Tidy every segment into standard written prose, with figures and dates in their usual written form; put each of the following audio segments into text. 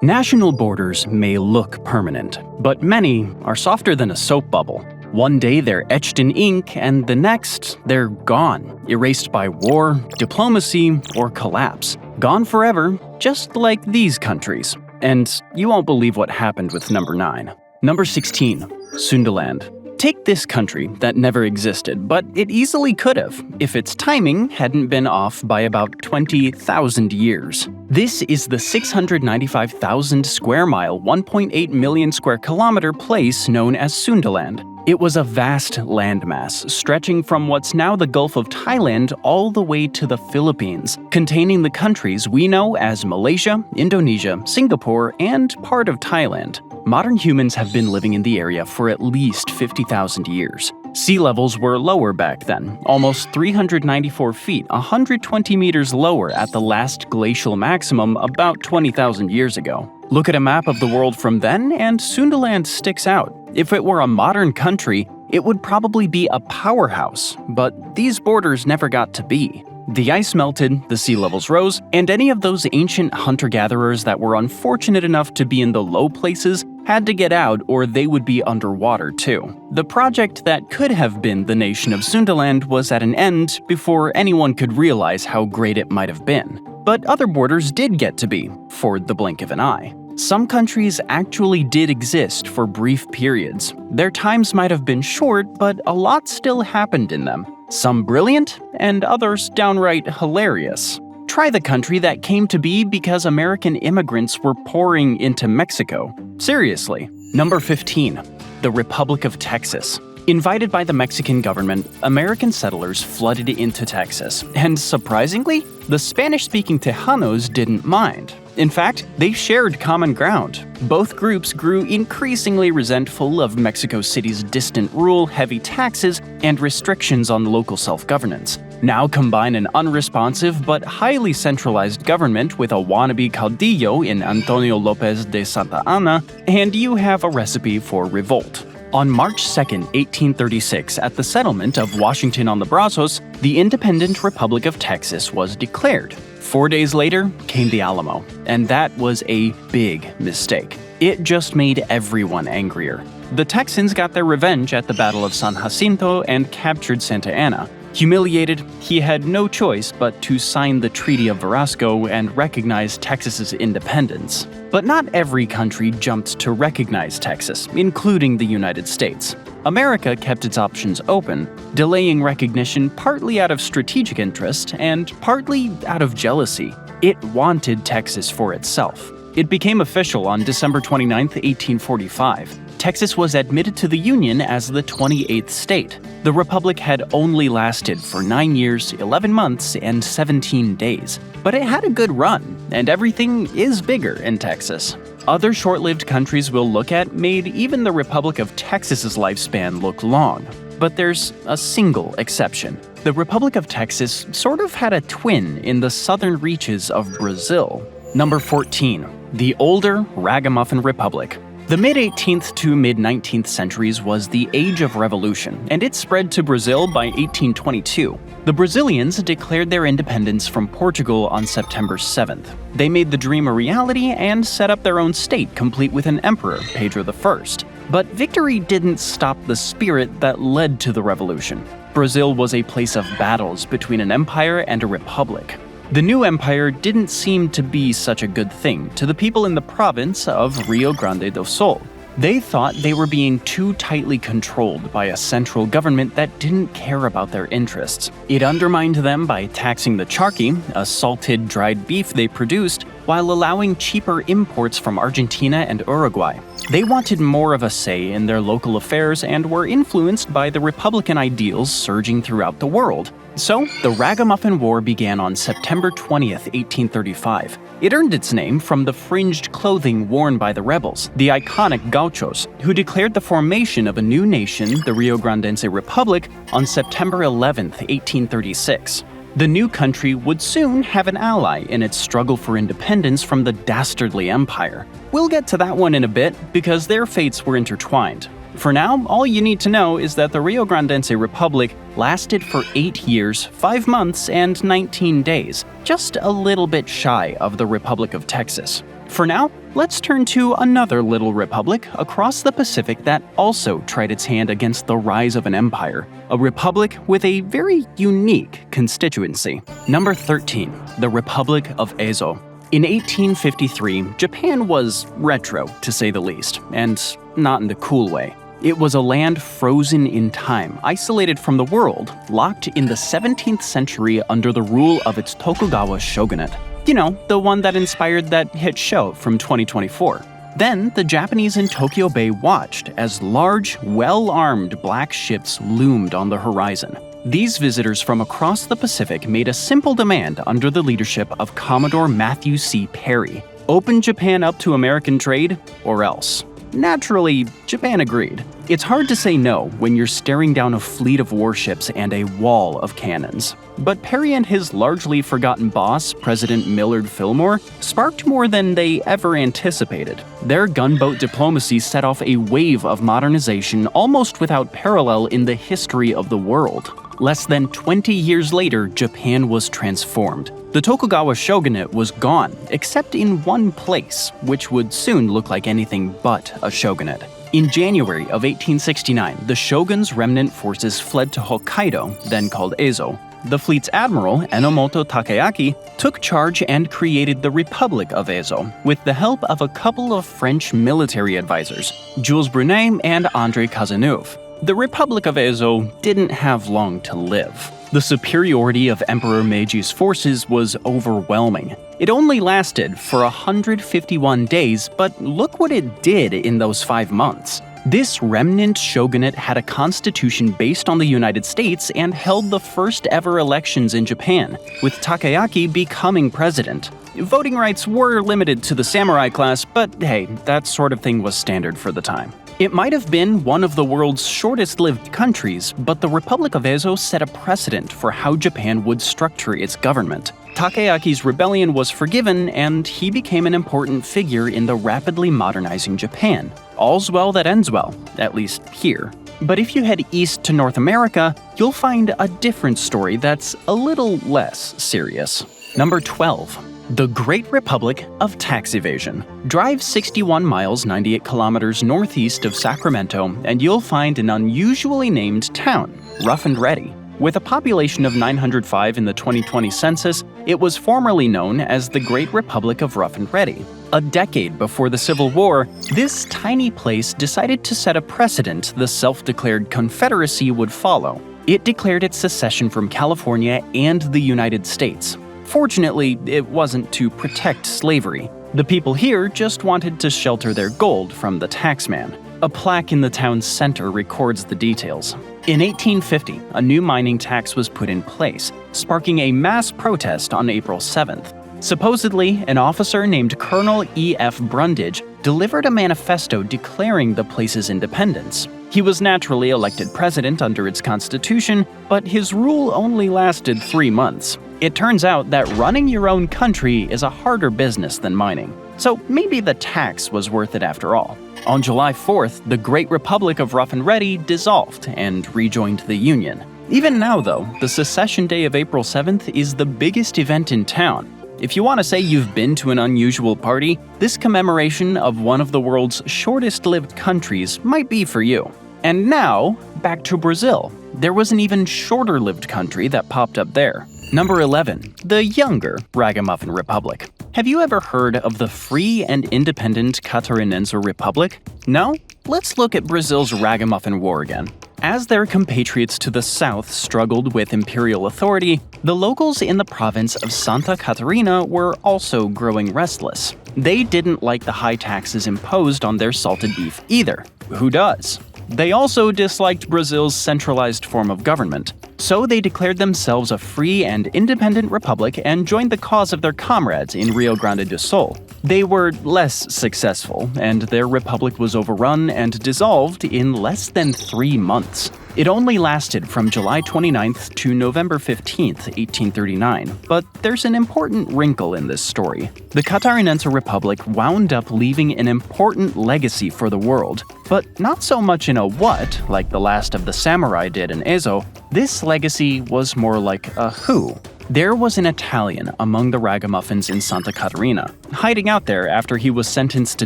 National borders may look permanent, but many are softer than a soap bubble. One day they're etched in ink, and the next, they're gone, erased by war, diplomacy, or collapse. Gone forever, just like these countries. And you won't believe what happened with number 9. Number 16. Sundaland. Take this country that never existed, but it easily could have, if its timing hadn't been off by about 20,000 years. This is the 695,000 square mile, 1.8 million square kilometer place known as Sundaland. It was a vast landmass, stretching from what's now the Gulf of Thailand all the way to the Philippines, containing the countries we know as Malaysia, Indonesia, Singapore, and part of Thailand. Modern humans have been living in the area for at least 50,000 years. Sea levels were lower back then, almost 394 feet, 120 meters lower at the last glacial maximum about 20,000 years ago. Look at a map of the world from then, and Sundaland sticks out. If it were a modern country, it would probably be a powerhouse, but these borders never got to be. The ice melted, the sea levels rose, and any of those ancient hunter-gatherers that were unfortunate enough to be in the low places had to get out or they would be underwater too. The project that could have been the nation of Sundaland was at an end before anyone could realize how great it might have been. But other borders did get to be, for the blink of an eye. Some countries actually did exist for brief periods. Their times might have been short, but a lot still happened in them. Some brilliant, and others downright hilarious. Try the country that came to be because American immigrants were pouring into Mexico. Seriously. Number 15. The Republic of Texas. Invited by the Mexican government, American settlers flooded into Texas, and surprisingly, the Spanish-speaking Tejanos didn't mind. In fact, they shared common ground. Both groups grew increasingly resentful of Mexico City's distant rule, heavy taxes, and restrictions on local self-governance. Now combine an unresponsive but highly centralized government with a wannabe caudillo in Antonio López de Santa Anna, and you have a recipe for revolt. On March 2, 1836, at the settlement of Washington on the Brazos, the independent Republic of Texas was declared. 4 days later came the Alamo, and that was a big mistake. It just made everyone angrier. The Texans got their revenge at the Battle of San Jacinto and captured Santa Anna. Humiliated, he had no choice but to sign the Treaty of Verasco and recognize Texas's independence. But not every country jumped to recognize Texas, including the United States. America kept its options open, delaying recognition partly out of strategic interest and partly out of jealousy. It wanted Texas for itself. It became official on December 29, 1845. Texas was admitted to the Union as the 28th state. The Republic had only lasted for 9 years, 11 months, and 17 days. But it had a good run, and everything is bigger in Texas. Other short-lived countries we'll look at made even the Republic of Texas's lifespan look long. But there's a single exception. The Republic of Texas sort of had a twin in the southern reaches of Brazil. Number 14. The older Ragamuffin Republic. The mid-18th to mid-19th centuries was the Age of Revolution, and it spread to Brazil by 1822. The Brazilians declared their independence from Portugal on September 7th. They made the dream a reality and set up their own state, complete with an emperor, Pedro I. But victory didn't stop the spirit that led to the revolution. Brazil was a place of battles between an empire and a republic. The new empire didn't seem to be such a good thing to the people in the province of Rio Grande do Sul. They thought they were being too tightly controlled by a central government that didn't care about their interests. It undermined them by taxing the charqui, a salted dried beef they produced, while allowing cheaper imports from Argentina and Uruguay. They wanted more of a say in their local affairs and were influenced by the Republican ideals surging throughout the world. So, the Ragamuffin War began on September 20th, 1835. It earned its name from the fringed clothing worn by the rebels, the iconic gauchos, who declared the formation of a new nation, the Rio Grandense Republic, on September 11th, 1836. The new country would soon have an ally in its struggle for independence from the dastardly empire. We'll get to that one in a bit, because their fates were intertwined. For now, all you need to know is that the Rio Grandense Republic lasted for 8 years, 5 months, and 19 days, just a little bit shy of the Republic of Texas. For now, let's turn to another little republic across the Pacific that also tried its hand against the rise of an empire. A republic with a very unique constituency. Number 13, the Republic of Ezo. In 1853, Japan was retro, to say the least, and not in a cool way. It was a land frozen in time, isolated from the world, locked in the 17th century under the rule of its Tokugawa shogunate. You know, the one that inspired that hit show from 2024. Then, the Japanese in Tokyo Bay watched as large, well-armed black ships loomed on the horizon. These visitors from across the Pacific made a simple demand under the leadership of Commodore Matthew C. Perry. Open Japan up to American trade, or else. Naturally, Japan agreed. It's hard to say no when you're staring down a fleet of warships and a wall of cannons. But Perry and his largely forgotten boss, President Millard Fillmore, sparked more than they ever anticipated. Their gunboat diplomacy set off a wave of modernization almost without parallel in the history of the world. Less than 20 years later, Japan was transformed. The Tokugawa shogunate was gone, except in one place, which would soon look like anything but a shogunate. In January of 1869, the shogun's remnant forces fled to Hokkaido, then called Ezo. The fleet's admiral, Enomoto Takayaki, took charge and created the Republic of Ezo, with the help of a couple of French military advisors, Jules Brunet and André Cazeneuve. The Republic of Ezo didn't have long to live. The superiority of Emperor Meiji's forces was overwhelming. It only lasted for 151 days, but look what it did in those 5 months. This remnant shogunate had a constitution based on the United States and held the first ever elections in Japan, with Takayaki becoming president. Voting rights were limited to the samurai class, but hey, that sort of thing was standard for the time. It might have been one of the world's shortest-lived countries, but the Republic of Ezo set a precedent for how Japan would structure its government. Takayaki's rebellion was forgiven, and he became an important figure in the rapidly modernizing Japan. All's well that ends well, at least here. But if you head east to North America, you'll find a different story that's a little less serious. Number 12. The Great Republic of Tax Evasion. Drive 61 miles 98 kilometers northeast of Sacramento and you'll find an unusually named town, Rough and Ready. With a population of 905 in the 2020 census, it was formerly known as the Great Republic of Rough and Ready. A decade before the Civil War, this tiny place decided to set a precedent the self-declared Confederacy would follow. It declared its secession from California and the United States. Fortunately, it wasn't to protect slavery. The people here just wanted to shelter their gold from the taxman. A plaque in the town's center records the details. In 1850, a new mining tax was put in place, sparking a mass protest on April 7th. Supposedly, an officer named Colonel E.F. Brundage delivered a manifesto declaring the place's independence. He was naturally elected president under its constitution, but his rule only lasted 3 months. It turns out that running your own country is a harder business than mining, so maybe the tax was worth it after all. On July 4th, the Great Republic of Rough and Ready dissolved and rejoined the Union. Even now, though, the secession day of April 7th is the biggest event in town. If you want to say you've been to an unusual party, this commemoration of one of the world's shortest-lived countries might be for you. And now, back to Brazil. There was an even shorter-lived country that popped up there. Number 11. The younger Ragamuffin Republic. Have you ever heard of the free and independent Catarinense Republic? No? Let's look at Brazil's Ragamuffin War again. As their compatriots to the south struggled with imperial authority, the locals in the province of Santa Catarina were also growing restless. They didn't like the high taxes imposed on their salted beef either. Who does? They also disliked Brazil's centralized form of government. So they declared themselves a free and independent republic and joined the cause of their comrades in Rio Grande do Sul. They were less successful, and their republic was overrun and dissolved in less than 3 months. It only lasted from July 29th to November 15th, 1839, but there's an important wrinkle in this story. The Catarinense Republic wound up leaving an important legacy for the world, but not so much in a what, like the last of the samurai did in Ezo. This legacy was more like a who. There was an Italian among the ragamuffins in Santa Catarina, hiding out there after he was sentenced to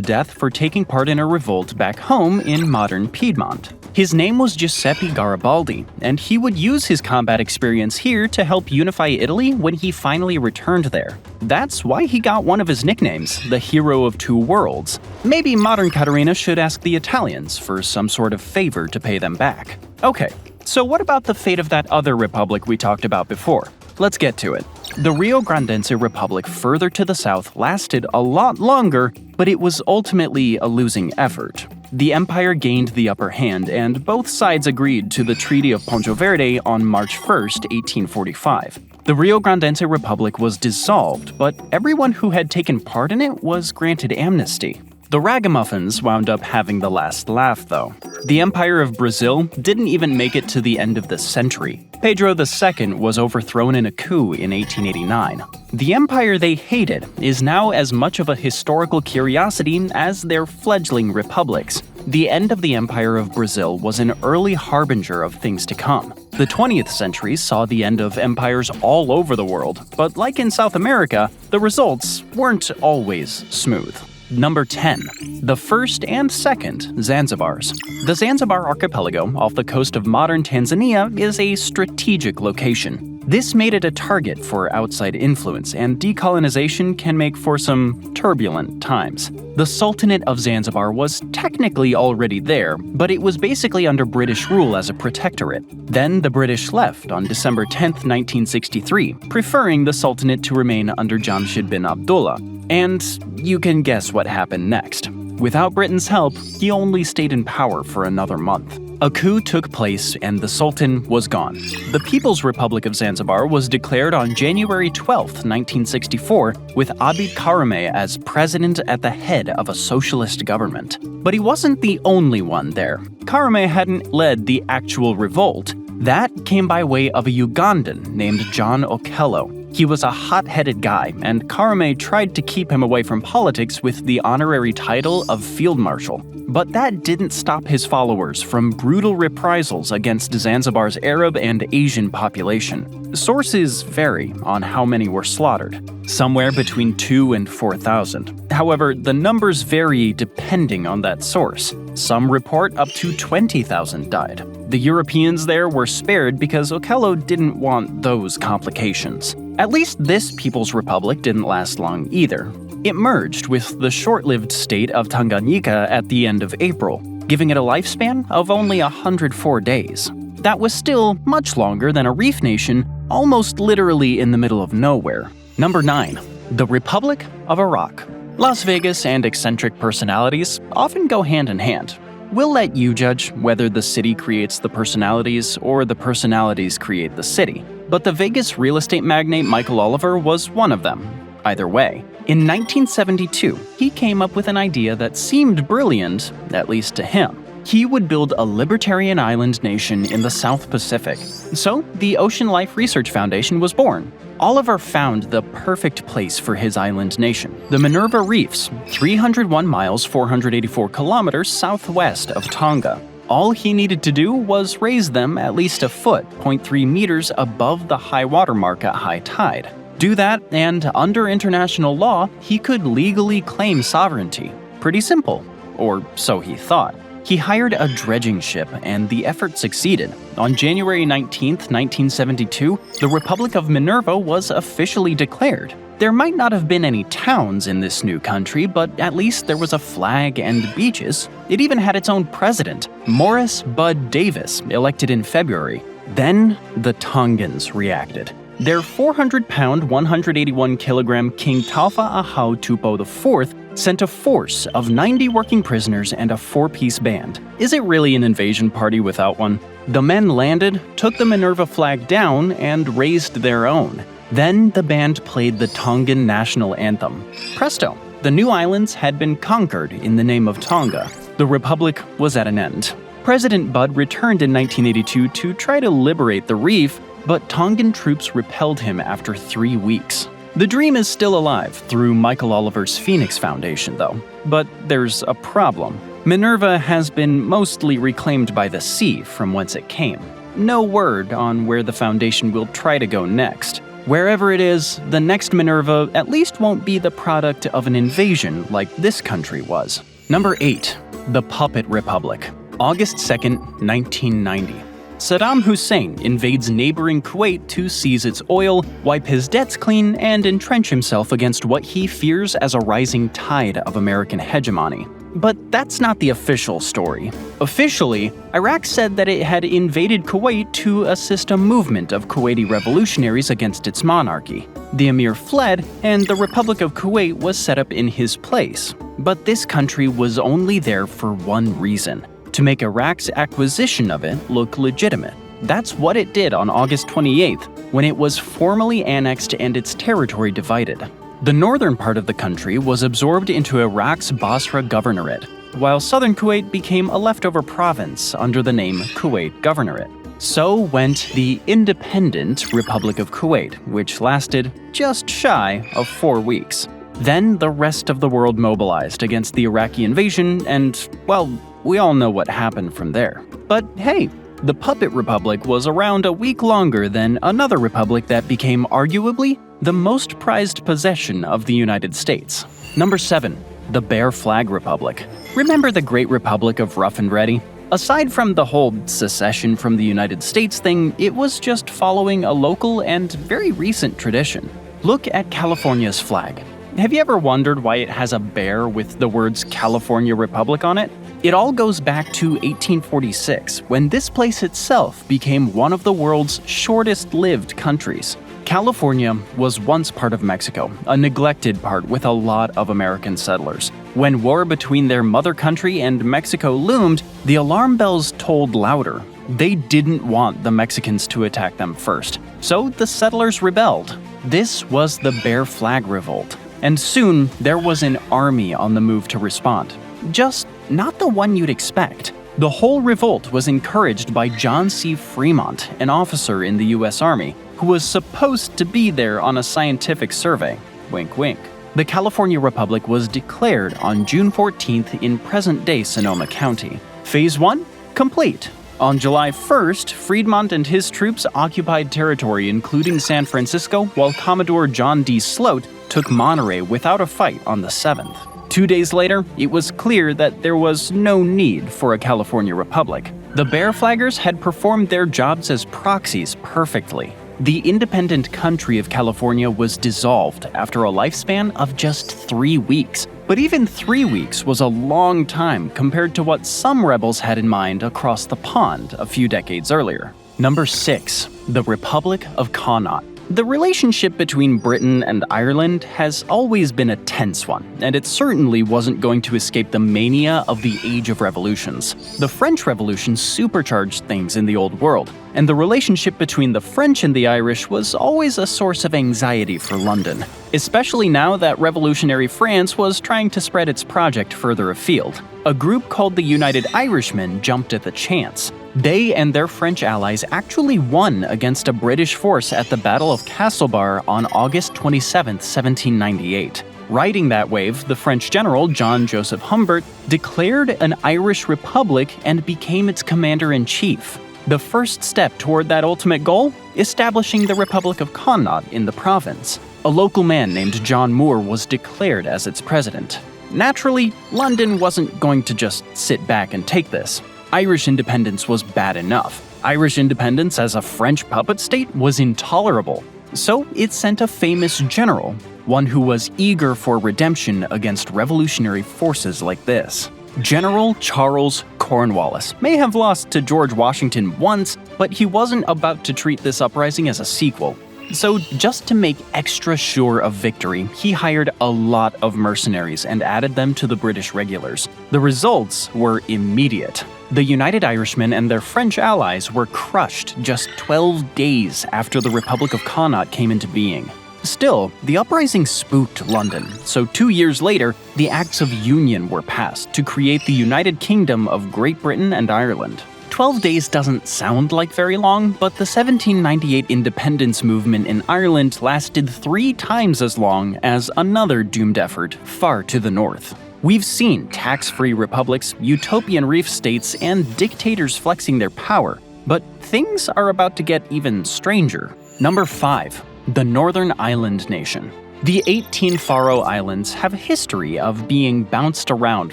death for taking part in a revolt back home in modern Piedmont. His name was Giuseppe Garibaldi, and he would use his combat experience here to help unify Italy when he finally returned there. That's why he got one of his nicknames, the Hero of Two Worlds. Maybe modern Catarina should ask the Italians for some sort of favor to pay them back. Okay, so what about the fate of that other republic we talked about before? Let's get to it. The Rio Grandense Republic further to the south lasted a lot longer, but it was ultimately a losing effort. The empire gained the upper hand, and both sides agreed to the Treaty of Poncho Verde on March 1, 1845. The Rio Grandense Republic was dissolved, but everyone who had taken part in it was granted amnesty. The ragamuffins wound up having the last laugh, though. The Empire of Brazil didn't even make it to the end of the century. Pedro II was overthrown in a coup in 1889. The empire they hated is now as much of a historical curiosity as their fledgling republics. The end of the Empire of Brazil was an early harbinger of things to come. The 20th century saw the end of empires all over the world, but like in South America, the results weren't always smooth. Number 10. The first and second Zanzibars. The Zanzibar archipelago off the coast of modern Tanzania is a strategic location. This made it a target for outside influence, and decolonization can make for some turbulent times. The Sultanate of Zanzibar was technically already there, but it was basically under British rule as a protectorate. Then the British left on December 10, 1963, preferring the Sultanate to remain under Jamshid bin Abdullah. And you can guess what happened next. Without Britain's help, he only stayed in power for another month. A coup took place and the Sultan was gone. The People's Republic of Zanzibar was declared on January 12, 1964, with Abid Karume as president at the head of a socialist government. But he wasn't the only one there. Karume hadn't led the actual revolt. That came by way of a Ugandan named John Okello. He was a hot-headed guy, and Karume tried to keep him away from politics with the honorary title of Field Marshal. But that didn't stop his followers from brutal reprisals against Zanzibar's Arab and Asian population. Sources vary on how many were slaughtered, somewhere between 2,000 and 4,000. However, the numbers vary depending on that source. Some report up to 20,000 died. The Europeans there were spared because Okello didn't want those complications. At least this People's Republic didn't last long either. It merged with the short-lived state of Tanganyika at the end of April, giving it a lifespan of only 104 days. That was still much longer than a reef nation, almost literally in the middle of nowhere. Number 9. The Republic of Iraq. Las Vegas and eccentric personalities often go hand in hand. We'll let you judge whether the city creates the personalities or the personalities create the city. But the Vegas real estate magnate Michael Oliver was one of them. Either way, in 1972, he came up with an idea that seemed brilliant, at least to him. He would build a libertarian island nation in the South Pacific. So, the Ocean Life Research Foundation was born. Oliver found the perfect place for his island nation, the Minerva Reefs, 301 miles 484 kilometers southwest of Tonga. All he needed to do was raise them at least a foot, 0.3 meters above the high water mark at high tide. Do that, and under international law, he could legally claim sovereignty. Pretty simple. Or so he thought. He hired a dredging ship, and the effort succeeded. On January 19, 1972, the Republic of Minerva was officially declared. There might not have been any towns in this new country, but at least there was a flag and beaches. It even had its own president, Morris Bud Davis, elected in February. Then the Tongans reacted. Their 400-pound, 181-kilogram King Taufa Ahau Tupou IV sent a force of 90 working prisoners and a 4-piece band. Is it really an invasion party without one? The men landed, took the Minerva flag down, and raised their own. Then the band played the Tongan national anthem. Presto, the new islands had been conquered in the name of Tonga. The republic was at an end. President Bud returned in 1982 to try to liberate the reef, but Tongan troops repelled him after 3 weeks. The dream is still alive through Michael Oliver's Phoenix Foundation, though. But there's a problem. Minerva has been mostly reclaimed by the sea from whence it came. No word on where the Foundation will try to go next. Wherever it is, the next Minerva at least won't be the product of an invasion like this country was. Number 8. The Puppet Republic. August 2nd, 1990. Saddam Hussein invades neighboring Kuwait to seize its oil, wipe his debts clean, and entrench himself against what he fears as a rising tide of American hegemony. But that's not the official story. Officially, Iraq said that it had invaded Kuwait to assist a movement of Kuwaiti revolutionaries against its monarchy. The emir fled, and the Republic of Kuwait was set up in his place. But this country was only there for one reason: to make Iraq's acquisition of it look legitimate. That's what it did on August 28th, when it was formally annexed and its territory divided. The northern part of the country was absorbed into Iraq's Basra Governorate, while southern Kuwait became a leftover province under the name Kuwait Governorate. So went the independent Republic of Kuwait, which lasted just shy of 4 weeks. Then the rest of the world mobilized against the Iraqi invasion, and, well, we all know what happened from there. But hey, the Puppet Republic was around a week longer than another republic that became arguably the most prized possession of the United States. Number 7. The Bear Flag Republic. Remember the Great Republic of Rough and Ready? Aside from the whole secession from the United States thing, it was just following a local and very recent tradition. Look at California's flag. Have you ever wondered why it has a bear with the words California Republic on it? It all goes back to 1846, when this place itself became one of the world's shortest-lived countries. California was once part of Mexico, a neglected part with a lot of American settlers. When war between their mother country and Mexico loomed, the alarm bells tolled louder. They didn't want the Mexicans to attack them first, so the settlers rebelled. This was the Bear Flag Revolt, and soon there was an army on the move to respond. Just not the one you'd expect. The whole revolt was encouraged by John C. Fremont, an officer in the U.S. Army, who was supposed to be there on a scientific survey. Wink, wink. The California Republic was declared on June 14th in present-day Sonoma County. Phase 1? Complete. On July 1st, Fremont and his troops occupied territory including San Francisco, while Commodore John D. Sloat took Monterey without a fight on the 7th. 2 days later, it was clear that there was no need for a California Republic. The Bear Flaggers had performed their jobs as proxies perfectly. The independent country of California was dissolved after a lifespan of just 3 weeks. But even 3 weeks was a long time compared to what some rebels had in mind across the pond a few decades earlier. Number 6. The Republic of Connaught. The relationship between Britain and Ireland has always been a tense one, and it certainly wasn't going to escape the mania of the Age of Revolutions. The French Revolution supercharged things in the Old World, and the relationship between the French and the Irish was always a source of anxiety for London, especially now that revolutionary France was trying to spread its project further afield. A group called the United Irishmen jumped at the chance. They and their French allies actually won against a British force at the Battle of Castlebar on August 27, 1798. Riding that wave, the French general John Joseph Humbert declared an Irish republic and became its commander-in-chief. The first step toward that ultimate goal? Establishing the Republic of Connaught in the province. A local man named John Moore was declared as its president. Naturally, London wasn't going to just sit back and take this. Irish independence was bad enough. Irish independence as a French puppet state was intolerable. So it sent a famous general, one who was eager for redemption against revolutionary forces like this. General Charles Cornwallis may have lost to George Washington once, but he wasn't about to treat this uprising as a sequel. So just to make extra sure of victory, he hired a lot of mercenaries and added them to the British regulars. The results were immediate. The United Irishmen and their French allies were crushed just 12 days after the Republic of Connaught came into being. Still, the uprising spooked London, so 2 years later, the Acts of Union were passed to create the United Kingdom of Great Britain and Ireland. 12 days doesn't sound like very long, but the 1798 independence movement in Ireland lasted 3 times as long as another doomed effort far to the north. We've seen tax-free republics, utopian reef states, and dictators flexing their power, but things are about to get even stranger. Number 5. the Northern Island Nation. The 18 Faroe Islands have a history of being bounced around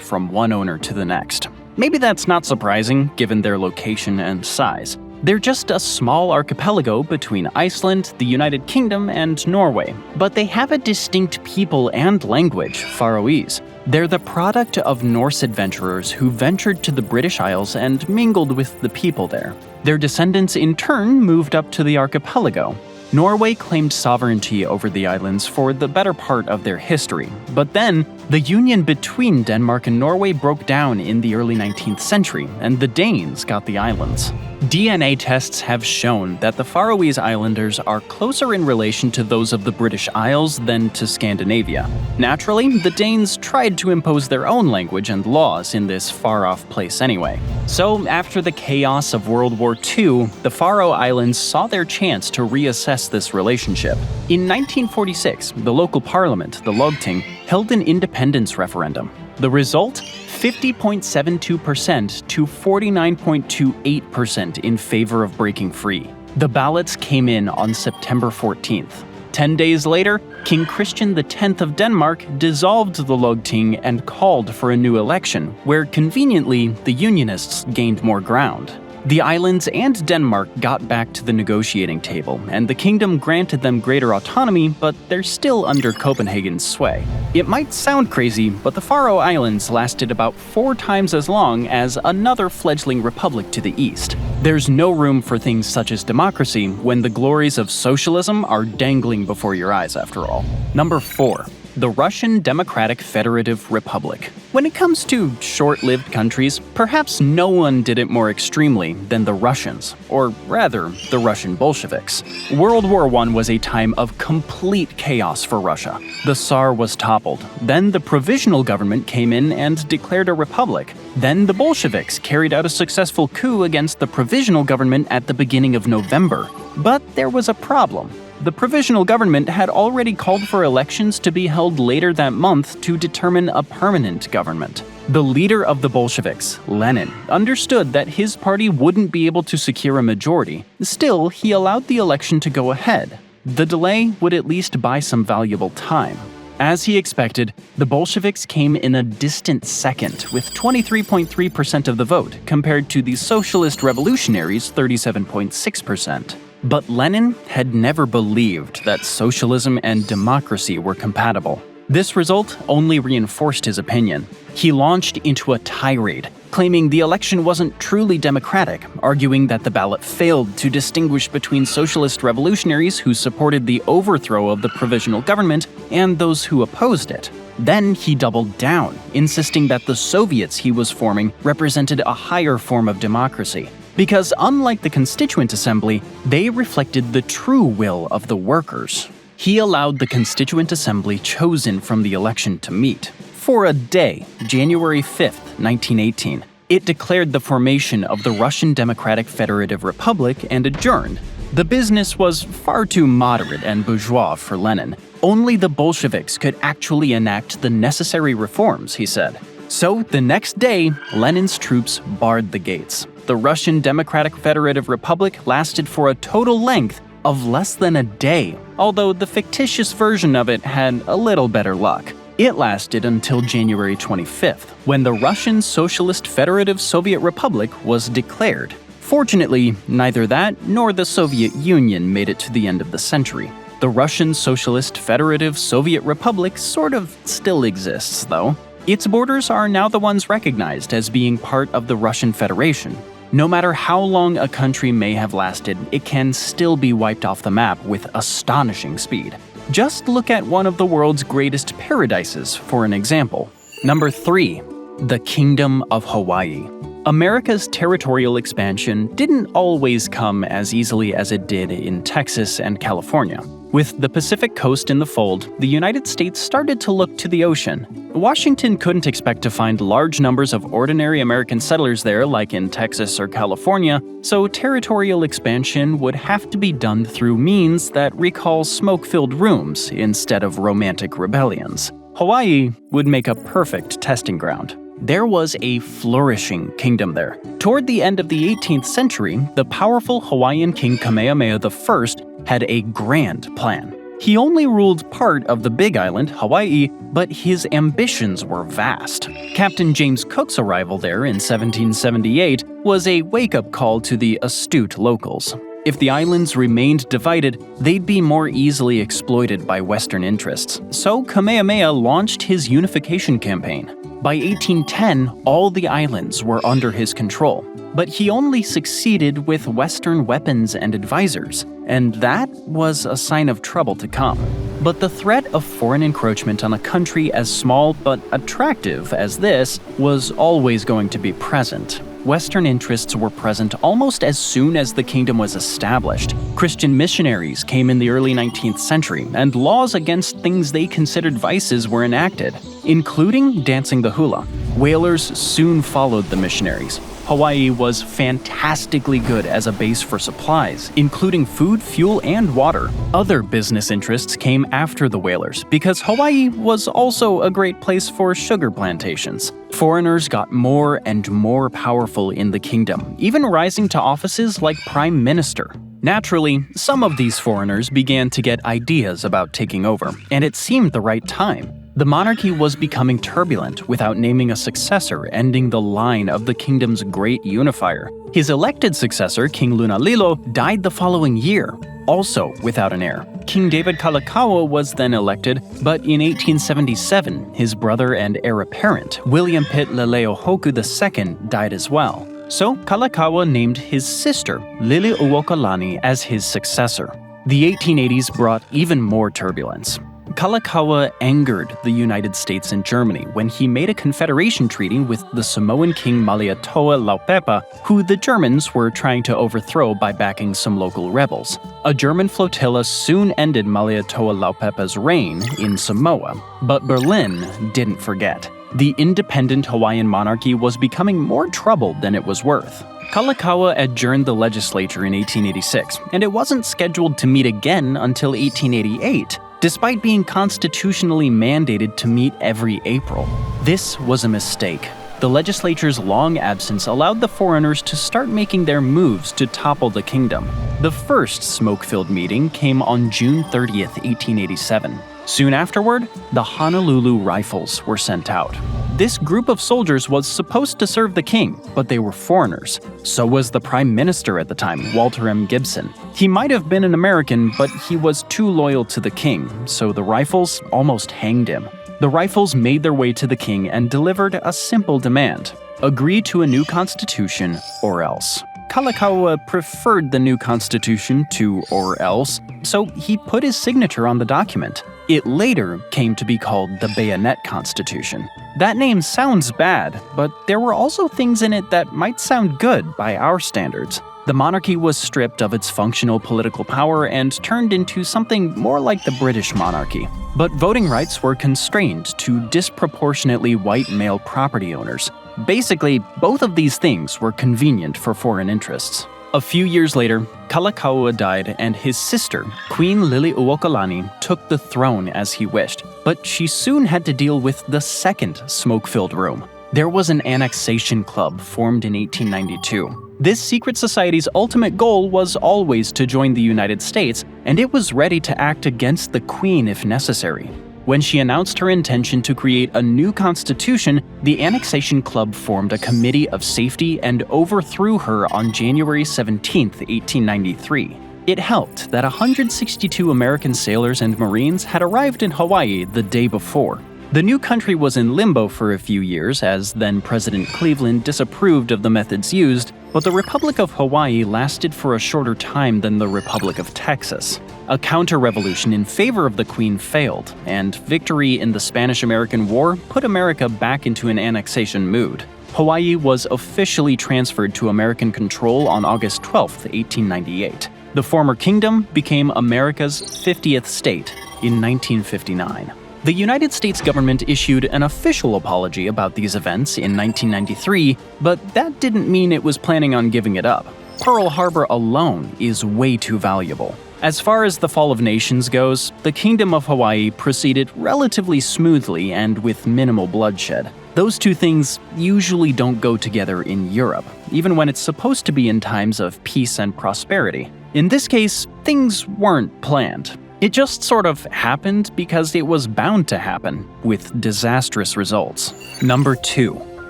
from one owner to the next. Maybe that's not surprising, given their location and size. They're just a small archipelago between Iceland, the United Kingdom, and Norway, but they have a distinct people and language, Faroese. They're the product of Norse adventurers who ventured to the British Isles and mingled with the people there. Their descendants in turn moved up to the archipelago. Norway claimed sovereignty over the islands for the better part of their history, but then the union between Denmark and Norway broke down in the early 19th century, and the Danes got the islands. DNA tests have shown that the Faroese Islanders are closer in relation to those of the British Isles than to Scandinavia. Naturally, the Danes tried to impose their own language and laws in this far-off place anyway. So, after the chaos of World War II, the Faroe Islands saw their chance to reassess this relationship. In 1946, the local parliament, the Lagting, held an independence referendum. The result? 50.72% to 49.28% in favor of breaking free. The ballots came in on September 14th. 10 days later, King Christian X of Denmark dissolved the Lagting and called for a new election, where conveniently the Unionists gained more ground. The islands and Denmark got back to the negotiating table, and the kingdom granted them greater autonomy, but they're still under Copenhagen's sway. It might sound crazy, but the Faroe Islands lasted about 4 times as long as another fledgling republic to the east. There's no room for things such as democracy when the glories of socialism are dangling before your eyes, after all. Number 4. The Russian Democratic Federative Republic. When it comes to short-lived countries, perhaps no one did it more extremely than the Russians, or rather, the Russian Bolsheviks. World War I was a time of complete chaos for Russia. The Tsar was toppled, then the provisional government came in and declared a republic. Then the Bolsheviks carried out a successful coup against the provisional government at the beginning of November. But there was a problem. The provisional government had already called for elections to be held later that month to determine a permanent government. The leader of the Bolsheviks, Lenin, understood that his party wouldn't be able to secure a majority. Still, he allowed the election to go ahead. The delay would at least buy some valuable time. As he expected, the Bolsheviks came in a distant second with 23.3% of the vote compared to the Socialist Revolutionaries' 37.6%. But Lenin had never believed that socialism and democracy were compatible. This result only reinforced his opinion. He launched into a tirade, claiming the election wasn't truly democratic, arguing that the ballot failed to distinguish between socialist revolutionaries who supported the overthrow of the provisional government and those who opposed it. Then he doubled down, insisting that the Soviets he was forming represented a higher form of democracy. Because unlike the Constituent Assembly, they reflected the true will of the workers. He allowed the Constituent Assembly chosen from the election to meet. For a day, January 5th, 1918, it declared the formation of the Russian Democratic Federative Republic and adjourned. The business was far too moderate and bourgeois for Lenin. Only the Bolsheviks could actually enact the necessary reforms, he said. So, the next day, Lenin's troops barred the gates. The Russian Democratic Federative Republic lasted for a total length of less than a day, although the fictitious version of it had a little better luck. It lasted until January 25th, when the Russian Socialist Federative Soviet Republic was declared. Fortunately, neither that nor the Soviet Union made it to the end of the century. The Russian Socialist Federative Soviet Republic sort of still exists, though. Its borders are now the ones recognized as being part of the Russian Federation. No matter how long a country may have lasted, it can still be wiped off the map with astonishing speed. Just look at one of the world's greatest paradises for an example. Number 3. The Kingdom of Hawaii. America's territorial expansion didn't always come as easily as it did in Texas and California. With the Pacific coast in the fold, the United States started to look to the ocean. Washington couldn't expect to find large numbers of ordinary American settlers there like in Texas or California, so territorial expansion would have to be done through means that recall smoke-filled rooms instead of romantic rebellions. Hawaii would make a perfect testing ground. There was a flourishing kingdom there. Toward the end of the 18th century, the powerful Hawaiian king Kamehameha I had a grand plan. He only ruled part of the big island, Hawaii, but his ambitions were vast. Captain James Cook's arrival there in 1778 was a wake-up call to the astute locals. If the islands remained divided, they'd be more easily exploited by Western interests. So Kamehameha launched his unification campaign. By 1810, all the islands were under his control, but he only succeeded with Western weapons and advisors, and that was a sign of trouble to come. But the threat of foreign encroachment on a country as small but attractive as this was always going to be present. Western interests were present almost as soon as the kingdom was established. Christian missionaries came in the early 19th century, and laws against things they considered vices were enacted, including dancing the hula. Whalers soon followed the missionaries. Hawaii was fantastically good as a base for supplies, including food, fuel, and water. Other business interests came after the whalers because Hawaii was also a great place for sugar plantations. Foreigners got more and more powerful in the kingdom, even rising to offices like prime minister. Naturally, some of these foreigners began to get ideas about taking over, and it seemed the right time. The monarchy was becoming turbulent without naming a successor, ending the line of the kingdom's great unifier. His elected successor, King Lunalilo, died the following year, also without an heir. King David Kalakaua was then elected, but in 1877, his brother and heir apparent, William Pitt Leleohoku II, died as well. So Kalakaua named his sister, Liliuokalani, as his successor. The 1880s brought even more turbulence. Kalakaua angered the United States and Germany when he made a confederation treaty with the Samoan king Malietoa Laupepa, who the Germans were trying to overthrow by backing some local rebels. A German flotilla soon ended Malietoa Laupepa's reign in Samoa, but Berlin didn't forget. The independent Hawaiian monarchy was becoming more troubled than it was worth. Kalakaua adjourned the legislature in 1886, and it wasn't scheduled to meet again until 1888. Despite being constitutionally mandated to meet every April. This was a mistake. The legislature's long absence allowed the foreigners to start making their moves to topple the kingdom. The first smoke-filled meeting came on June 30th, 1887. Soon afterward, the Honolulu Rifles were sent out. This group of soldiers was supposed to serve the king, but they were foreigners. So was the prime minister at the time, Walter M. Gibson. He might have been an American, but he was too loyal to the king, so the Rifles almost hanged him. The Rifles made their way to the king and delivered a simple demand: agree to a new constitution or else. Kalakaua preferred the new constitution to or else, so he put his signature on the document. It later came to be called the Bayonet Constitution. That name sounds bad, but there were also things in it that might sound good by our standards. The monarchy was stripped of its functional political power and turned into something more like the British monarchy. But voting rights were constrained to disproportionately white male property owners. Basically, both of these things were convenient for foreign interests. A few years later, Kalakaua died and his sister, Queen Liliuokalani, took the throne as he wished, but she soon had to deal with the second smoke-filled room. There was an annexation club formed in 1892. This secret society's ultimate goal was always to join the United States, and it was ready to act against the Queen if necessary. When she announced her intention to create a new constitution, the Annexation Club formed a committee of safety and overthrew her on January 17, 1893. It helped that 162 American sailors and Marines had arrived in Hawaii the day before. The new country was in limbo for a few years as then-President Cleveland disapproved of the methods used, but the Republic of Hawaii lasted for a shorter time than the Republic of Texas. A counter-revolution in favor of the Queen failed, and victory in the Spanish-American War put America back into an annexation mood. Hawaii was officially transferred to American control on August 12, 1898. The former kingdom became America's 50th state in 1959. The United States government issued an official apology about these events in 1993, but that didn't mean it was planning on giving it up. Pearl Harbor alone is way too valuable. As far as the fall of nations goes, the Kingdom of Hawaii proceeded relatively smoothly and with minimal bloodshed. Those two things usually don't go together in Europe, even when it's supposed to be in times of peace and prosperity. In this case, things weren't planned. It just sort of happened because it was bound to happen, with disastrous results. Number 2.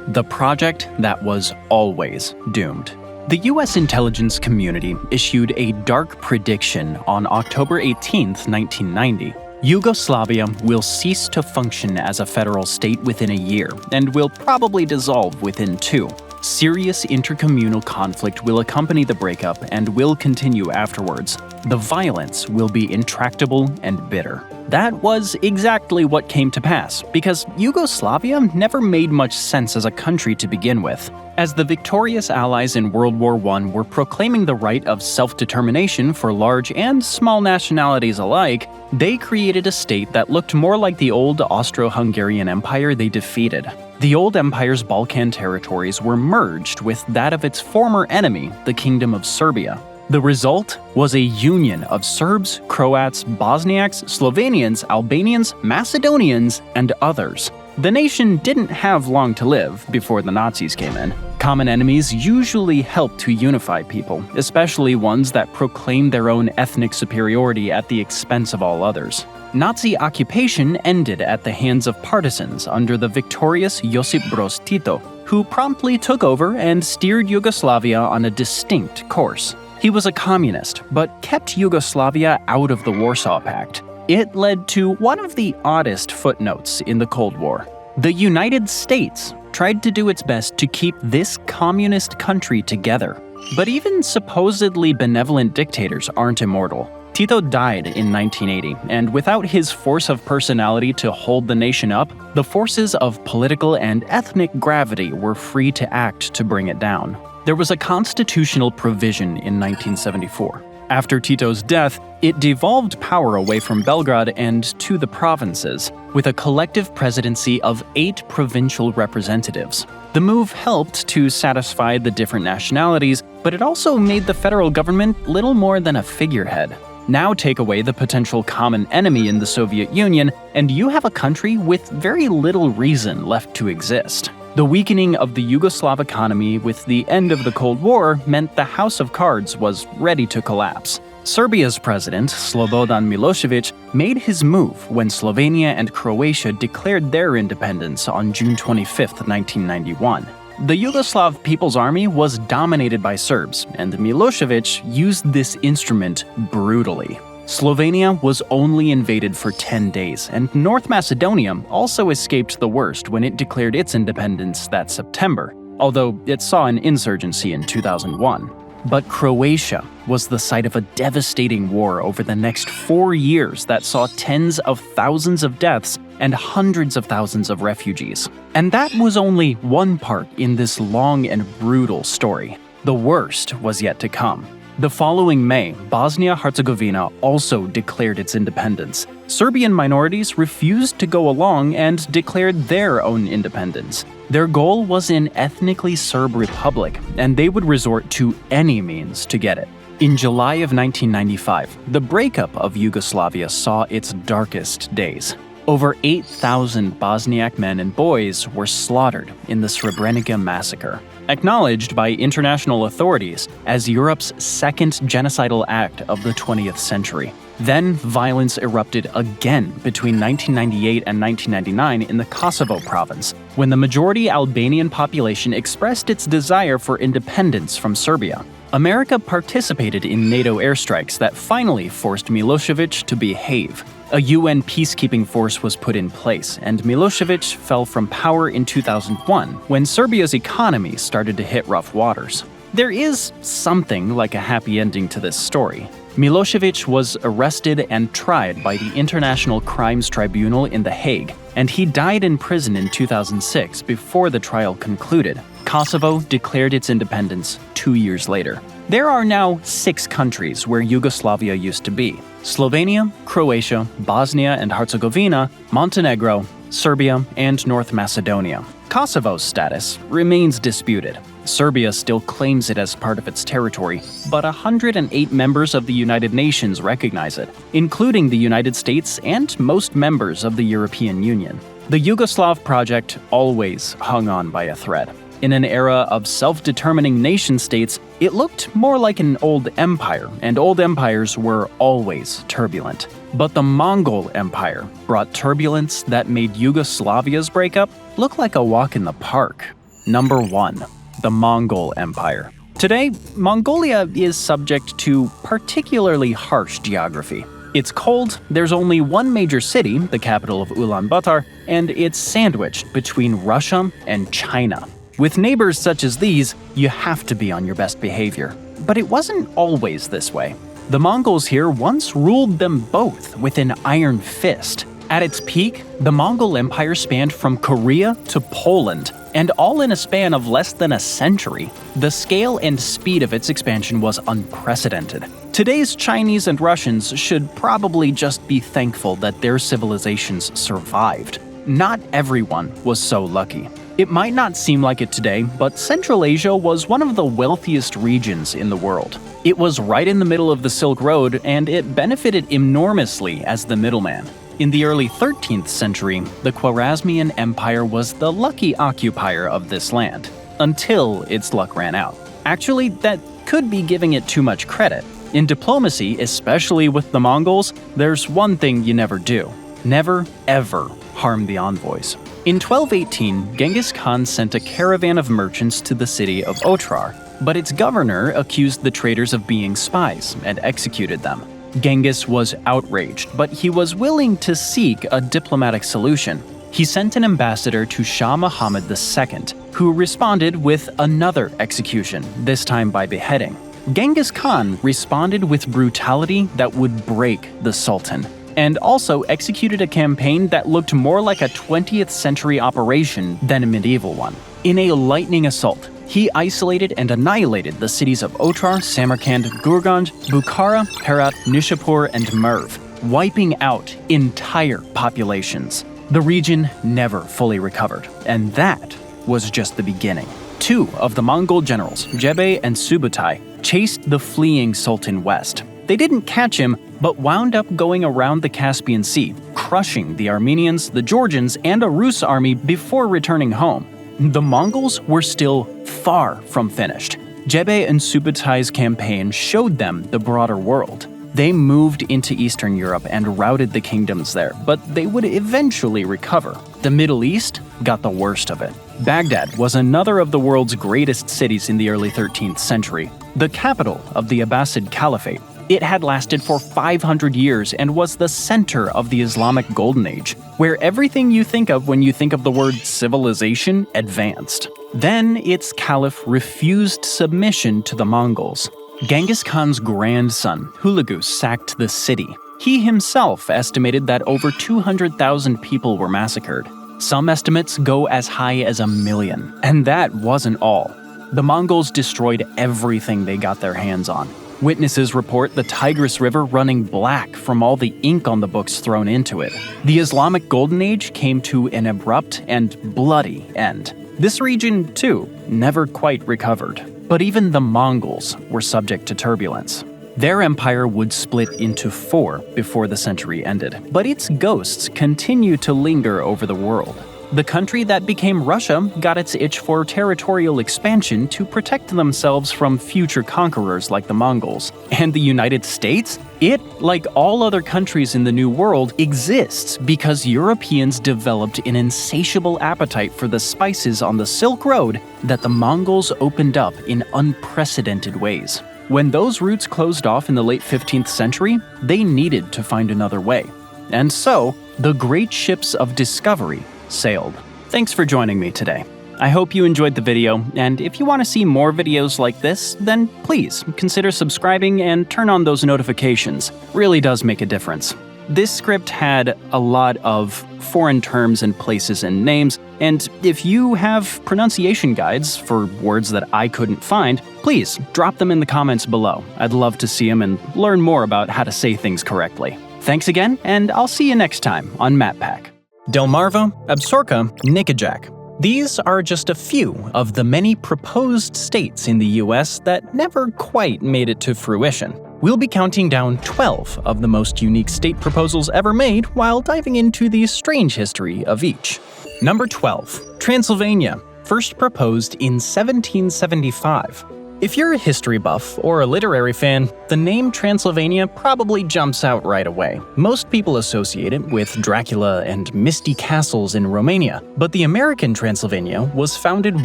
The project that was always doomed. The US intelligence community issued a dark prediction on October 18, 1990. Yugoslavia will cease to function as a federal state within a year and will probably dissolve within 2. Serious intercommunal conflict will accompany the breakup and will continue afterwards. The violence will be intractable and bitter. That was exactly what came to pass, because Yugoslavia never made much sense as a country to begin with. As the victorious allies in World War I were proclaiming the right of self-determination for large and small nationalities alike, they created a state that looked more like the old Austro-Hungarian Empire they defeated. The old empire's Balkan territories were merged with that of its former enemy, the Kingdom of Serbia. The result was a union of Serbs, Croats, Bosniaks, Slovenians, Albanians, Macedonians, and others. The nation didn't have long to live before the Nazis came in. Common enemies usually help to unify people, especially ones that proclaim their own ethnic superiority at the expense of all others. Nazi occupation ended at the hands of partisans under the victorious Josip Broz Tito, who promptly took over and steered Yugoslavia on a distinct course. He was a communist, but kept Yugoslavia out of the Warsaw Pact. It led to one of the oddest footnotes in the Cold War. The United States tried to do its best to keep this communist country together. But even supposedly benevolent dictators aren't immortal. Tito died in 1980, and without his force of personality to hold the nation up, the forces of political and ethnic gravity were free to act to bring it down. There was a constitutional provision in 1974. After Tito's death, it devolved power away from Belgrade and to the provinces, with a collective presidency of 8 provincial representatives. The move helped to satisfy the different nationalities, but it also made the federal government little more than a figurehead. Now take away the potential common enemy in the Soviet Union, and you have a country with very little reason left to exist. The weakening of the Yugoslav economy with the end of the Cold War meant the House of Cards was ready to collapse. Serbia's president, Slobodan Milosevic, made his move when Slovenia and Croatia declared their independence on June 25, 1991. The Yugoslav People's Army was dominated by Serbs, and Milosevic used this instrument brutally. Slovenia was only invaded for 10 days, and North Macedonia also escaped the worst when it declared its independence that September, although it saw an insurgency in 2001. But Croatia was the site of a devastating war over the next 4 years that saw tens of thousands of deaths and hundreds of thousands of refugees. And that was only one part in this long and brutal story. The worst was yet to come. The following May, Bosnia-Herzegovina also declared its independence. Serbian minorities refused to go along and declared their own independence. Their goal was an ethnically Serb republic, and they would resort to any means to get it. In July of 1995, the breakup of Yugoslavia saw its darkest days. Over 8,000 Bosniak men and boys were slaughtered in the Srebrenica massacre, acknowledged by international authorities as Europe's second genocidal act of the 20th century. Then violence erupted again between 1998 and 1999 in the Kosovo province, when the majority Albanian population expressed its desire for independence from Serbia. America participated in NATO airstrikes that finally forced Milosevic to behave. A UN peacekeeping force was put in place, and Milosevic fell from power in 2001 when Serbia's economy started to hit rough waters. There is something like a happy ending to this story. Milosevic was arrested and tried by the International Crimes Tribunal in The Hague, and he died in prison in 2006 before the trial concluded. Kosovo declared its independence 2 years later. There are now 6 countries where Yugoslavia used to be: Slovenia, Croatia, Bosnia and Herzegovina, Montenegro, Serbia, and North Macedonia. Kosovo's status remains disputed. Serbia still claims it as part of its territory, but 108 members of the United Nations recognize it, including the United States and most members of the European Union. The Yugoslav project always hung on by a thread. In an era of self-determining nation-states, it looked more like an old empire, and old empires were always turbulent. But the Mongol Empire brought turbulence that made Yugoslavia's breakup look like a walk in the park. Number 1. The Mongol Empire. Today, Mongolia is subject to particularly harsh geography. It's cold, there's only one major city, the capital of Ulaanbaatar, and it's sandwiched between Russia and China. With neighbors such as these, you have to be on your best behavior. But it wasn't always this way. The Mongols here once ruled them both with an iron fist. At its peak, the Mongol Empire spanned from Korea to Poland, and all in a span of less than a century. The scale and speed of its expansion was unprecedented. Today's Chinese and Russians should probably just be thankful that their civilizations survived. Not everyone was so lucky. It might not seem like it today, but Central Asia was one of the wealthiest regions in the world. It was right in the middle of the Silk Road, and it benefited enormously as the middleman. In the early 13th century, the Khwarezmian Empire was the lucky occupier of this land, until its luck ran out. Actually, that could be giving it too much credit. In diplomacy, especially with the Mongols, there's one thing you never do. Never, ever harm the envoys. In 1218, Genghis Khan sent a caravan of merchants to the city of Otrar, but its governor accused the traders of being spies and executed them. Genghis was outraged, but he was willing to seek a diplomatic solution. He sent an ambassador to Shah Muhammad II, who responded with another execution, this time by beheading. Genghis Khan responded with brutality that would break the Sultan, and also executed a campaign that looked more like a 20th century operation than a medieval one. In a lightning assault, he isolated and annihilated the cities of Otrar, Samarkand, Gurganj, Bukhara, Herat, Nishapur, and Merv, wiping out entire populations. The region never fully recovered, and that was just the beginning. Two of the Mongol generals, Jebe and Subutai, chased the fleeing Sultan west. They didn't catch him, but wound up going around the Caspian Sea, crushing the Armenians, the Georgians, and a Rus army before returning home. The Mongols were still far from finished. Jebe and Subutai's campaign showed them the broader world. They moved into Eastern Europe and routed the kingdoms there, but they would eventually recover. The Middle East got the worst of it. Baghdad was another of the world's greatest cities in the early 13th century, the capital of the Abbasid Caliphate. It had lasted for 500 years and was the center of the Islamic Golden Age, where everything you think of when you think of the word civilization advanced. Then its caliph refused submission to the Mongols. Genghis Khan's grandson, Hulagu, sacked the city. He himself estimated that over 200,000 people were massacred. Some estimates go as high as 1 million. And that wasn't all. The Mongols destroyed everything they got their hands on. Witnesses report the Tigris River running black from all the ink on the books thrown into it. The Islamic Golden Age came to an abrupt and bloody end. This region, too, never quite recovered. But even the Mongols were subject to turbulence. Their empire would split into 4 before the century ended, but its ghosts continue to linger over the world. The country that became Russia got its itch for territorial expansion to protect themselves from future conquerors like the Mongols. And the United States? It, like all other countries in the New World, exists because Europeans developed an insatiable appetite for the spices on the Silk Road that the Mongols opened up in unprecedented ways. When those routes closed off in the late 15th century, they needed to find another way. And so, the great ships of discovery sailed. Thanks for joining me today. I hope you enjoyed the video, and if you want to see more videos like this, then please consider subscribing and turn on those notifications. Really does make a difference. This script had a lot of foreign terms and places and names, and if you have pronunciation guides for words that I couldn't find, please drop them in the comments below. I'd love to see them and learn more about how to say things correctly. Thanks again, and I'll see you next time on MapPack. Delmarva, Absaroka, Nikijak. These are just a few of the many proposed states in the US that never quite made it to fruition. We'll be counting down 12 of the most unique state proposals ever made while diving into the strange history of each. Number 12. Transylvania, first proposed in 1775. If you're a history buff or a literary fan, the name Transylvania probably jumps out right away. Most people associate it with Dracula and misty castles in Romania, but the American Transylvania was founded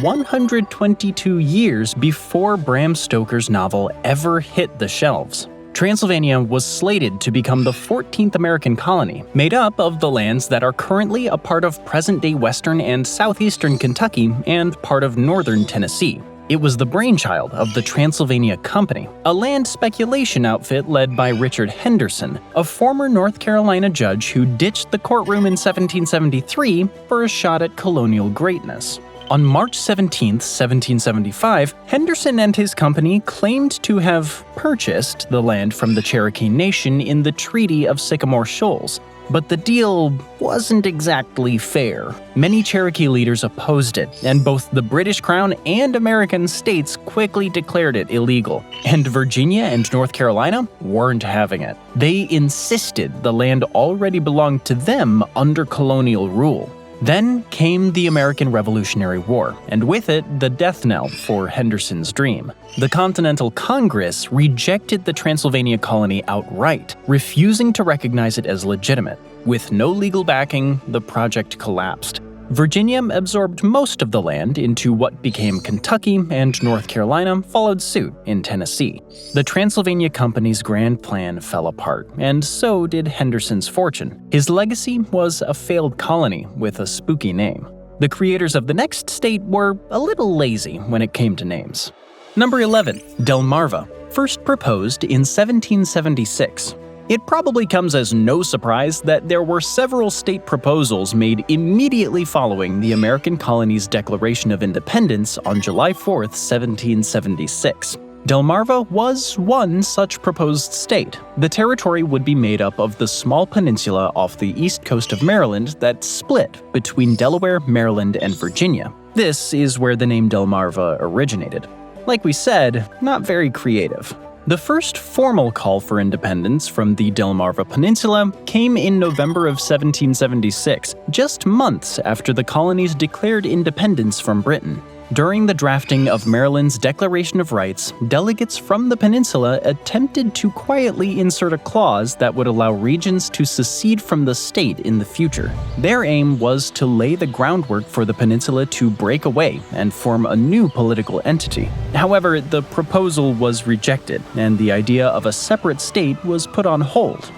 122 years before Bram Stoker's novel ever hit the shelves. Transylvania was slated to become the 14th American colony, made up of the lands that are currently a part of present-day western and southeastern Kentucky and part of northern Tennessee. It was the brainchild of the Transylvania Company, a land speculation outfit led by Richard Henderson, a former North Carolina judge who ditched the courtroom in 1773 for a shot at colonial greatness. On March 17, 1775, Henderson and his company claimed to have purchased the land from the Cherokee Nation in the Treaty of Sycamore Shoals. But the deal wasn't exactly fair. Many Cherokee leaders opposed it, and both the British Crown and American states quickly declared it illegal. And Virginia and North Carolina weren't having it. They insisted the land already belonged to them under colonial rule. Then came the American Revolutionary War, and with it, the death knell for Henderson's dream. The Continental Congress rejected the Transylvania colony outright, refusing to recognize it as legitimate. With no legal backing, the project collapsed. Virginia absorbed most of the land into what became Kentucky, and North Carolina followed suit in Tennessee. The Transylvania Company's grand plan fell apart, and so did Henderson's fortune. His legacy was a failed colony with a spooky name. The creators of the next state were a little lazy when it came to names. Number 11. Delmarva, first proposed in 1776. It probably comes as no surprise that there were several state proposals made immediately following the American colony's Declaration of Independence on July 4, 1776. Delmarva was one such proposed state. The territory would be made up of the small peninsula off the east coast of Maryland that split between Delaware, Maryland, and Virginia. This is where the name Delmarva originated. Like we said, not very creative. The first formal call for independence from the Delmarva Peninsula came in November of 1776, just months after the colonies declared independence from Britain. During the drafting of Maryland's Declaration of Rights, delegates from the peninsula attempted to quietly insert a clause that would allow regions to secede from the state in the future. Their aim was to lay the groundwork for the peninsula to break away and form a new political entity. However, the proposal was rejected, and the idea of a separate state was put on hold.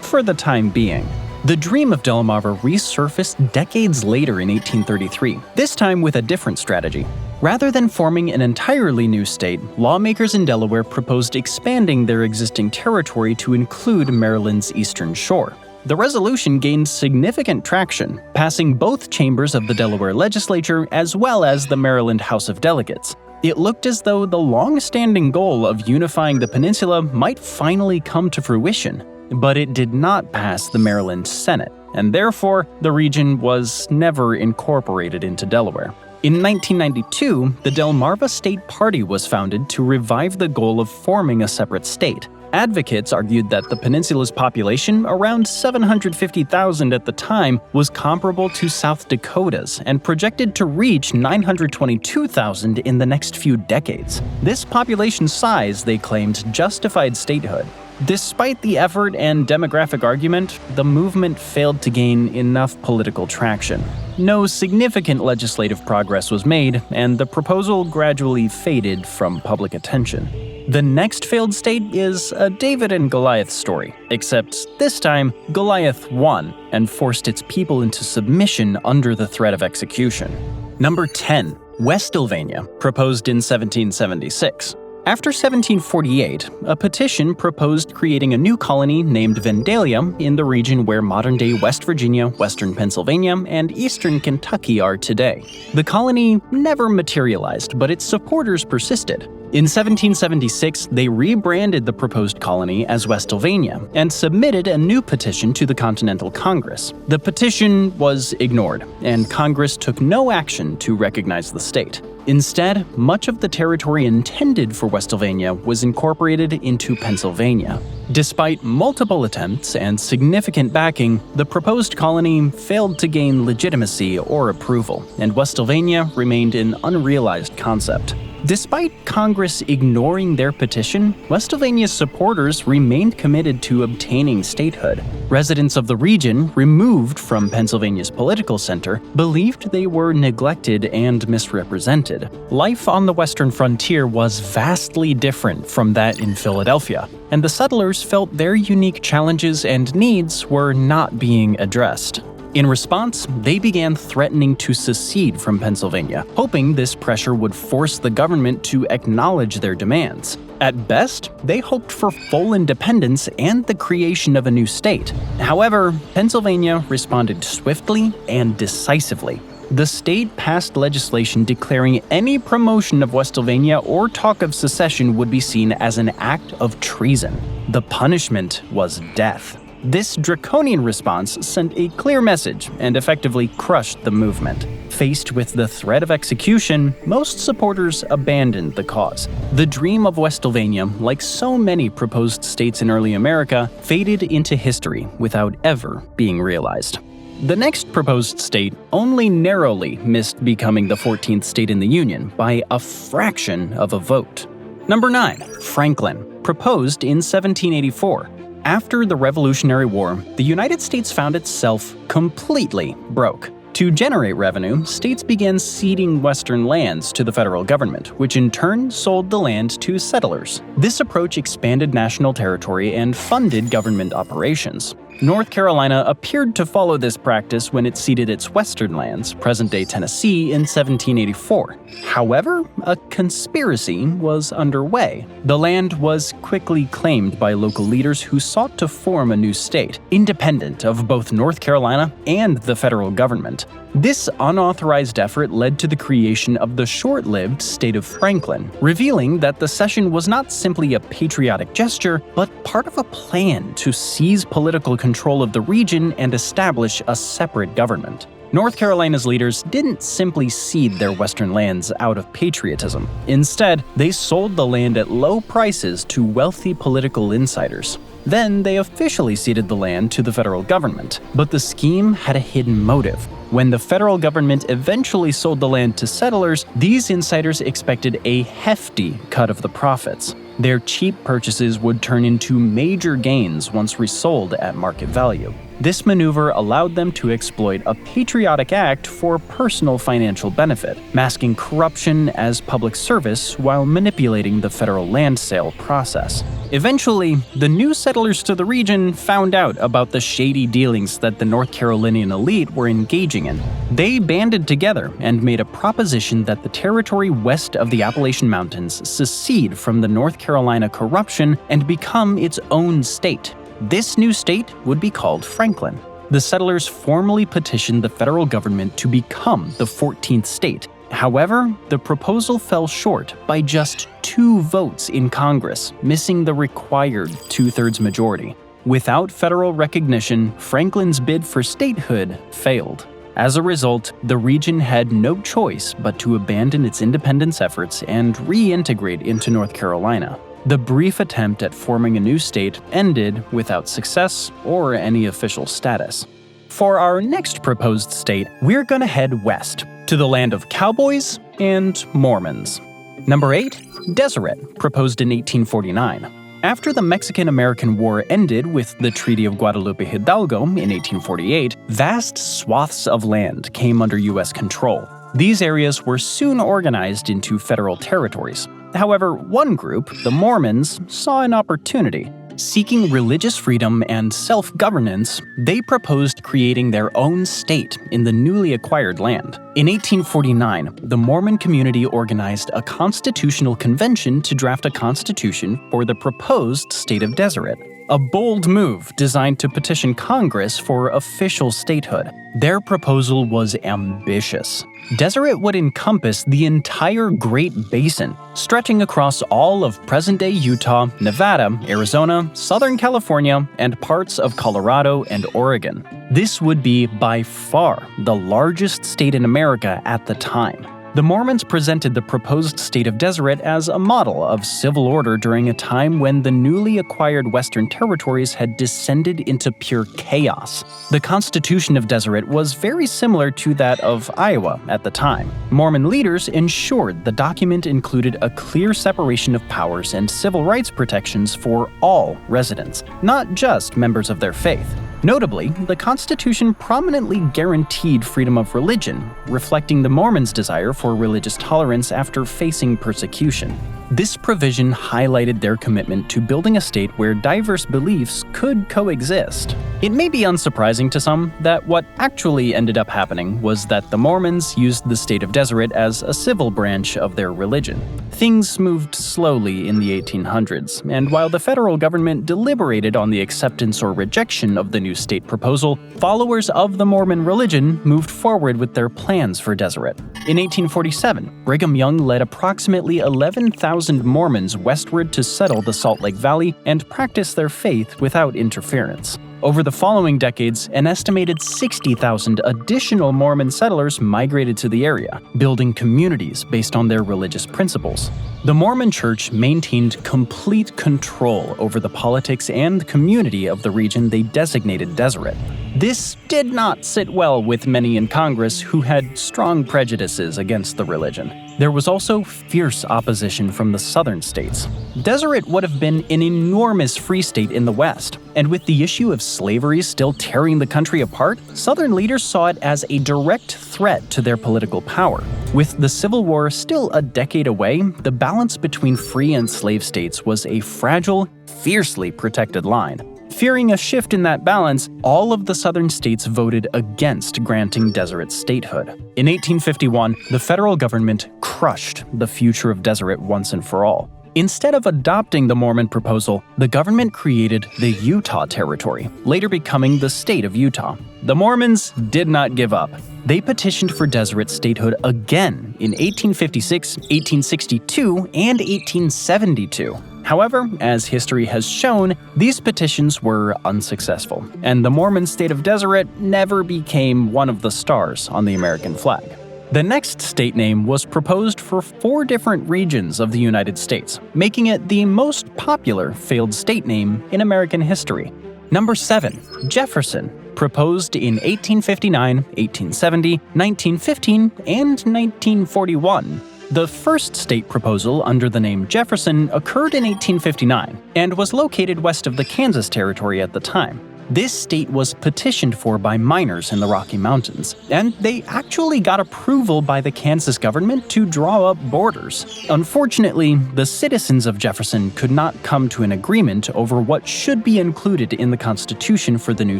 For the time being. The dream of Delmarva resurfaced decades later in 1833, this time with a different strategy. Rather than forming an entirely new state, lawmakers in Delaware proposed expanding their existing territory to include Maryland's eastern shore. The resolution gained significant traction, passing both chambers of the Delaware legislature as well as the Maryland House of Delegates. It looked as though the long-standing goal of unifying the peninsula might finally come to fruition. But it did not pass the Maryland Senate, and therefore the region was never incorporated into Delaware. In 1992, the Delmarva State Party was founded to revive the goal of forming a separate state. Advocates argued that the peninsula's population, around 750,000 at the time, was comparable to South Dakota's and projected to reach 922,000 in the next few decades. This population size, they claimed, justified statehood. Despite the effort and demographic argument, the movement failed to gain enough political traction. No significant legislative progress was made, and the proposal gradually faded from public attention. The next failed state is a David and Goliath story, except this time, Goliath won and forced its people into submission under the threat of execution. Number 10. Westlvania, proposed in 1776. After 1748, a petition proposed creating a new colony named Vandalia in the region where modern-day West Virginia, western Pennsylvania, and eastern Kentucky are today. The colony never materialized, but its supporters persisted. In 1776, they rebranded the proposed colony as Westlvania and submitted a new petition to the Continental Congress. The petition was ignored, and Congress took no action to recognize the state. Instead, much of the territory intended for Westlvania was incorporated into Pennsylvania. Despite multiple attempts and significant backing, the proposed colony failed to gain legitimacy or approval, and Westlvania remained an unrealized concept. Despite Congress ignoring their petition, Westlvania's supporters remained committed to obtaining statehood. Residents of the region, removed from Pennsylvania's political center, believed they were neglected and misrepresented. Life on the western frontier was vastly different from that in Philadelphia, and the settlers felt their unique challenges and needs were not being addressed. In response, they began threatening to secede from Pennsylvania, hoping this pressure would force the government to acknowledge their demands. At best, they hoped for full independence and the creation of a new state. However, Pennsylvania responded swiftly and decisively. The state passed legislation declaring any promotion of Westlvania or talk of secession would be seen as an act of treason. The punishment was death. This draconian response sent a clear message and effectively crushed the movement. Faced with the threat of execution, most supporters abandoned the cause. The dream of Westlvania, like so many proposed states in early America, faded into history without ever being realized. The next proposed state only narrowly missed becoming the 14th state in the Union by a fraction of a vote. Number 9. Franklin, proposed in 1784. After the Revolutionary War, the United States found itself completely broke. To generate revenue, states began ceding western lands to the federal government, which in turn sold the land to settlers. This approach expanded national territory and funded government operations. North Carolina appeared to follow this practice when it ceded its western lands, present-day Tennessee, in 1784. However, a conspiracy was underway. The land was quickly claimed by local leaders who sought to form a new state, independent of both North Carolina and the federal government. This unauthorized effort led to the creation of the short-lived state of Franklin, revealing that the cession was not simply a patriotic gesture, but part of a plan to seize political control of the region and establish a separate government. North Carolina's leaders didn't simply cede their western lands out of patriotism. Instead, they sold the land at low prices to wealthy political insiders. Then they officially ceded the land to the federal government, but the scheme had a hidden motive. When the federal government eventually sold the land to settlers, these insiders expected a hefty cut of the profits. Their cheap purchases would turn into major gains once resold at market value. This maneuver allowed them to exploit a patriotic act for personal financial benefit, masking corruption as public service while manipulating the federal land sale process. Eventually, the new settlers to the region found out about the shady dealings that the North Carolinian elite were engaging in. They banded together and made a proposition that the territory west of the Appalachian Mountains secede from the North Carolina corruption and become its own state. This new state would be called Franklin. The settlers formally petitioned the federal government to become the 14th state. However, the proposal fell short by just 2 votes in Congress, missing the required 2/3 majority. Without federal recognition, Franklin's bid for statehood failed. As a result, the region had no choice but to abandon its independence efforts and reintegrate into North Carolina. The brief attempt at forming a new state ended without success or any official status. For our next proposed state, we're gonna head west, to the land of cowboys and Mormons. Number 8. Deseret, proposed in 1849. After the Mexican-American War ended with the Treaty of Guadalupe Hidalgo in 1848, vast swaths of land came under U.S. control. These areas were soon organized into federal territories. However, one group, the Mormons, saw an opportunity. Seeking religious freedom and self-governance, they proposed creating their own state in the newly acquired land. In 1849, the Mormon community organized a constitutional convention to draft a constitution for the proposed state of Deseret. a bold move designed to petition Congress for official statehood. Their proposal was ambitious. Deseret would encompass the entire Great Basin, stretching across all of present-day Utah, Nevada, Arizona, Southern California, and parts of Colorado and Oregon. This would be by far the largest state in America at the time. The Mormons presented the proposed state of Deseret as a model of civil order during a time when the newly acquired Western territories had descended into pure chaos. The Constitution of Deseret was very similar to that of Iowa at the time. Mormon leaders ensured the document included a clear separation of powers and civil rights protections for all residents, not just members of their faith. Notably, the Constitution prominently guaranteed freedom of religion, reflecting the Mormons' desire for religious tolerance after facing persecution. This provision highlighted their commitment to building a state where diverse beliefs could coexist. It may be unsurprising to some that what actually ended up happening was that the Mormons used the state of Deseret as a civil branch of their religion. Things moved slowly in the 1800s, and while the federal government deliberated on the acceptance or rejection of the new state proposal, followers of the Mormon religion moved forward with their plans for Deseret. In 1847, Brigham Young led approximately 11,000 Mormons westward to settle the Salt Lake Valley and practice their faith without interference. Over the following decades, an estimated 60,000 additional Mormon settlers migrated to the area, building communities based on their religious principles. The Mormon Church maintained complete control over the politics and community of the region they designated Deseret. This did not sit well with many in Congress who had strong prejudices against the religion. There was also fierce opposition from the southern states. Deseret would have been an enormous free state in the West, and with the issue of slavery still tearing the country apart, Southern leaders saw it as a direct threat to their political power. With the Civil War still a decade away, the balance between free and slave states was a fragile, fiercely protected line. Fearing a shift in that balance, all of the southern states voted against granting Deseret statehood. In 1851, the federal government crushed the future of Deseret once and for all. Instead of adopting the Mormon proposal, the government created the Utah Territory, later becoming the state of Utah. The Mormons did not give up. They petitioned for Deseret statehood again in 1856, 1862, and 1872. However, as history has shown, these petitions were unsuccessful, and the Mormon state of Deseret never became one of the stars on the American flag. The next state name was proposed for 4 different regions of the United States, making it the most popular failed state name in American history. Number 7. Jefferson, proposed in 1859, 1870, 1915, and 1941. The first state proposal under the name Jefferson occurred in 1859 and was located west of the Kansas Territory at the time. This state was petitioned for by miners in the Rocky Mountains, and they actually got approval by the Kansas government to draw up borders. Unfortunately, the citizens of Jefferson could not come to an agreement over what should be included in the Constitution for the new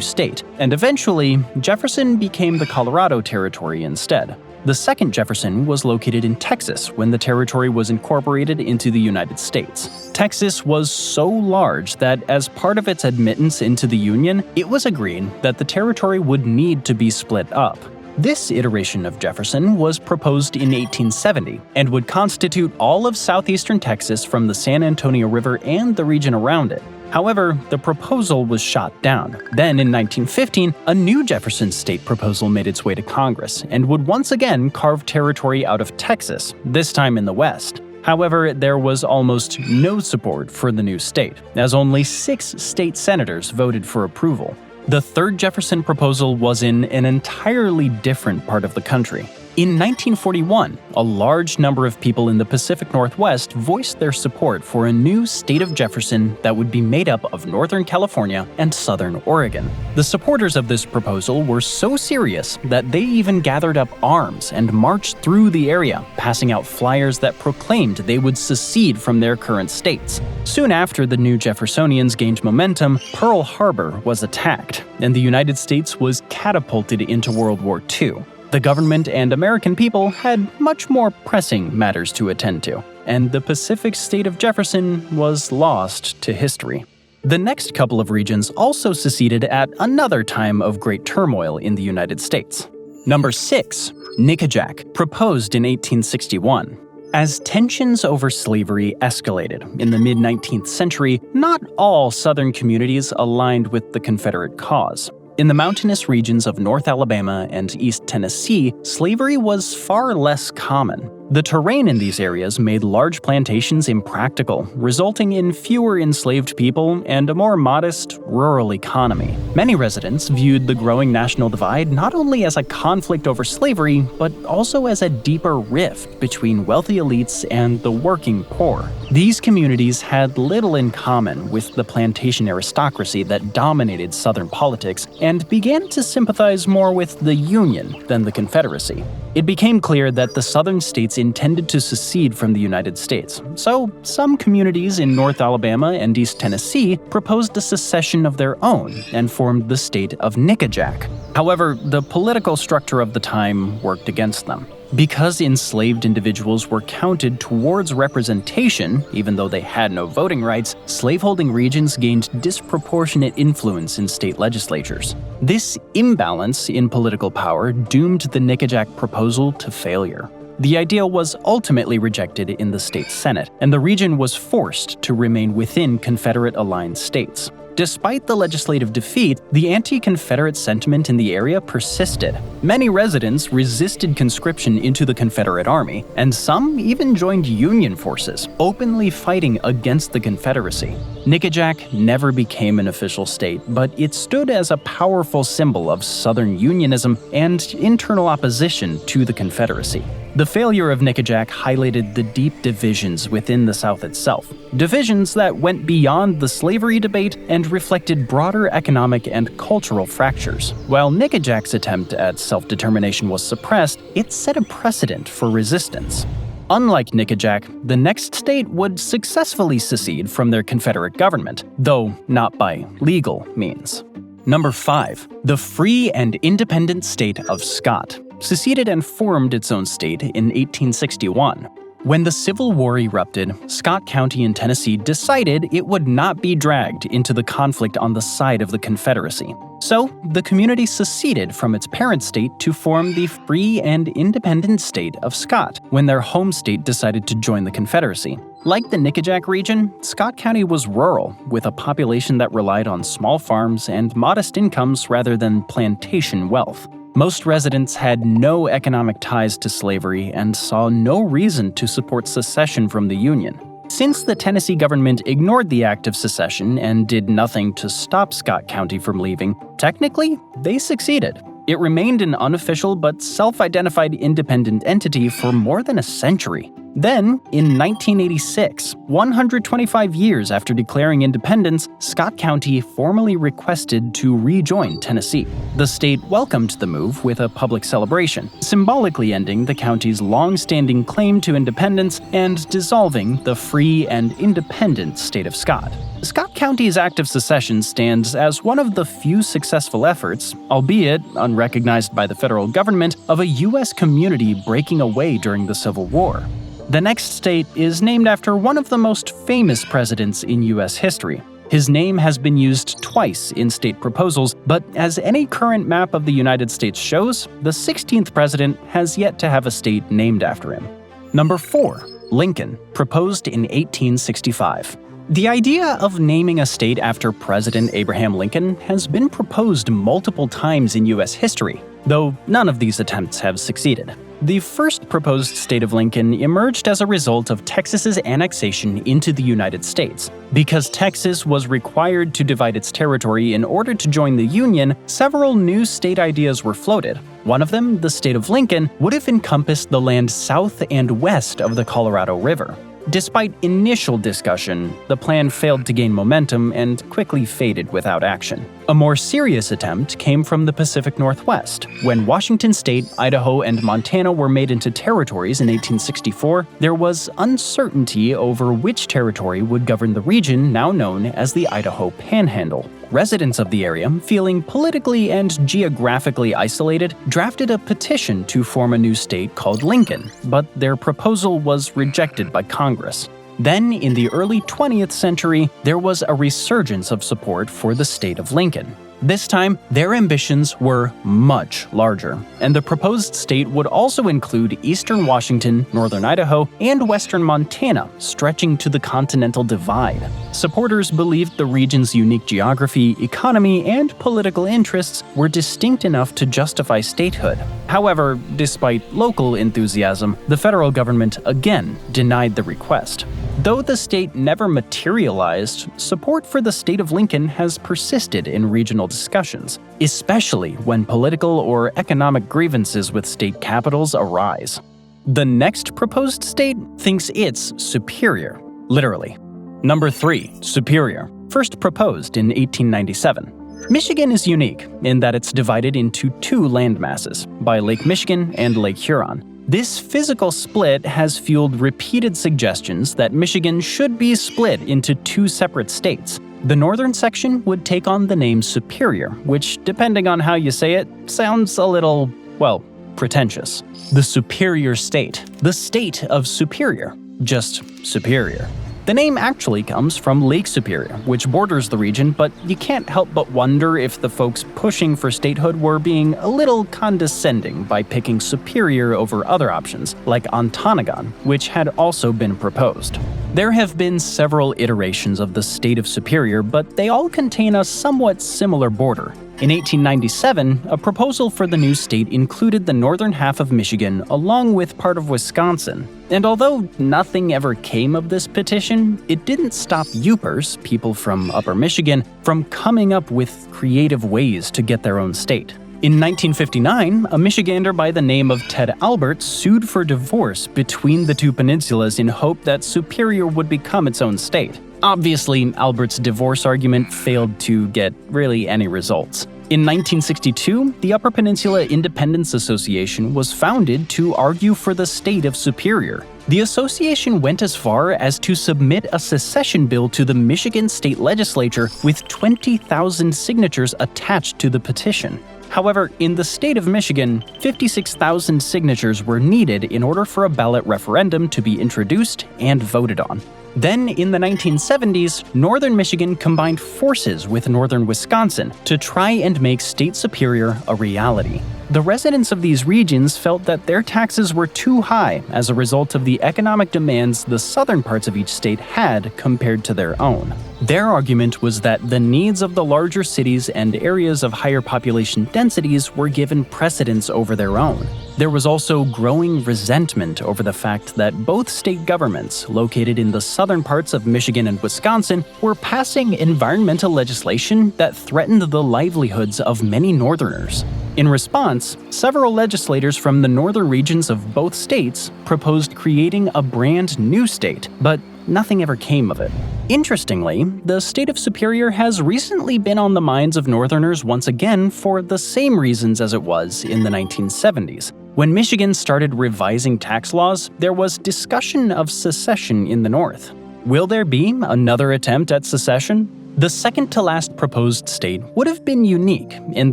state, and eventually, Jefferson became the Colorado Territory instead. The second Jefferson was located in Texas when the territory was incorporated into the United States. Texas was so large that as part of its admittance into the Union, it was agreed that the territory would need to be split up. This iteration of Jefferson was proposed in 1870 and would constitute all of southeastern Texas from the San Antonio River and the region around it. However, the proposal was shot down. Then, in 1915, a new Jefferson state proposal made its way to Congress and would once again carve territory out of Texas, this time in the West. However, there was almost no support for the new state, as only 6 state senators voted for approval. The third Jefferson proposal was in an entirely different part of the country. In 1941, a large number of people in the Pacific Northwest voiced their support for a new state of Jefferson that would be made up of Northern California and Southern Oregon. The supporters of this proposal were so serious that they even gathered up arms and marched through the area, passing out flyers that proclaimed they would secede from their current states. Soon after the new Jeffersonians gained momentum, Pearl Harbor was attacked, and the United States was catapulted into World War II. The government and American people had much more pressing matters to attend to, and the Pacific state of Jefferson was lost to history. The next couple of regions also seceded at another time of great turmoil in the United States. Number 6. Nickajack, proposed in 1861. As tensions over slavery escalated in the mid-19th century, not all Southern communities aligned with the Confederate cause. In the mountainous regions of North Alabama and East Tennessee, slavery was far less common. The terrain in these areas made large plantations impractical, resulting in fewer enslaved people and a more modest, rural economy. Many residents viewed the growing national divide not only as a conflict over slavery, but also as a deeper rift between wealthy elites and the working poor. These communities had little in common with the plantation aristocracy that dominated Southern politics and began to sympathize more with the Union than the Confederacy. It became clear that the Southern states intended to secede from the United States, so some communities in North Alabama and East Tennessee proposed a secession of their own and formed the state of Nickajack. However, the political structure of the time worked against them. Because enslaved individuals were counted towards representation, even though they had no voting rights, slaveholding regions gained disproportionate influence in state legislatures. This imbalance in political power doomed the Nickajack proposal to failure. The idea was ultimately rejected in the state Senate, and the region was forced to remain within Confederate-aligned states. Despite the legislative defeat, the anti-Confederate sentiment in the area persisted. Many residents resisted conscription into the Confederate Army, and some even joined Union forces, openly fighting against the Confederacy. Nickajack never became an official state, but it stood as a powerful symbol of Southern Unionism and internal opposition to the Confederacy. The failure of Nickajack highlighted the deep divisions within the South itself, divisions that went beyond the slavery debate and reflected broader economic and cultural fractures. While Nickajack's attempt at self-determination was suppressed, it set a precedent for resistance. Unlike Nickajack, the next state would successfully secede from their Confederate government, though not by legal means. Number 5. The Free and Independent State of Scott seceded and formed its own state in 1861. When the Civil War erupted, Scott County in Tennessee decided it would not be dragged into the conflict on the side of the Confederacy. So, the community seceded from its parent state to form the Free and Independent State of Scott when their home state decided to join the Confederacy. Like the Nickajack region, Scott County was rural, with a population that relied on small farms and modest incomes rather than plantation wealth. Most residents had no economic ties to slavery and saw no reason to support secession from the Union. Since the Tennessee government ignored the act of secession and did nothing to stop Scott County from leaving, technically, they succeeded. It remained an unofficial but self-identified independent entity for more than a century. Then, in 1986, 125 years after declaring independence, Scott County formally requested to rejoin Tennessee. The state welcomed the move with a public celebration, symbolically ending the county's long-standing claim to independence and dissolving the Free and Independent State of Scott. Scott County's act of secession stands as one of the few successful efforts, albeit unrecognized by the federal government, of a U.S. community breaking away during the Civil War. The next state is named after one of the most famous presidents in U.S. history. His name has been used twice in state proposals, but as any current map of the United States shows, the 16th president has yet to have a state named after him. Number 4. Lincoln, proposed in 1865. The idea of naming a state after President Abraham Lincoln has been proposed multiple times in U.S. history, though none of these attempts have succeeded. The first proposed state of Lincoln emerged as a result of Texas's annexation into the United States. Because Texas was required to divide its territory in order to join the Union, several new state ideas were floated. One of them, the state of Lincoln, would have encompassed the land south and west of the Colorado River. Despite initial discussion, the plan failed to gain momentum and quickly faded without action. A more serious attempt came from the Pacific Northwest. When Washington State, Idaho, and Montana were made into territories in 1864, there was uncertainty over which territory would govern the region now known as the Idaho Panhandle. Residents of the area, feeling politically and geographically isolated, drafted a petition to form a new state called Lincoln, but their proposal was rejected by Congress. Then, in the early 20th century, there was a resurgence of support for the state of Lincoln. This time, their ambitions were much larger, and the proposed state would also include eastern Washington, northern Idaho, and western Montana, stretching to the Continental Divide. Supporters believed the region's unique geography, economy, and political interests were distinct enough to justify statehood. However, despite local enthusiasm, the federal government again denied the request. Though the state never materialized, support for the state of Lincoln has persisted in regional discussions, especially when political or economic grievances with state capitals arise. The next proposed state thinks it's superior, literally. Number 3. Superior. First proposed in 1897. Michigan is unique in that it's divided into two landmasses, by Lake Michigan and Lake Huron. This physical split has fueled repeated suggestions that Michigan should be split into two separate states. The northern section would take on the name Superior, which, depending on how you say it, sounds a little, well, pretentious. The Superior State. The state of Superior. Just Superior. The name actually comes from Lake Superior, which borders the region, but you can't help but wonder if the folks pushing for statehood were being a little condescending by picking Superior over other options, like Ontonagon, which had also been proposed. There have been several iterations of the state of Superior, but they all contain a somewhat similar border. In 1897, a proposal for the new state included the northern half of Michigan along with part of Wisconsin. And although nothing ever came of this petition, it didn't stop Yoopers, people from Upper Michigan, from coming up with creative ways to get their own state. In 1959, a Michigander by the name of Ted Albert sued for divorce between the two peninsulas in hope that Superior would become its own state. Obviously, Albert's divorce argument failed to get really any results. In 1962, the Upper Peninsula Independence Association was founded to argue for the state of Superior. The association went as far as to submit a secession bill to the Michigan State Legislature with 20,000 signatures attached to the petition. However, in the state of Michigan, 56,000 signatures were needed in order for a ballot referendum to be introduced and voted on. Then, in the 1970s, northern Michigan combined forces with northern Wisconsin to try and make state Superior a reality. The residents of these regions felt that their taxes were too high as a result of the economic demands the southern parts of each state had compared to their own. Their argument was that the needs of the larger cities and areas of higher population densities were given precedence over their own. There was also growing resentment over the fact that both state governments, located in the southern parts of Michigan and Wisconsin, were passing environmental legislation that threatened the livelihoods of many northerners. In response, several legislators from the northern regions of both states proposed creating a brand new state, but nothing ever came of it. Interestingly, the state of Superior has recently been on the minds of northerners once again for the same reasons as it was in the 1970s. When Michigan started revising tax laws, there was discussion of secession in the north. Will there be another attempt at secession? The second-to-last proposed state would have been unique in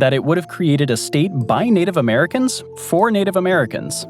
that it would have created a state by Native Americans for Native Americans.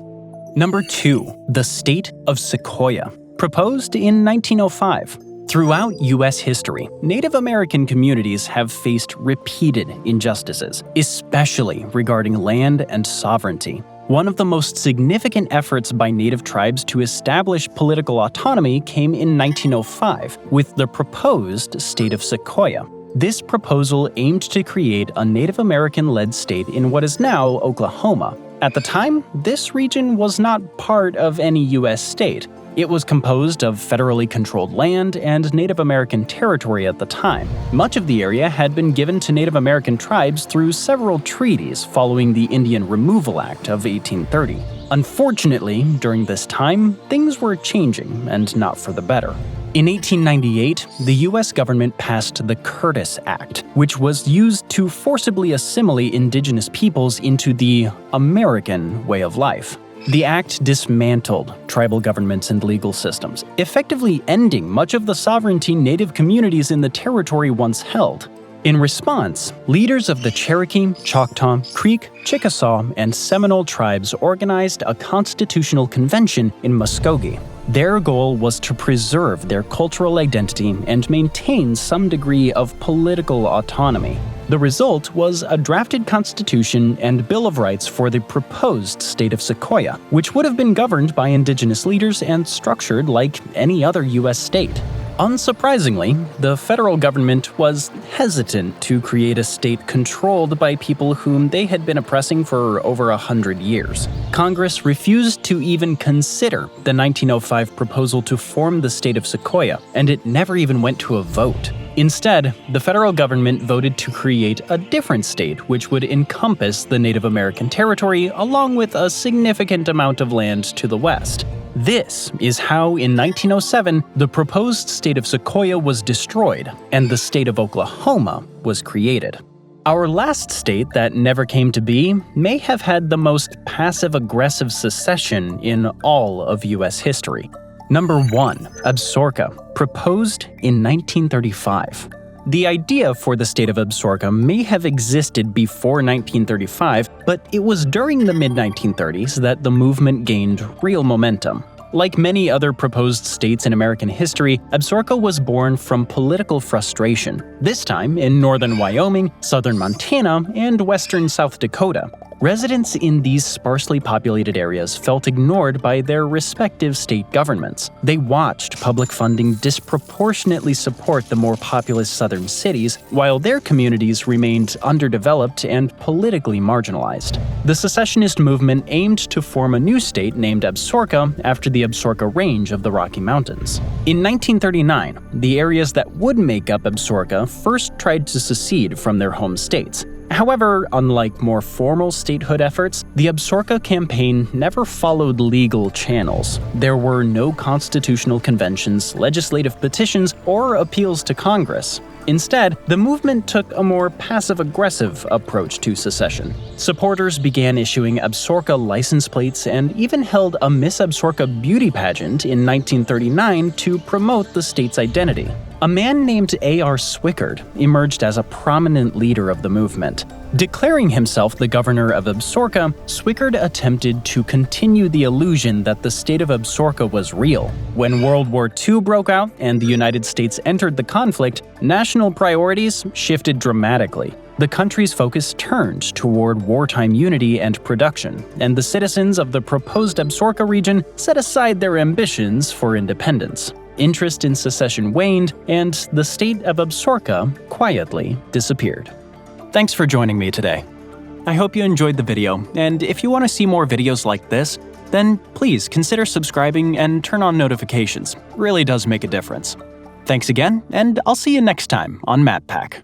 Number 2. The State of Sequoia. Proposed in 1905. Throughout U.S. history, Native American communities have faced repeated injustices, especially regarding land and sovereignty. One of the most significant efforts by Native tribes to establish political autonomy came in 1905 with the proposed State of Sequoia. This proposal aimed to create a Native American-led state in what is now Oklahoma. At the time, this region was not part of any U.S. state. It was composed of federally controlled land and Native American territory at the time. Much of the area had been given to Native American tribes through several treaties following the Indian Removal Act of 1830. Unfortunately, during this time, things were changing, and not for the better. In 1898, the U.S. government passed the Curtis Act, which was used to forcibly assimilate indigenous peoples into the American way of life. The act dismantled tribal governments and legal systems, effectively ending much of the sovereignty Native communities in the territory once held. In response, leaders of the Cherokee, Choctaw, Creek, Chickasaw, and Seminole tribes organized a constitutional convention in Muskogee. Their goal was to preserve their cultural identity and maintain some degree of political autonomy. The result was a drafted constitution and Bill of Rights for the proposed state of Sequoia, which would have been governed by indigenous leaders and structured like any other U.S. state. Unsurprisingly, the federal government was hesitant to create a state controlled by people whom they had been oppressing for over 100 years. Congress refused to even consider the 1905 proposal to form the state of Sequoia, and it never even went to a vote. Instead, the federal government voted to create a different state which would encompass the Native American territory along with a significant amount of land to the west. This is how, in 1907, the proposed state of Sequoia was destroyed and the state of Oklahoma was created. Our last state that never came to be may have had the most passive-aggressive secession in all of U.S. history. Number 1. Absaroka, proposed in 1935. The idea for the state of Absaroka may have existed before 1935, but it was during the mid-1930s that the movement gained real momentum. Like many other proposed states in American history, Absaroka was born from political frustration, this time in northern Wyoming, southern Montana, and western South Dakota. Residents in these sparsely populated areas felt ignored by their respective state governments. They watched public funding disproportionately support the more populous southern cities, while their communities remained underdeveloped and politically marginalized. The secessionist movement aimed to form a new state named Absaroka after the Absaroka Range of the Rocky Mountains. In 1939, the areas that would make up Absaroka first tried to secede from their home states. However, unlike more formal statehood efforts, the Absaroka campaign never followed legal channels. There were no constitutional conventions, legislative petitions, or appeals to Congress. Instead, the movement took a more passive-aggressive approach to secession. Supporters began issuing Absaroka license plates and even held a Miss Absaroka beauty pageant in 1939 to promote the state's identity. A man named A.R. Swickard emerged as a prominent leader of the movement. Declaring himself the governor of Absaroka, Swickard attempted to continue the illusion that the state of Absaroka was real. When World War II broke out and the United States entered the conflict, national priorities shifted dramatically. The country's focus turned toward wartime unity and production, and the citizens of the proposed Absaroka region set aside their ambitions for independence. Interest in secession waned, and the state of Absaroka quietly disappeared. Thanks for joining me today. I hope you enjoyed the video, and if you want to see more videos like this, then please consider subscribing and turn on notifications. It really does make a difference. Thanks again, and I'll see you next time on MapPack.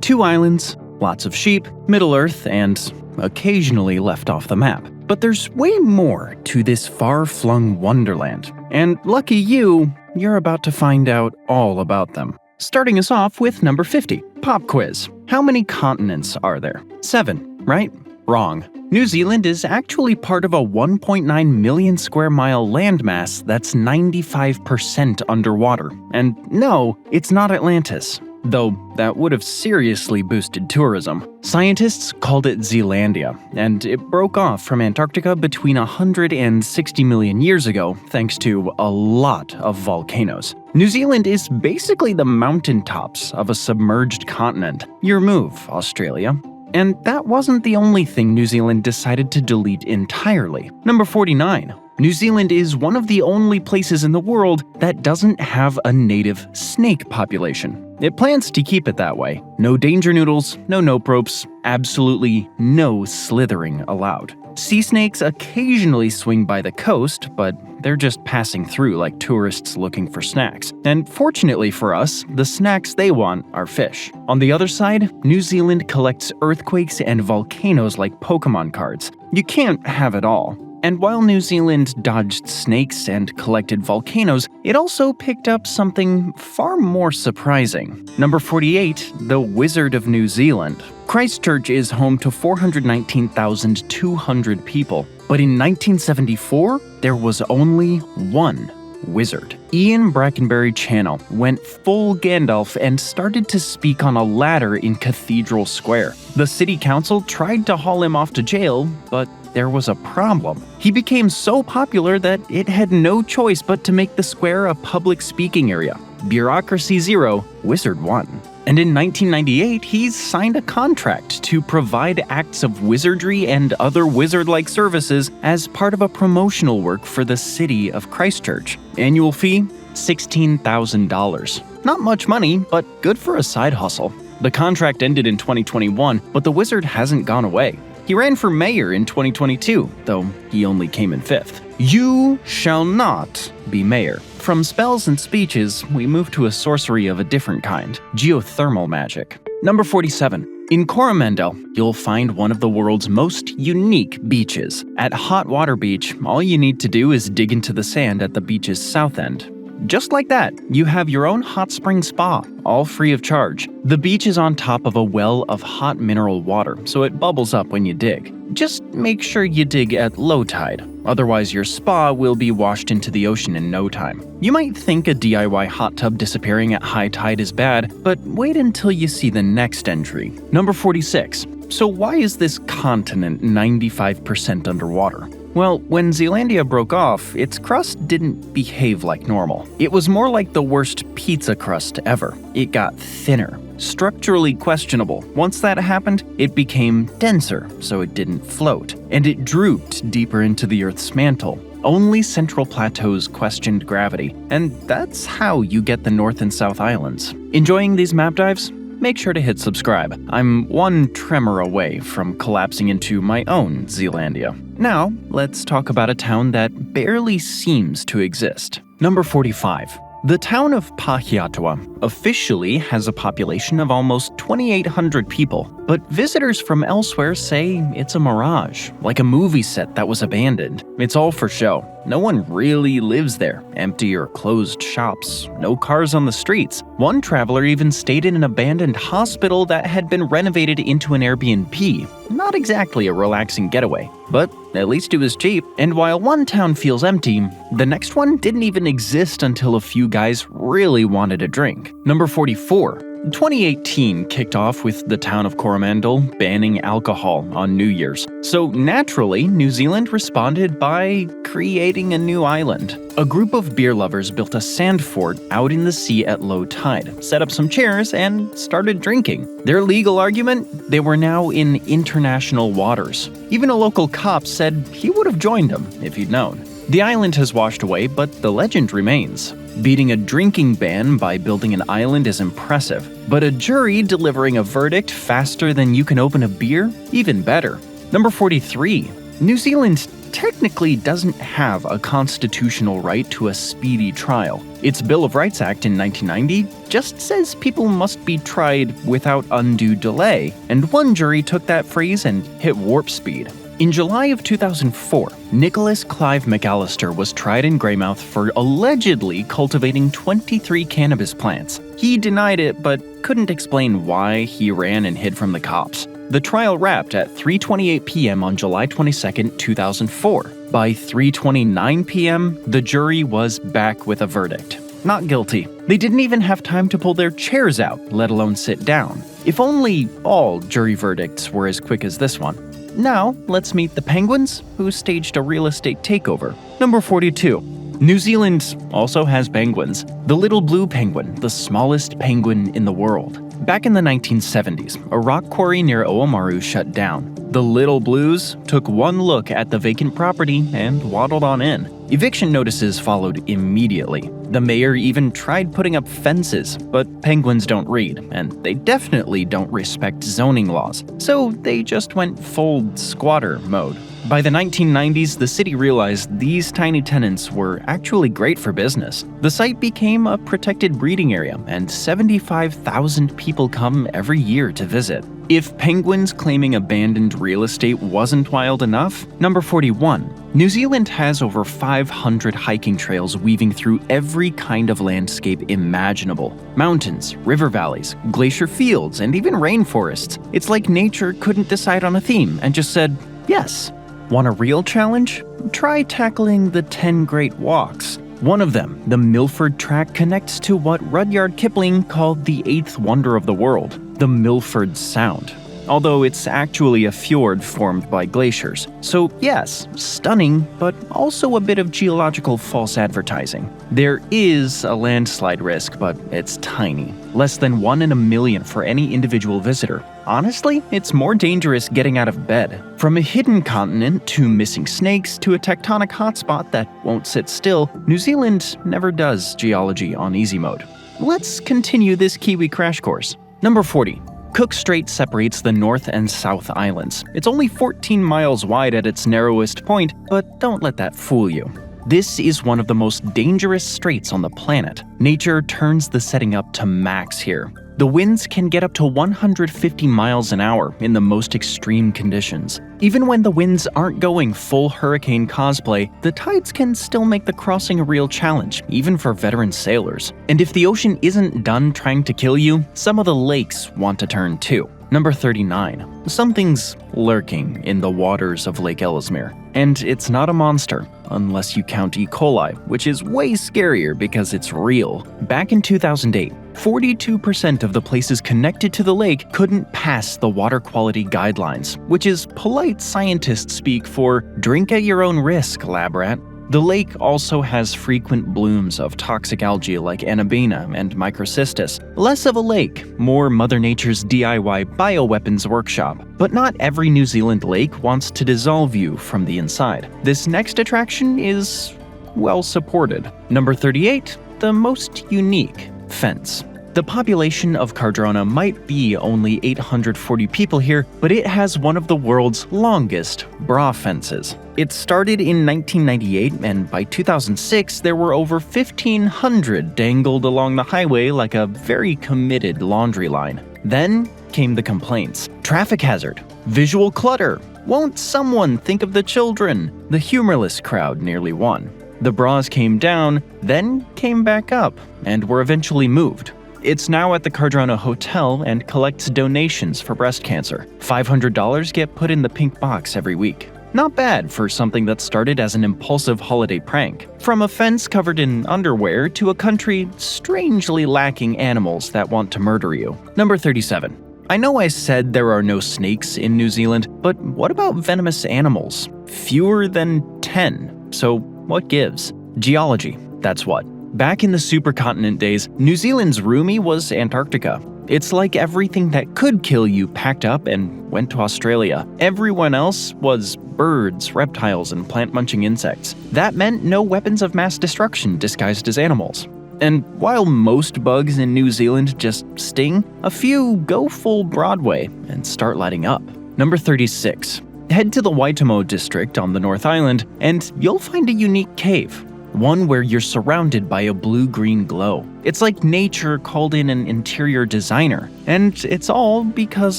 2 islands, lots of sheep, Middle-earth, and occasionally left off the map. But there's way more to this far-flung wonderland, and lucky you, you're about to find out all about them. Starting us off with number 50, Pop Quiz. How many continents are there? 7, right? Wrong. New Zealand is actually part of a 1.9 million square mile landmass that's 95% underwater. And no, it's not Atlantis. Though that would have seriously boosted tourism. Scientists called it Zealandia, and it broke off from Antarctica between 100 and 60 million years ago thanks to a lot of volcanoes. New Zealand is basically the mountaintops of a submerged continent. Your move, Australia. And that wasn't the only thing New Zealand decided to delete entirely. Number 49. New Zealand is one of the only places in the world that doesn't have a native snake population. It plans to keep it that way. No danger noodles, no nope ropes, absolutely no slithering allowed. Sea snakes occasionally swing by the coast, but they're just passing through like tourists looking for snacks. And fortunately for us, the snacks they want are fish. On the other side, New Zealand collects earthquakes and volcanoes like Pokemon cards. You can't have it all. And while New Zealand dodged snakes and collected volcanoes, it also picked up something far more surprising. Number 48, the Wizard of New Zealand. Christchurch is home to 419,200 people, but in 1974, there was only one wizard. Ian Brackenbury Channel went full Gandalf and started to speak on a ladder in Cathedral Square. The city council tried to haul him off to jail, but there was a problem. He became so popular that it had no choice but to make the square a public speaking area. Bureaucracy zero, Wizard 1. And in 1998, he signed a contract to provide acts of wizardry and other wizard-like services as part of a promotional work for the city of Christchurch. Annual fee? $16,000. Not much money, but good for a side hustle. The contract ended in 2021, but the wizard hasn't gone away. He ran for mayor in 2022, though he only came in 5th. You shall not be mayor. From spells and speeches, we move to a sorcery of a different kind, geothermal magic. Number 47. In Coromandel, you'll find one of the world's most unique beaches. At Hot Water Beach, all you need to do is dig into the sand at the beach's south end. Just like that, you have your own hot spring spa, all free of charge. The beach is on top of a well of hot mineral water, so it bubbles up when you dig. Just make sure you dig at low tide, otherwise your spa will be washed into the ocean in no time. You might think a DIY hot tub disappearing at high tide is bad, but wait until you see the next entry. Number 46. So why is this continent 95% underwater? Well, when Zealandia broke off, its crust didn't behave like normal. It was more like the worst pizza crust ever. It got thinner, structurally questionable. Once that happened, it became denser, so it didn't float, and it drooped deeper into the Earth's mantle. Only central plateaus questioned gravity, and that's how you get the North and South Islands. Enjoying these map dives? Make sure to hit subscribe. I'm one tremor away from collapsing into my own Zealandia. Now, let's talk about a town that barely seems to exist. Number 45. The town of Pahiatua officially has a population of almost 2,800 people, but visitors from elsewhere say it's a mirage, like a movie set that was abandoned. It's all for show. No one really lives there. Empty or closed shops, no cars on the streets. One traveler even stayed in an abandoned hospital that had been renovated into an Airbnb. Not exactly a relaxing getaway, but at least it was cheap. And while one town feels empty, the next one didn't even exist until a few guys really wanted a drink. Number 44. 2018 kicked off with the town of Coromandel banning alcohol on New Year's. So naturally, New Zealand responded by creating a new island. A group of beer lovers built a sand fort out in the sea at low tide, set up some chairs, and started drinking. Their legal argument? They were now in international waters. Even a local cop said he would have joined them if he'd known. The island has washed away, but the legend remains. Beating a drinking ban by building an island is impressive, but a jury delivering a verdict faster than you can open a beer? Even better. Number 43. New Zealand technically doesn't have a constitutional right to a speedy trial. Its Bill of Rights Act in 1990 just says people must be tried without undue delay, and one jury took that phrase and hit warp speed. In July of 2004, Nicholas Clive McAllister was tried in Greymouth for allegedly cultivating 23 cannabis plants. He denied it, but couldn't explain why he ran and hid from the cops. The trial wrapped at 3:28 p.m. on July 22, 2004. By 3:29 p.m., the jury was back with a verdict. Not guilty. They didn't even have time to pull their chairs out, let alone sit down. If only all jury verdicts were as quick as this one. Now, let's meet the penguins, who staged a real estate takeover. Number 42. New Zealand also has penguins. The little blue penguin, the smallest penguin in the world. Back in the 1970s, a rock quarry near Oamaru shut down. The little blues took one look at the vacant property and waddled on in. Eviction notices followed immediately. The mayor even tried putting up fences, but penguins don't read, and they definitely don't respect zoning laws, so they just went full squatter mode. By the 1990s, the city realized these tiny tenants were actually great for business. The site became a protected breeding area, and 75,000 people come every year to visit. If penguins claiming abandoned real estate wasn't wild enough, number 41. New Zealand has over 500 hiking trails weaving through every kind of landscape imaginable. Mountains, river valleys, glacier fields, and even rainforests. It's like nature couldn't decide on a theme and just said, yes. Want a real challenge? Try tackling the 10 Great Walks. One of them, the Milford Track, connects to what Rudyard Kipling called the eighth wonder of the world, the Milford Sound. although it's actually a fjord formed by glaciers. So yes, stunning, but also a bit of geological false advertising. There is a landslide risk, but it's tiny. Less than 1 in a million for any individual visitor. Honestly, it's more dangerous getting out of bed. From a hidden continent to missing snakes to a tectonic hotspot that won't sit still, New Zealand never does geology on easy mode. Let's continue this Kiwi crash course. Number 40. Cook Strait separates the North and South Islands. It's only 14 miles wide at its narrowest point, but don't let that fool you. This is one of the most dangerous straits on the planet. Nature turns the setting up to max here. The winds can get up to 150 miles an hour in the most extreme conditions. Even when the winds aren't going full hurricane cosplay, the tides can still make the crossing a real challenge, even for veteran sailors. And if the ocean isn't done trying to kill you, some of the lakes want to turn too. Number 39. Something's lurking in the waters of Lake Ellesmere. And it's not a monster, unless you count E. coli, which is way scarier because it's real. Back in 2008, 42% of the places connected to the lake couldn't pass the water quality guidelines, which is polite scientist speak for drink at your own risk, lab rat. The lake also has frequent blooms of toxic algae like Anabaena and Microcystis. Less of a lake, more Mother Nature's DIY bioweapons workshop. But not every New Zealand lake wants to dissolve you from the inside. This next attraction is well supported. Number 38, the most unique fence. The population of Cardrona might be only 840 people here, but it has one of the world's longest bra fences. It started in 1998, and by 2006, there were over 1,500 dangled along the highway like a very committed laundry line. Then came the complaints. Traffic hazard, visual clutter, won't someone think of the children? The humorless crowd nearly won. The bras came down, then came back up, and were eventually moved. It's now at the Cardrona Hotel and collects donations for breast cancer. $500 get put in the pink box every week. Not bad for something that started as an impulsive holiday prank. From a fence covered in underwear to a country strangely lacking animals that want to murder you. Number 37. I know I said there are no snakes in New Zealand, but what about venomous animals? Fewer than 10. So what gives? Geology, that's what. Back in the supercontinent days, New Zealand's roomie was Antarctica. It's like everything that could kill you packed up and went to Australia. Everyone else was birds, reptiles, and plant-munching insects. That meant no weapons of mass destruction disguised as animals. And while most bugs in New Zealand just sting, a few go full Broadway and start lighting up. Number 36. Head to the Waitomo district on the North Island, and you'll find a unique cave. One where you're surrounded by a blue-green glow. It's like nature called in an interior designer, and it's all because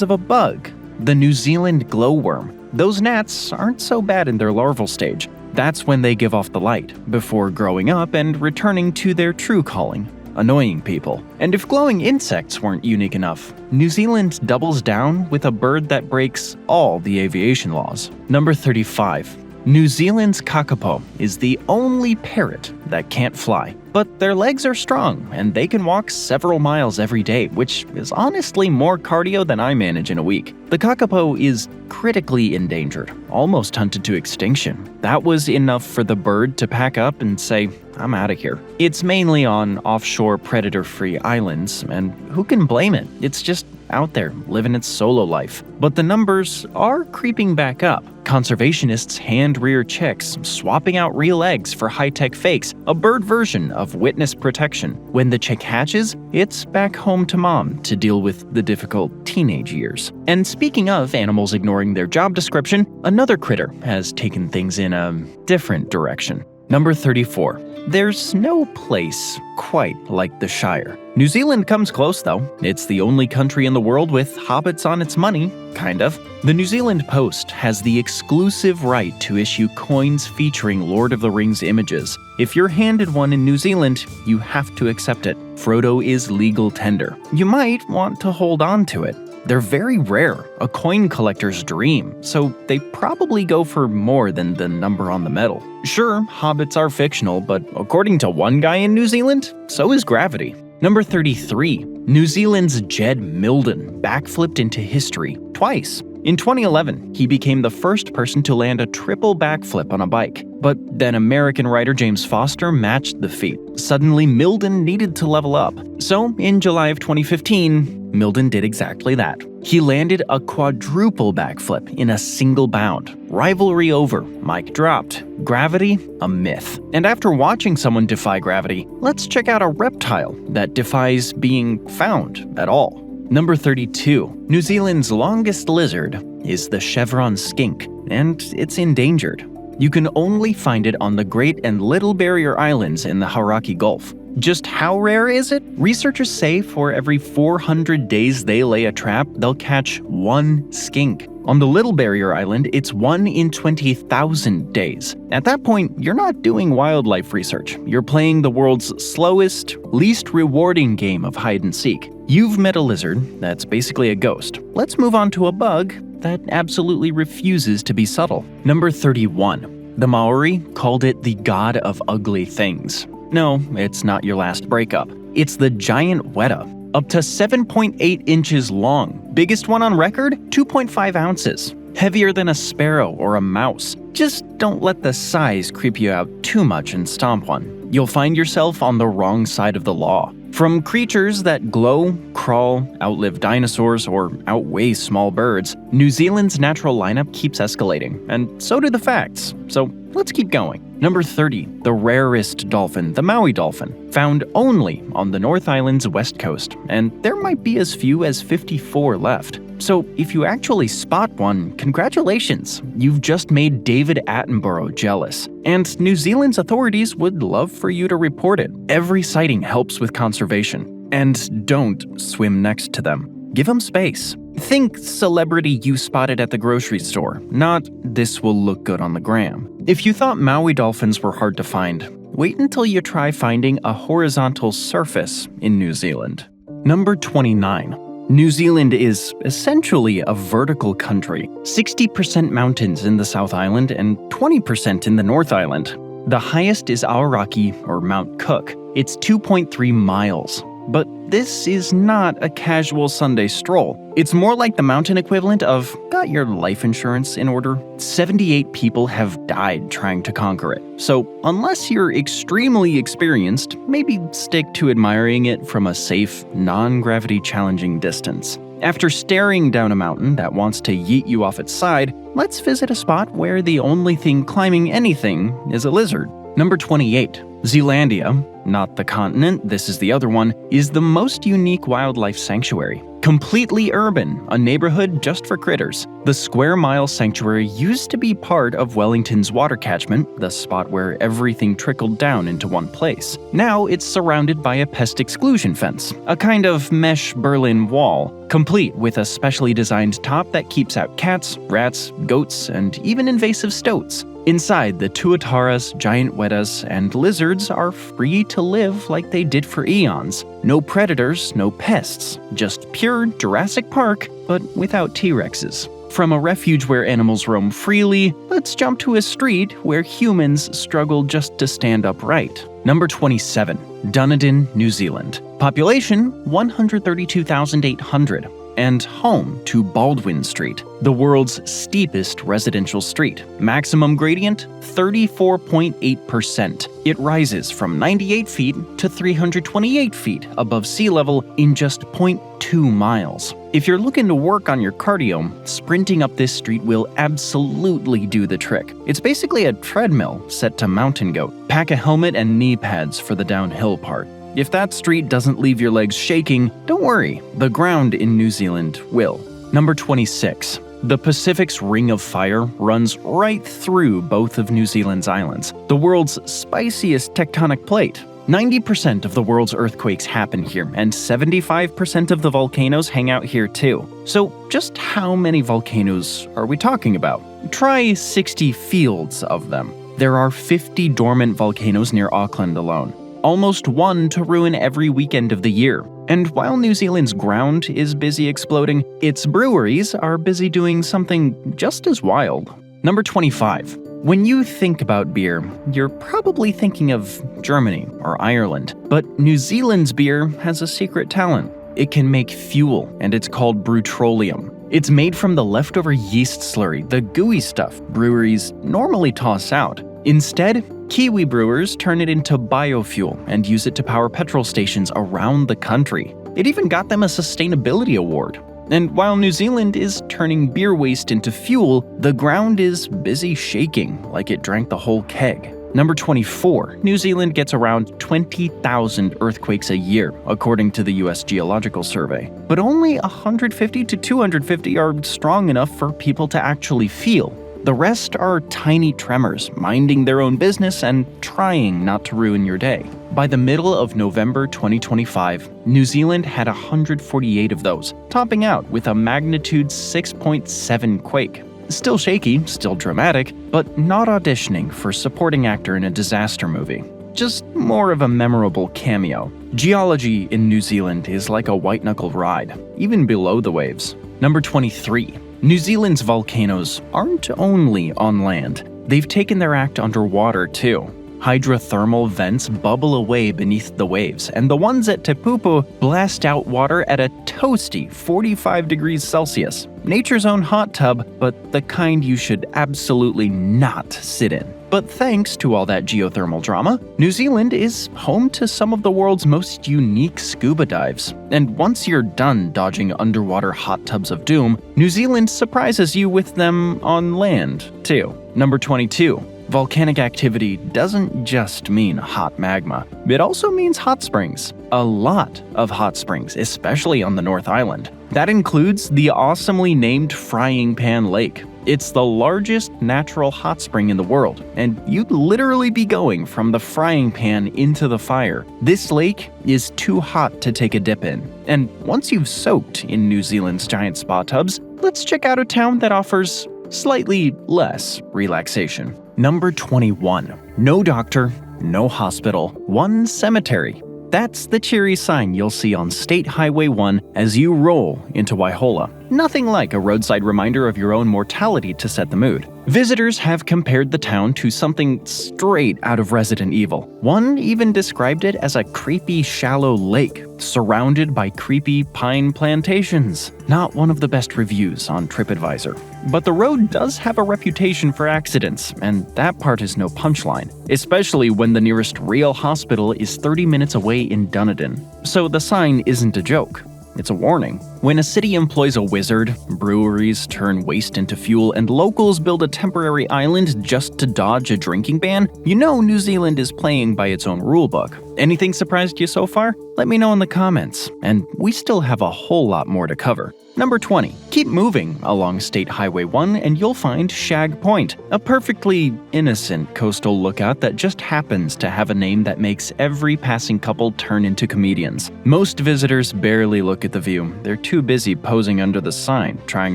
of a bug, the New Zealand glowworm. Those gnats aren't so bad in their larval stage. That's when they give off the light, before growing up and returning to their true calling, annoying people. And if glowing insects weren't unique enough, New Zealand doubles down with a bird that breaks all the aviation laws. Number 35. New Zealand's kakapo is the only parrot that can't fly, but their legs are strong and they can walk several miles every day, which is honestly more cardio than I manage in a week. The kakapo is critically endangered, almost hunted to extinction. That was enough for the bird to pack up and say, I'm out of here. It's mainly on offshore predator-free islands, and who can blame it? It's just out there, living its solo life. But the numbers are creeping back up. Conservationists hand-rear chicks, swapping out real eggs for high-tech fakes, a bird version of witness protection. When the chick hatches, it's back home to mom to deal with the difficult teenage years. And speaking of animals ignoring their job description, another critter has taken things in a different direction. Number 34. There's no place quite like the Shire. New Zealand comes close though. It's the only country in the world with hobbits on its money, kind of. The New Zealand Post has the exclusive right to issue coins featuring Lord of the Rings images. If you're handed one in New Zealand, you have to accept it. Frodo is legal tender. You might want to hold on to it. They're very rare, a coin collector's dream, so they probably go for more than the number on the medal. Sure, hobbits are fictional, but according to one guy in New Zealand, so is gravity. Number 33. New Zealand's Jed Milden backflipped into history twice. In 2011, he became the first person to land a triple backflip on a bike. But then American rider James Foster matched the feat. Suddenly, Milden needed to level up. So, in July of 2015, Milden did exactly that. He landed a quadruple backflip in a single bound. Rivalry over. Mic dropped. Gravity? A myth. And after watching someone defy gravity, let's check out a reptile that defies being found at all. Number 32. New Zealand's longest lizard is the chevron skink, and it's endangered. You can only find it on the Great and Little Barrier Islands in the Hauraki Gulf. Just how rare is it? Researchers say for every 400 days they lay a trap, they'll catch one skink. On the Little Barrier Island, it's 1 in 20,000 days. At that point, you're not doing wildlife research. You're playing the world's slowest, least rewarding game of hide and seek. You've met a lizard that's basically a ghost. Let's move on to a bug that absolutely refuses to be subtle. Number 31. The Maori called it the god of ugly things. No, it's not your last breakup. It's the giant weta, up to 7.8 inches long. Biggest one on record, 2.5 ounces. Heavier than a sparrow or a mouse. Just don't let the size creep you out too much and stomp one. You'll find yourself on the wrong side of the law. From creatures that glow, crawl, outlive dinosaurs, or outweigh small birds, New Zealand's natural lineup keeps escalating, and so do the facts. So let's keep going. Number 30, the rarest dolphin, the Maui dolphin, found only on the North Island's west coast, and there might be as few as 54 left. So if you actually spot one, congratulations, you've just made David Attenborough jealous. And New Zealand's authorities would love for you to report it. Every sighting helps with conservation. And don't swim next to them. Give them space. Think celebrity you spotted at the grocery store, not this will look good on the gram. If you thought Maui dolphins were hard to find, wait until you try finding a horizontal surface in New Zealand. Number 29. New Zealand is essentially a vertical country. 60% mountains in the South Island and 20% in the North Island. The highest is Aoraki, or Mount Cook. It's 2.3 miles. But this is not a casual Sunday stroll. It's more like the mountain equivalent of got your life insurance in order. 78 people have died trying to conquer it. So unless you're extremely experienced, maybe stick to admiring it from a safe, non-gravity challenging distance. After staring down a mountain that wants to yeet you off its side, let's visit a spot where the only thing climbing anything is a lizard. Number 28. Zealandia, not the continent, this is the other one, is the most unique wildlife sanctuary. Completely urban, a neighborhood just for critters. The Square Mile Sanctuary used to be part of Wellington's water catchment, the spot where everything trickled down into one place. Now it's surrounded by a pest exclusion fence, a kind of mesh Berlin Wall, complete with a specially designed top that keeps out cats, rats, goats, and even invasive stoats. Inside, the tuataras, giant wetas, and lizards are free to live like they did for eons. No predators, no pests, just pure Jurassic Park, but without T-Rexes. From a refuge where animals roam freely, let's jump to a street where humans struggle just to stand upright. Number 27. Dunedin, New Zealand. Population 132,800. And home to Baldwin Street, the world's steepest residential street. Maximum gradient, 34.8%. It rises from 98 feet to 328 feet above sea level in just 0.2 miles. If you're looking to work on your cardio, sprinting up this street will absolutely do the trick. It's basically a treadmill set to mountain goat. Pack a helmet and knee pads for the downhill part. If that street doesn't leave your legs shaking, don't worry, the ground in New Zealand will. Number 26. The Pacific's Ring of Fire runs right through both of New Zealand's islands, the world's spiciest tectonic plate. 90% of the world's earthquakes happen here, and 75% of the volcanoes hang out here too. So just how many volcanoes are we talking about? Try 60 fields of them. There are 50 dormant volcanoes near Auckland alone. Almost one to ruin every weekend of the year. And while New Zealand's ground is busy exploding, its breweries are busy doing something just as wild. Number 25. When you think about beer, you're probably thinking of Germany or Ireland, but New Zealand's beer has a secret talent. It can make fuel, and it's called brutrolium. It's made from the leftover yeast slurry, the gooey stuff breweries normally toss out. Instead, Kiwi brewers turn it into biofuel and use it to power petrol stations around the country. It even got them a sustainability award. And while New Zealand is turning beer waste into fuel, the ground is busy shaking like it drank the whole keg. Number 24, New Zealand gets around 20,000 earthquakes a year, according to the US Geological Survey. But only 150 to 250 are strong enough for people to actually feel. The rest are tiny tremors, minding their own business and trying not to ruin your day. By the middle of November 2025, New Zealand had 148 of those, topping out with a magnitude 6.7 quake. Still shaky, still dramatic, but not auditioning for supporting actor in a disaster movie. Just more of a memorable cameo. Geology in New Zealand is like a white-knuckle ride, even below the waves. Number 23. New Zealand's volcanoes aren't only on land. They've taken their act underwater too. Hydrothermal vents bubble away beneath the waves, and the ones at Te Pupu blast out water at a toasty 45 degrees Celsius. Nature's own hot tub, but the kind you should absolutely not sit in. But thanks to all that geothermal drama, New Zealand is home to some of the world's most unique scuba dives. And once you're done dodging underwater hot tubs of doom, New Zealand surprises you with them on land, too. Number 22. Volcanic activity doesn't just mean hot magma. It also means hot springs. A lot of hot springs, especially on the North Island. That includes the awesomely named Frying Pan Lake. It's the largest natural hot spring in the world, and you'd literally be going from the frying pan into the fire. This lake is too hot to take a dip in. And once you've soaked in New Zealand's giant spa tubs, let's check out a town that offers slightly less relaxation. Number 21. No doctor, no hospital, one cemetery. That's the cheery sign you'll see on State Highway 1 as you roll into Waihola. Nothing like a roadside reminder of your own mortality to set the mood. Visitors have compared the town to something straight out of Resident Evil. One even described it as a creepy, shallow lake surrounded by creepy pine plantations. Not one of the best reviews on TripAdvisor. But the road does have a reputation for accidents, and that part is no punchline, especially when the nearest real hospital is 30 minutes away in Dunedin. So the sign isn't a joke. It's a warning. When a city employs a wizard, breweries turn waste into fuel, and locals build a temporary island just to dodge a drinking ban, you know New Zealand is playing by its own rulebook. Anything surprised you so far? Let me know in the comments, and we still have a whole lot more to cover. Number 20. Keep moving along State Highway 1 and you'll find Shag Point, a perfectly innocent coastal lookout that just happens to have a name that makes every passing couple turn into comedians. Most visitors barely look at the view. They're too busy posing under the sign, trying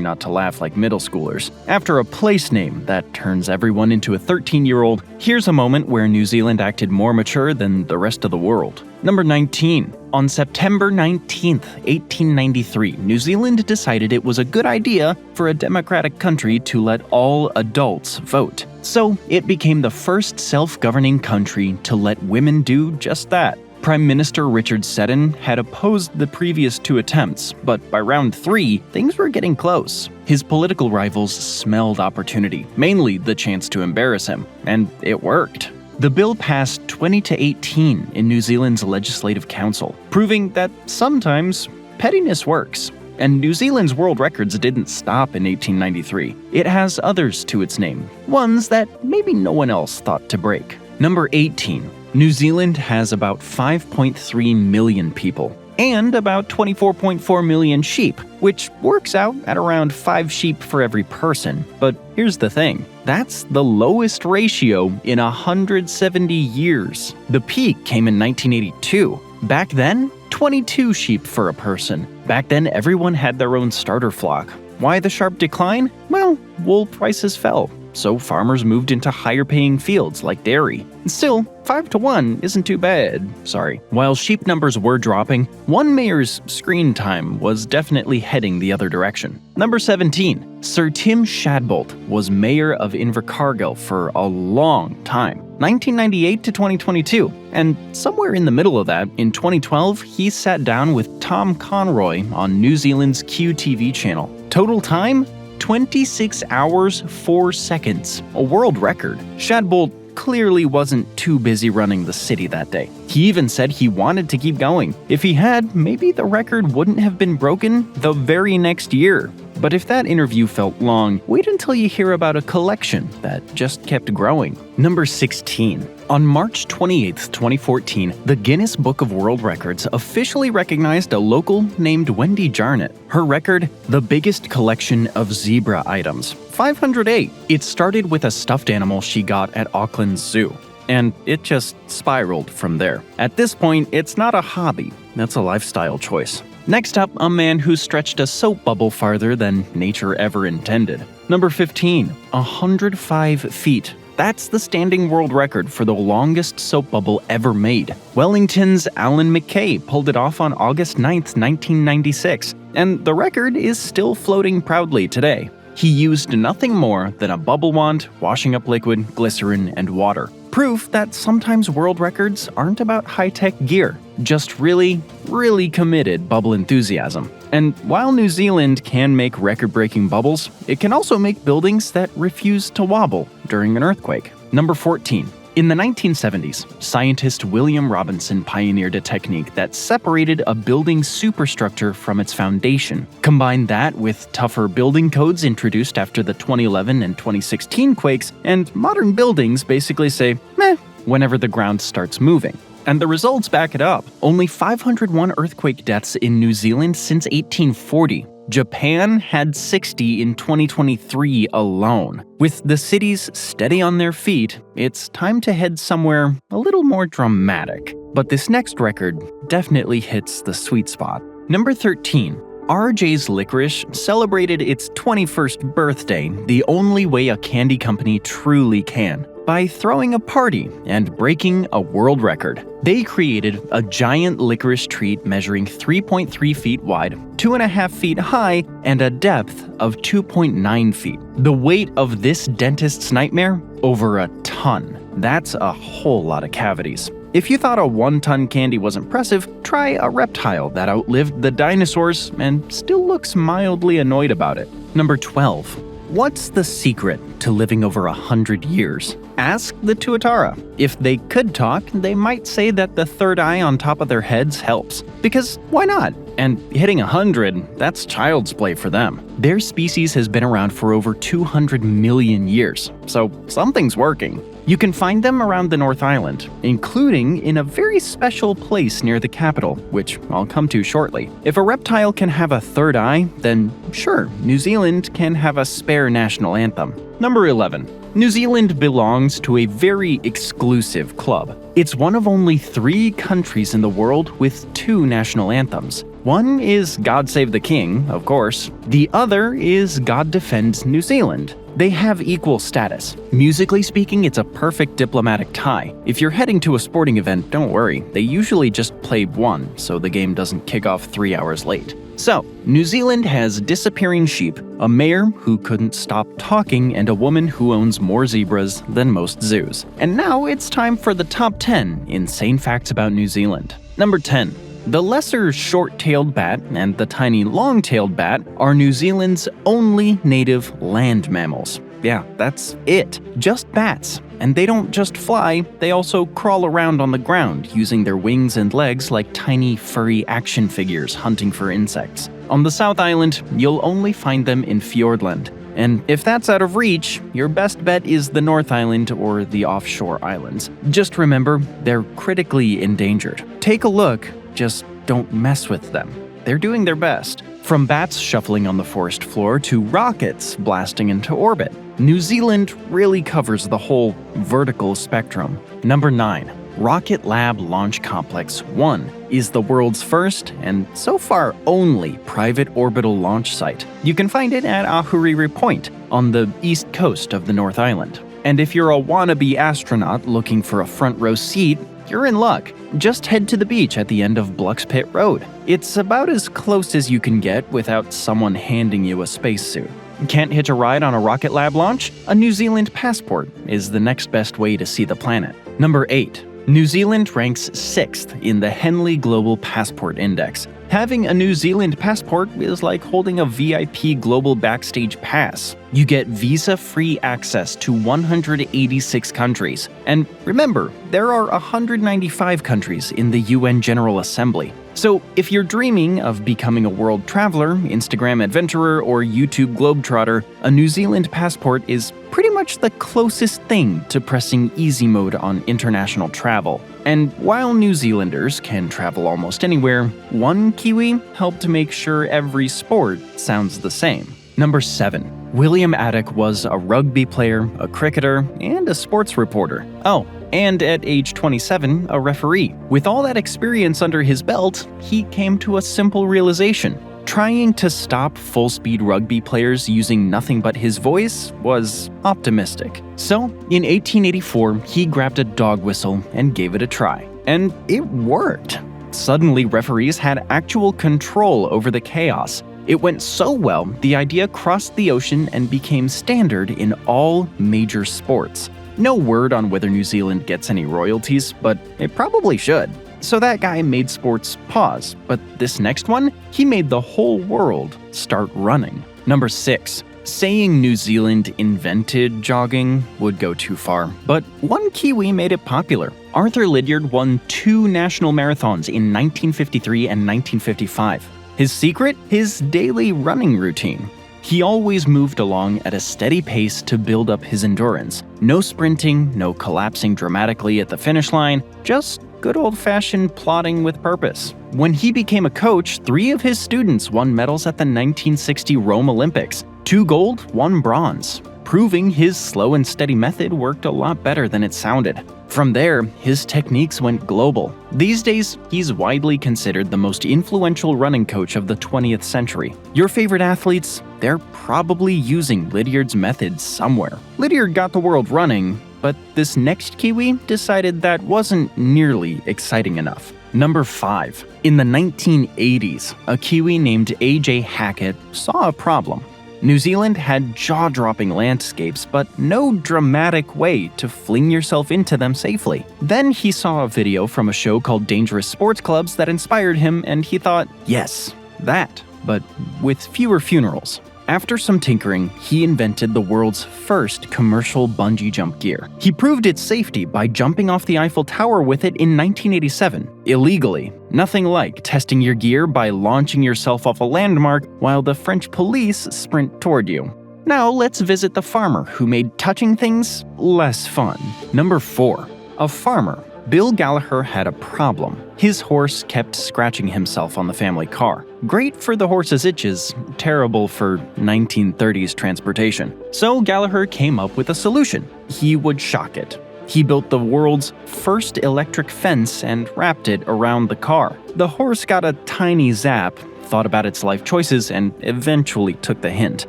not to laugh like middle schoolers. After a place name that turns everyone into a 13-year-old, here's a moment where New Zealand acted more mature than the rest of the world. Number 19. On September 19, 1893, New Zealand decided it was a good idea for a democratic country to let all adults vote. So it became the first self-governing country to let women do just that. Prime Minister Richard Seddon had opposed the previous two attempts, but by round 3, things were getting close. His political rivals smelled opportunity, mainly the chance to embarrass him, and it worked. The bill passed 20-18 in New Zealand's Legislative Council, proving that sometimes pettiness works. And New Zealand's world records didn't stop in 1893. It has others to its name, ones that maybe no one else thought to break. Number 18. New Zealand has about 5.3 million people and about 24.4 million sheep, which works out at around 5 sheep for every person. But here's the thing, that's the lowest ratio in 170 years. The peak came in 1982. Back then, 22 sheep for a person. Back then, everyone had their own starter flock. Why the sharp decline? Well, wool prices fell, so farmers moved into higher-paying fields like dairy. Still, 5-1 isn't too bad, sorry. While sheep numbers were dropping, one mayor's screen time was definitely heading the other direction. Number 17. Sir Tim Shadbolt was mayor of Invercargill for a long time. 1998 to 2022, and somewhere in the middle of that, in 2012, he sat down with Tom Conroy on New Zealand's QTV channel. Total time? 26 hours, 4 seconds, a world record. Shadbolt clearly wasn't too busy running the city that day. He even said he wanted to keep going. If he had, maybe the record wouldn't have been broken the very next year. But if that interview felt long, wait until you hear about a collection that just kept growing. Number 16. On March 28, 2014, the Guinness Book of World Records officially recognized a local named Wendy Jarnett. Her record, the biggest collection of zebra items, 508. It started with a stuffed animal she got at Auckland's Zoo, and it just spiraled from there. At this point, it's not a hobby, that's a lifestyle choice. Next up, a man who stretched a soap bubble farther than nature ever intended. Number 15, 105 feet. That's the standing world record for the longest soap bubble ever made. Wellington's Alan McKay pulled it off on August 9, 1996, and the record is still floating proudly today. He used nothing more than a bubble wand, washing up liquid, glycerin, and water. Proof that sometimes world records aren't about high-tech gear, just really, really committed bubble enthusiasm. And while New Zealand can make record-breaking bubbles, it can also make buildings that refuse to wobble during an earthquake. Number 14. In the 1970s, scientist William Robinson pioneered a technique that separated a building's superstructure from its foundation. Combine that with tougher building codes introduced after the 2011 and 2016 quakes, and modern buildings basically say, meh, whenever the ground starts moving. And the results back it up. Only 501 earthquake deaths in New Zealand since 1840. Japan had 60 in 2023 alone. With the cities steady on their feet, it's time to head somewhere a little more dramatic. But this next record definitely hits the sweet spot. Number 13. RJ's Licorice celebrated its 21st birthday the only way a candy company truly can, by throwing a party and breaking a world record. They created a giant licorice treat measuring 3.3 feet wide, 2.5 feet high, and a depth of 2.9 feet. The weight of this dentist's nightmare? Over a ton. That's a whole lot of cavities. If you thought a 1-ton candy was impressive, try a reptile that outlived the dinosaurs and still looks mildly annoyed about it. Number 12. What's the secret to living over 100 years? Ask the Tuatara. If they could talk, they might say that the third eye on top of their heads helps. Because why not? And hitting 100, that's child's play for them. Their species has been around for over 200 million years, so something's working. You can find them around the North Island, including in a very special place near the capital, which I'll come to shortly. If a reptile can have a third eye, then sure, New Zealand can have a spare national anthem. Number 11. New Zealand belongs to a very exclusive club. It's one of only 3 countries in the world with 2 national anthems. One is God Save the King, of course. The other is God Defend New Zealand. They have equal status. Musically speaking, it's a perfect diplomatic tie. If you're heading to a sporting event, don't worry. They usually just play one, so the game doesn't kick off 3 hours late. So, New Zealand has disappearing sheep, a mayor who couldn't stop talking, and a woman who owns more zebras than most zoos. And now it's time for the top 10 insane facts about New Zealand. Number 10. The lesser short-tailed bat and the tiny long-tailed bat are New Zealand's only native land mammals. Yeah, that's it. Just bats. And they don't just fly, they also crawl around on the ground, using their wings and legs like tiny furry action figures hunting for insects. On the South Island, you'll only find them in Fiordland. And if that's out of reach, your best bet is the North Island or the offshore islands. Just remember, they're critically endangered. Take a look, just don't mess with them. They're doing their best. From bats shuffling on the forest floor to rockets blasting into orbit, New Zealand really covers the whole vertical spectrum. Number 9. Rocket Lab Launch Complex 1 is the world's first, and so far only, private orbital launch site. You can find it at Ahuriri Point, on the east coast of the North Island. And if you're a wannabe astronaut looking for a front row seat, you're in luck. Just head to the beach at the end of Blucks Pit Road. It's about as close as you can get without someone handing you a spacesuit. Can't hitch a ride on a Rocket Lab launch? A New Zealand passport is the next best way to see the planet. Number 8. New Zealand ranks 6th in the Henley Global Passport Index. Having a New Zealand passport is like holding a VIP Global Backstage Pass. You get visa-free access to 186 countries. And remember, there are 195 countries in the UN General Assembly. So if you're dreaming of becoming a world traveler, Instagram adventurer, or YouTube globetrotter, a New Zealand passport is pretty much the closest thing to pressing easy mode on international travel. And while New Zealanders can travel almost anywhere, one Kiwi helped to make sure every sport sounds the same. Number 7. William Addock was a rugby player, a cricketer, and a sports reporter. Oh, and at age 27, a referee. With all that experience under his belt, he came to a simple realization. Trying to stop full-speed rugby players using nothing but his voice was optimistic. So, in 1884, he grabbed a dog whistle and gave it a try. And it worked. Suddenly, referees had actual control over the chaos. It went so well, the idea crossed the ocean and became standard in all major sports. No word on whether New Zealand gets any royalties, but it probably should. So that guy made sports pause, but this next one, he made the whole world start running. Number 6. Saying New Zealand invented jogging would go too far, but one Kiwi made it popular. Arthur Lydiard won 2 national marathons in 1953 and 1955. His secret? His daily running routine. He always moved along at a steady pace to build up his endurance. No sprinting, no collapsing dramatically at the finish line, just good old-fashioned plodding with purpose. When he became a coach, 3 of his students won medals at the 1960 Rome Olympics. 2 gold, 1 bronze, proving his slow and steady method worked a lot better than it sounded. From there, his techniques went global. These days, he's widely considered the most influential running coach of the 20th century. Your favorite athletes? They're probably using Lydiard's methods somewhere. Lydiard got the world running, but this next Kiwi decided that wasn't nearly exciting enough. Number 5. In the 1980s, a Kiwi named A.J. Hackett saw a problem. New Zealand had jaw-dropping landscapes, but no dramatic way to fling yourself into them safely. Then he saw a video from a show called Dangerous Sports Clubs that inspired him, and he thought, yes, that, but with fewer funerals. After some tinkering, he invented the world's first commercial bungee jump gear. He proved its safety by jumping off the Eiffel Tower with it in 1987, illegally. Nothing like testing your gear by launching yourself off a landmark while the French police sprint toward you. Now let's visit the farmer who made touching things less fun. Number 4. A farmer. Bill Gallagher had a problem. His horse kept scratching himself on the family car. Great for the horse's itches, terrible for 1930s transportation. So Gallagher came up with a solution. He would shock it. He built the world's first electric fence and wrapped it around the car. The horse got a tiny zap, thought about its life choices, and eventually took the hint.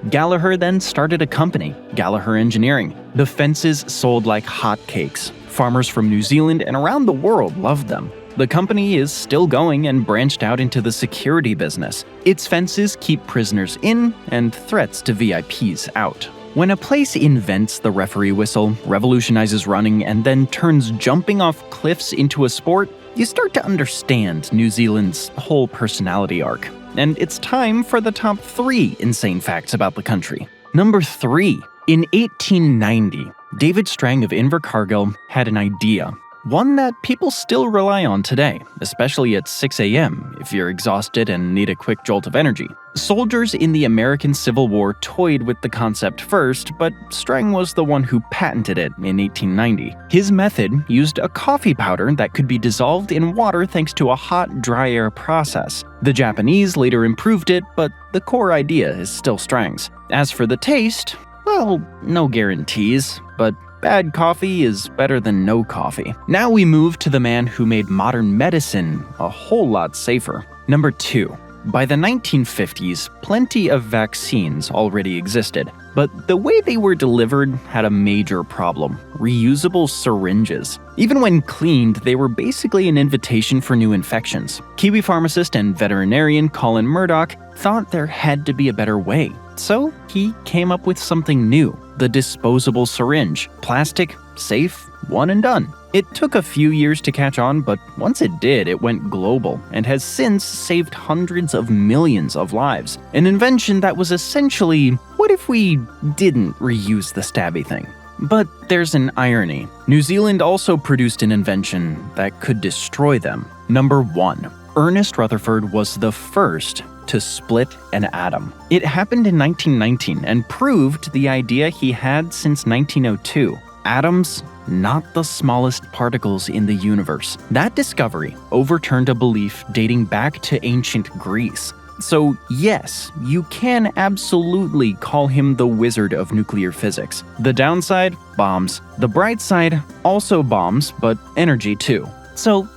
Gallagher then started a company, Gallagher Engineering. The fences sold like hotcakes. Farmers from New Zealand and around the world loved them. The company is still going and branched out into the security business. Its fences keep prisoners in and threats to VIPs out. When a place invents the referee whistle, revolutionizes running, and then turns jumping off cliffs into a sport, you start to understand New Zealand's whole personality arc. And it's time for the top 3 insane facts about the country. Number 3. In 1890, David Strang of Invercargill had an idea. One that people still rely on today, especially at 6 a.m. if you're exhausted and need a quick jolt of energy. Soldiers in the American Civil War toyed with the concept first, but Strang was the one who patented it in 1890. His method used a coffee powder that could be dissolved in water thanks to a hot, dry air process. The Japanese later improved it, but the core idea is still Strang's. As for the taste, well, no guarantees, but bad coffee is better than no coffee. Now we move to the man who made modern medicine a whole lot safer. Number 2. By the 1950s, plenty of vaccines already existed, but the way they were delivered had a major problem: reusable syringes. Even when cleaned, they were basically an invitation for new infections. Kiwi pharmacist and veterinarian Colin Murdoch thought there had to be a better way. So he came up with something new, the disposable syringe. Plastic, safe, one and done. It took a few years to catch on, but once it did, it went global and has since saved hundreds of millions of lives. An invention that was essentially, what if we didn't reuse the stabby thing? But there's an irony. New Zealand also produced an invention that could destroy them. Number 1. Ernest Rutherford was the first to split an atom. It happened in 1919 and proved the idea he had since 1902. Atoms, not the smallest particles in the universe. That discovery overturned a belief dating back to ancient Greece. So yes, you can absolutely call him the wizard of nuclear physics. The downside? Bombs. The bright side? Also bombs, but energy too. So,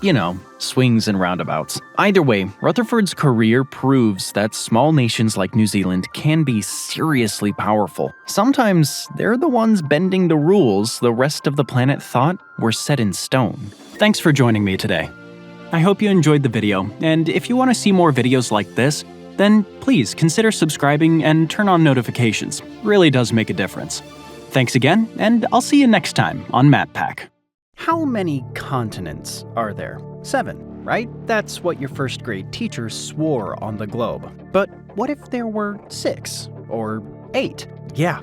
swings and roundabouts. Either way, Rutherford's career proves that small nations like New Zealand can be seriously powerful. Sometimes they're the ones bending the rules the rest of the planet thought were set in stone. Thanks for joining me today. I hope you enjoyed the video, and if you want to see more videos like this, then please consider subscribing and turn on notifications. Really does make a difference. Thanks again, and I'll see you next time on MatPack. How many continents are there? 7, right? That's what your first grade teacher swore on the globe. But what if there were 6 or 8? Yeah,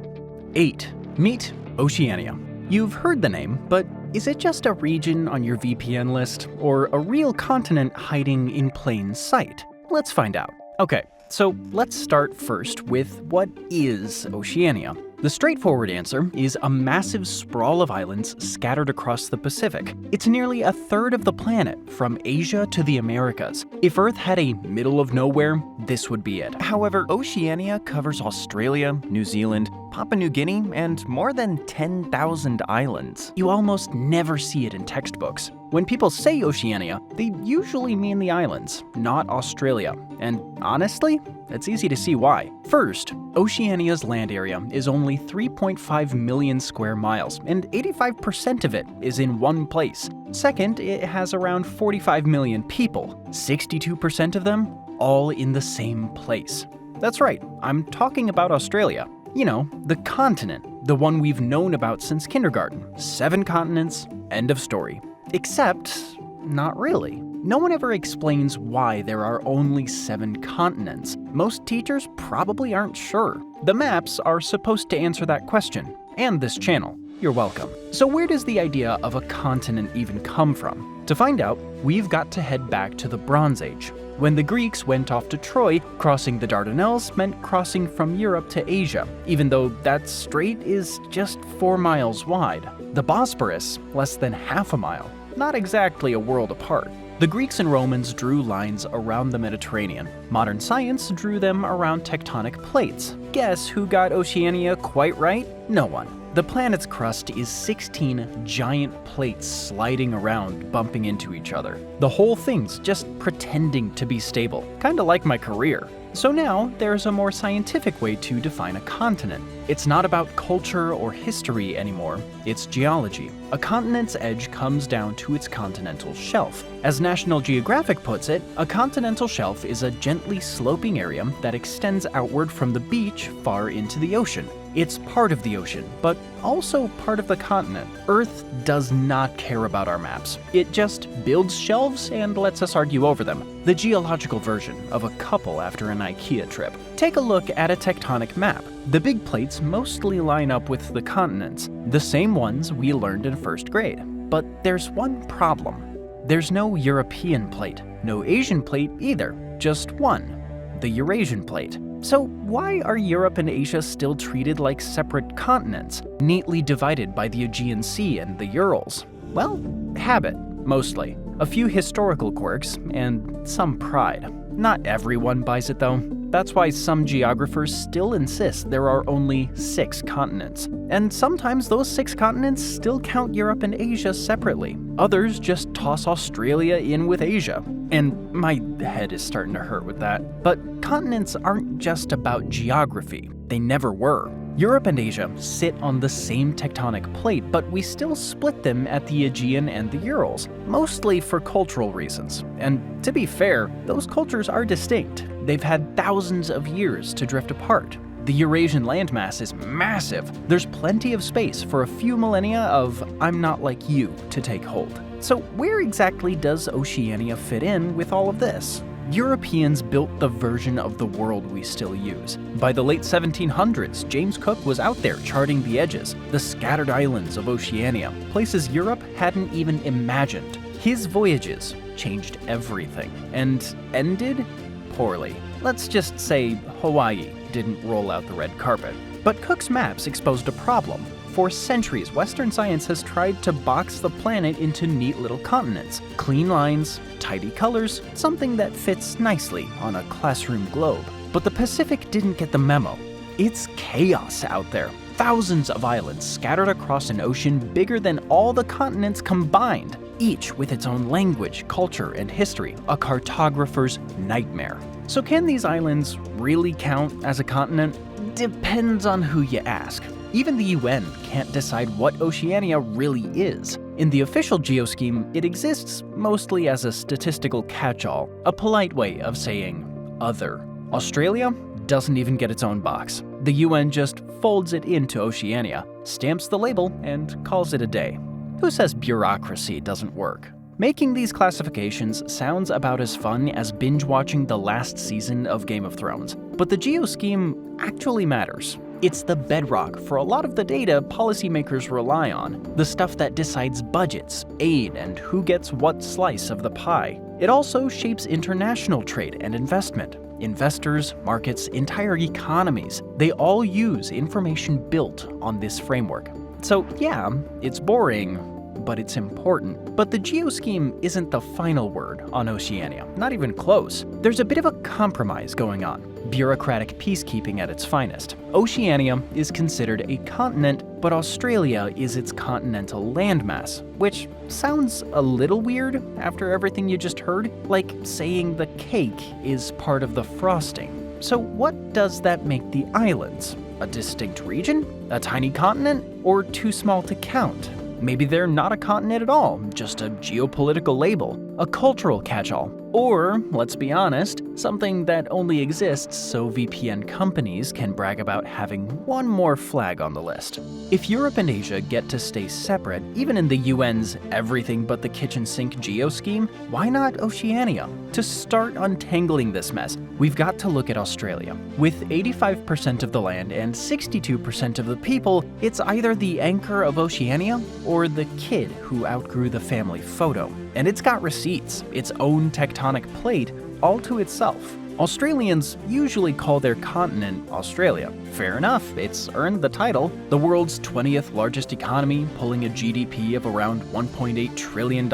8. Meet Oceania. You've heard the name, but is it just a region on your VPN list or a real continent hiding in plain sight? Let's find out. Okay, so let's start first with what is Oceania. The straightforward answer is a massive sprawl of islands scattered across the Pacific. It's nearly a third of the planet, from Asia to the Americas. If Earth had a middle of nowhere, this would be it. However, Oceania covers Australia, New Zealand, Papua New Guinea, and more than 10,000 islands. You almost never see it in textbooks. When people say Oceania, they usually mean the islands, not Australia. And honestly, it's easy to see why. First, Oceania's land area is only 3.5 million square miles, and 85% of it is in one place. Second, it has around 45 million people, 62% of them all in the same place. That's right, I'm talking about Australia. The continent, the one we've known about since kindergarten. 7 continents, end of story. Except, not really. No one ever explains why there are only 7 continents. Most teachers probably aren't sure. The maps are supposed to answer that question, and this channel. You're welcome. So where does the idea of a continent even come from? To find out, we've got to head back to the Bronze Age. When the Greeks went off to Troy, crossing the Dardanelles meant crossing from Europe to Asia, even though that strait is just 4 miles wide. The Bosporus, less than half a mile. Not exactly a world apart. The Greeks and Romans drew lines around the Mediterranean. Modern science drew them around tectonic plates. Guess who got Oceania quite right? No one. The planet's crust is 16 giant plates sliding around, bumping into each other. The whole thing's just pretending to be stable, kinda like my career. So now, there's a more scientific way to define a continent. It's not about culture or history anymore, it's geology. A continent's edge comes down to its continental shelf. As National Geographic puts it, a continental shelf is a gently sloping area that extends outward from the beach far into the ocean. It's part of the ocean, but also part of the continent. Earth does not care about our maps. It just builds shelves and lets us argue over them. The geological version of a couple after an IKEA trip. Take a look at a tectonic map. The big plates mostly line up with the continents, the same ones we learned in first grade. But there's one problem. There's no European plate, no Asian plate either, just one, the Eurasian plate. So why are Europe and Asia still treated like separate continents, neatly divided by the Aegean Sea and the Urals? Well, habit, mostly. A few historical quirks, and some pride. Not everyone buys it though. That's why some geographers still insist there are only 6 continents. And sometimes those 6 continents still count Europe and Asia separately. Others just toss Australia in with Asia. And my head is starting to hurt with that. But continents aren't just about geography. They never were. Europe and Asia sit on the same tectonic plate, but we still split them at the Aegean and the Urals, mostly for cultural reasons. And to be fair, those cultures are distinct. They've had thousands of years to drift apart. The Eurasian landmass is massive. There's plenty of space for a few millennia of "I'm not like you" to take hold. So where exactly does Oceania fit in with all of this? Europeans built the version of the world we still use. By the late 1700s, James Cook was out there charting the edges, the scattered islands of Oceania, places Europe hadn't even imagined. His voyages changed everything, and ended poorly. Let's just say Hawaii didn't roll out the red carpet. But Cook's maps exposed a problem. For centuries, Western science has tried to box the planet into neat little continents. Clean lines, tidy colors, something that fits nicely on a classroom globe. But the Pacific didn't get the memo. It's chaos out there. Thousands of islands scattered across an ocean bigger than all the continents combined, each with its own language, culture, and history, a cartographer's nightmare. So can these islands really count as a continent? Depends on who you ask. Even the UN can't decide what Oceania really is. In the official geoscheme, it exists mostly as a statistical catch-all, a polite way of saying other. Australia doesn't even get its own box. The UN just folds it into Oceania, stamps the label, and calls it a day. Who says bureaucracy doesn't work? Making these classifications sounds about as fun as binge-watching the last season of Game of Thrones, but the geoscheme actually matters. It's the bedrock for a lot of the data policymakers rely on, the stuff that decides budgets, aid, and who gets what slice of the pie. It also shapes international trade and investment. Investors, markets, entire economies, they all use information built on this framework. So yeah, it's boring, but it's important. But the geoscheme isn't the final word on Oceania, not even close. There's a bit of a compromise going on, bureaucratic peacekeeping at its finest. Oceania is considered a continent, but Australia is its continental landmass, which sounds a little weird after everything you just heard, like saying the cake is part of the frosting. So what does that make the islands? A distinct region? A tiny continent? Or too small to count? Maybe they're not a continent at all, just a geopolitical label, a cultural catch-all, or, let's be honest, something that only exists so VPN companies can brag about having one more flag on the list. If Europe and Asia get to stay separate, even in the UN's everything but the kitchen sink geoscheme, why not Oceania? To start untangling this mess, we've got to look at Australia. With 85% of the land and 62% of the people, it's either the anchor of Oceania or the kid who outgrew the family photo. And it's got receipts, its own tectonic plate, all to itself. Australians usually call their continent Australia. Fair enough, it's earned the title. The world's 20th largest economy, pulling a GDP of around $1.8 trillion.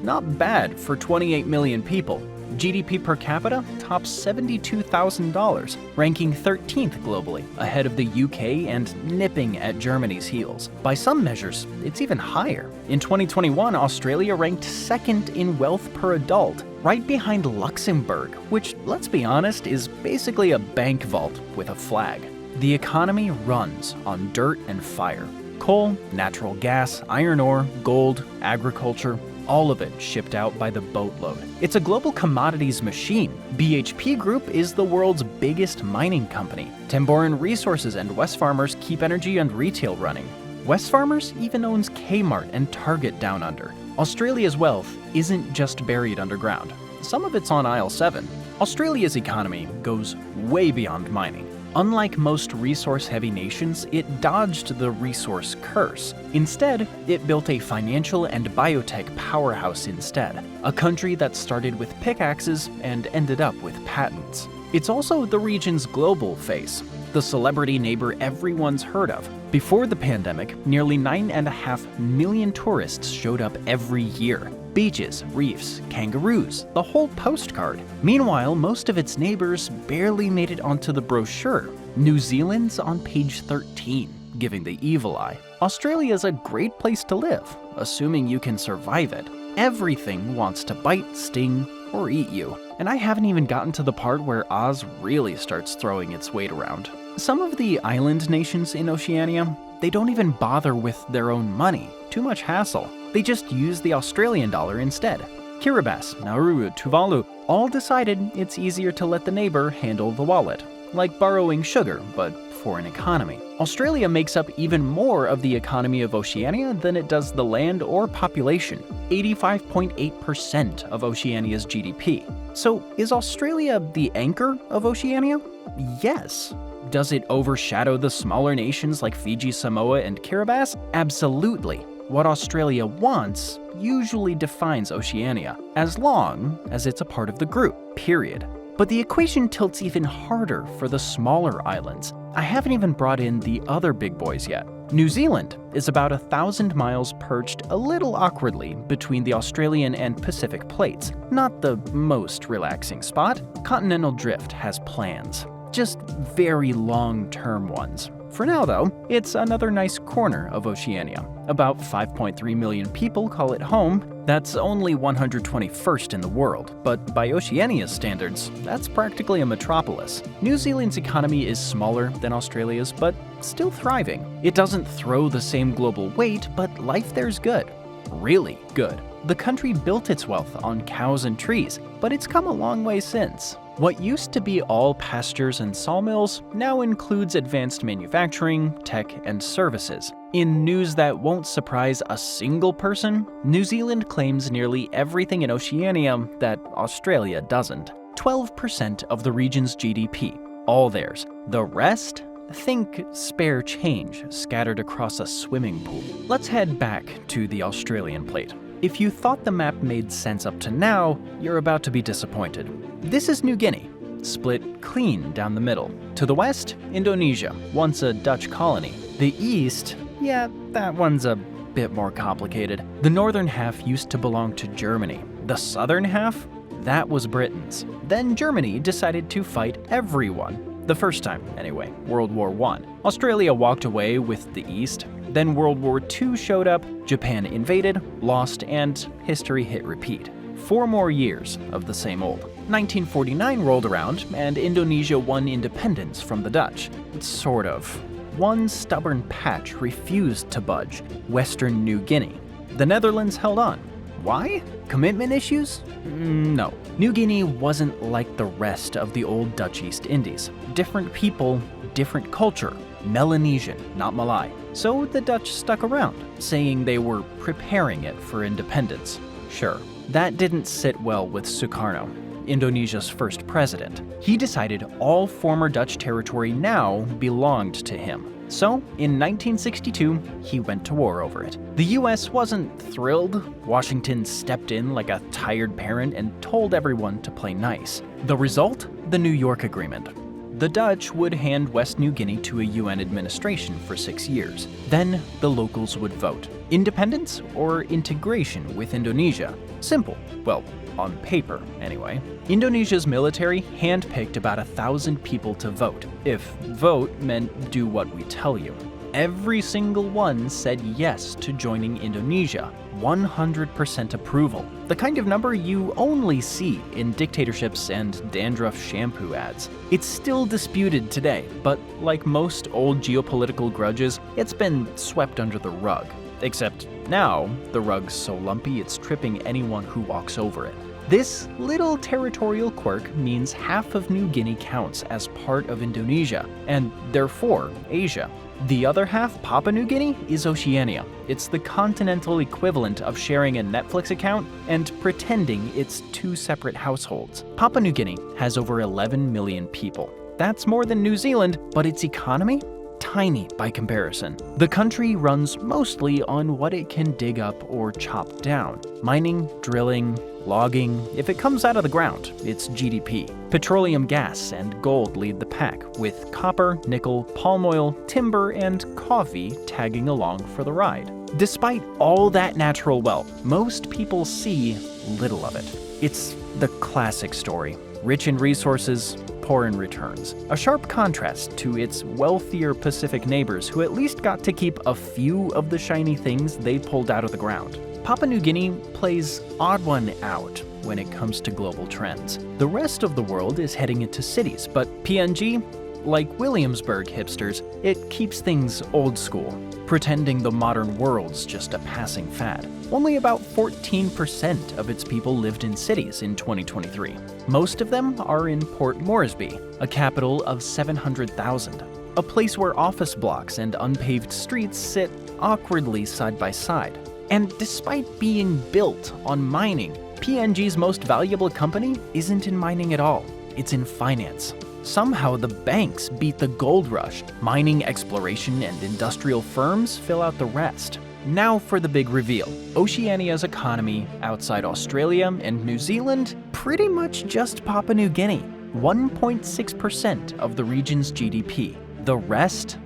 Not bad for 28 million people. GDP per capita tops $72,000, ranking 13th globally, ahead of the UK and nipping at Germany's heels. By some measures, it's even higher. In 2021, Australia ranked second in wealth per adult, right behind Luxembourg, which, let's be honest, is basically a bank vault with a flag. The economy runs on dirt and fire. Coal, natural gas, iron ore, gold, agriculture, all of it shipped out by the boatload. It's a global commodities machine. BHP Group is the world's biggest mining company. Tamboran Resources and Wesfarmers keep energy and retail running. Wesfarmers even owns Kmart and Target down under. Australia's wealth isn't just buried underground. Some of it's on aisle 7. Australia's economy goes way beyond mining. Unlike most resource-heavy nations, it dodged the resource curse. Instead, it built a financial and biotech powerhouse instead, a country that started with pickaxes and ended up with patents. It's also the region's global face, the celebrity neighbor everyone's heard of. Before the pandemic, nearly 9.5 million tourists showed up every year. Beaches, reefs, kangaroos, the whole postcard. Meanwhile, most of its neighbors barely made it onto the brochure. New Zealand's on page 13, giving the evil eye. Australia's a great place to live, assuming you can survive it. Everything wants to bite, sting, or eat you. And I haven't even gotten to the part where Oz really starts throwing its weight around. Some of the island nations in Oceania, they don't even bother with their own money. Too much hassle. They just use the Australian dollar instead. Kiribati, Nauru, Tuvalu all decided it's easier to let the neighbor handle the wallet. like borrowing sugar, but for an economy. Australia makes up even more of the economy of Oceania than it does the land or population, 85.8% of Oceania's GDP. So is Australia the anchor of Oceania? Yes. Does it overshadow the smaller nations like Fiji, Samoa, and Kiribati? Absolutely. What Australia wants usually defines Oceania, as long as it's a part of the group, period. But the equation tilts even harder for the smaller islands. I haven't even brought in the other big boys yet. New Zealand is about 1,000 miles perched a little awkwardly between the Australian and Pacific plates. Not the most relaxing spot. Continental Drift has plans. Just very long-term ones. For now, though, it's another nice corner of Oceania. About 5.3 million people call it home. That's only 121st in the world, but by Oceania's standards, that's practically a metropolis. New Zealand's economy is smaller than Australia's, but still thriving. It doesn't throw the same global weight, but life there's good. Really good. The country built its wealth on cows and trees, but it's come a long way since. What used to be all pastures and sawmills now includes advanced manufacturing, tech, and services. In news that won't surprise a single person, New Zealand claims nearly everything in Oceania that Australia doesn't. 12% of the region's GDP, all theirs. The rest? Think spare change scattered across a swimming pool. Let's head back to the Australian plate. If you thought the map made sense up to now, you're about to be disappointed. This is New Guinea, split clean down the middle. To the west, Indonesia, once a Dutch colony. The east, yeah, that one's a bit more complicated. The northern half used to belong to Germany. The southern half? That was Britain's. Then Germany decided to fight everyone. The first time, anyway, World War I. Australia walked away with the East. Then World War II showed up, Japan invaded, lost, and history hit repeat. 4 more years of the same old. 1949 rolled around, and Indonesia won independence from the Dutch. Sort of. One stubborn patch refused to budge, Western New Guinea. The Netherlands held on. Why? Commitment issues? No. New Guinea wasn't like the rest of the old Dutch East Indies. Different people, different culture. Melanesian, not Malay. So the Dutch stuck around, saying they were preparing it for independence. Sure. That didn't sit well with Sukarno, Indonesia's first president. He decided all former Dutch territory now belonged to him. So, in 1962, he went to war over it. The US wasn't thrilled. Washington stepped in like a tired parent and told everyone to play nice. The result? The New York Agreement. The Dutch would hand West New Guinea to a UN administration for 6 years. Then the locals would vote. Independence or integration with Indonesia? Simple. Well, on paper, anyway. Indonesia's military handpicked about 1,000 people to vote. If vote meant do what we tell you. Every single one said yes to joining Indonesia. 100% approval. The kind of number you only see in dictatorships and dandruff shampoo ads. It's still disputed today, but like most old geopolitical grudges, it's been swept under the rug. Except now, the rug's so lumpy it's tripping anyone who walks over it. This little territorial quirk means half of New Guinea counts as part of Indonesia, and therefore Asia. The other half, Papua New Guinea, is Oceania. It's the continental equivalent of sharing a Netflix account and pretending it's 2 separate households. Papua New Guinea has over 11 million people. That's more than New Zealand, but its economy? Tiny by comparison. The country runs mostly on what it can dig up or chop down. Mining, drilling, logging. If it comes out of the ground, it's GDP. Petroleum gas and gold lead the pack, with copper, nickel, palm oil, timber, and coffee tagging along for the ride. Despite all that natural wealth, most people see little of it. It's the classic story. Rich in resources, poor in returns. A sharp contrast to its wealthier Pacific neighbors who at least got to keep a few of the shiny things they pulled out of the ground. Papua New Guinea plays odd one out when it comes to global trends. The rest of the world is heading into cities, but PNG, Like Williamsburg hipsters, it keeps things old school, pretending the modern world's just a passing fad. Only about 14% of its people lived in cities in 2023. Most of them are in Port Moresby, a capital of 700,000, a place where office blocks and unpaved streets sit awkwardly side by side. And despite being built on mining, PNG's most valuable company isn't in mining at all. It's in finance. Somehow the banks beat the gold rush. Mining, exploration, and industrial firms fill out the rest. Now for the big reveal. Oceania's economy, outside Australia and New Zealand, pretty much just Papua New Guinea. 1.6% of the region's GDP. The rest?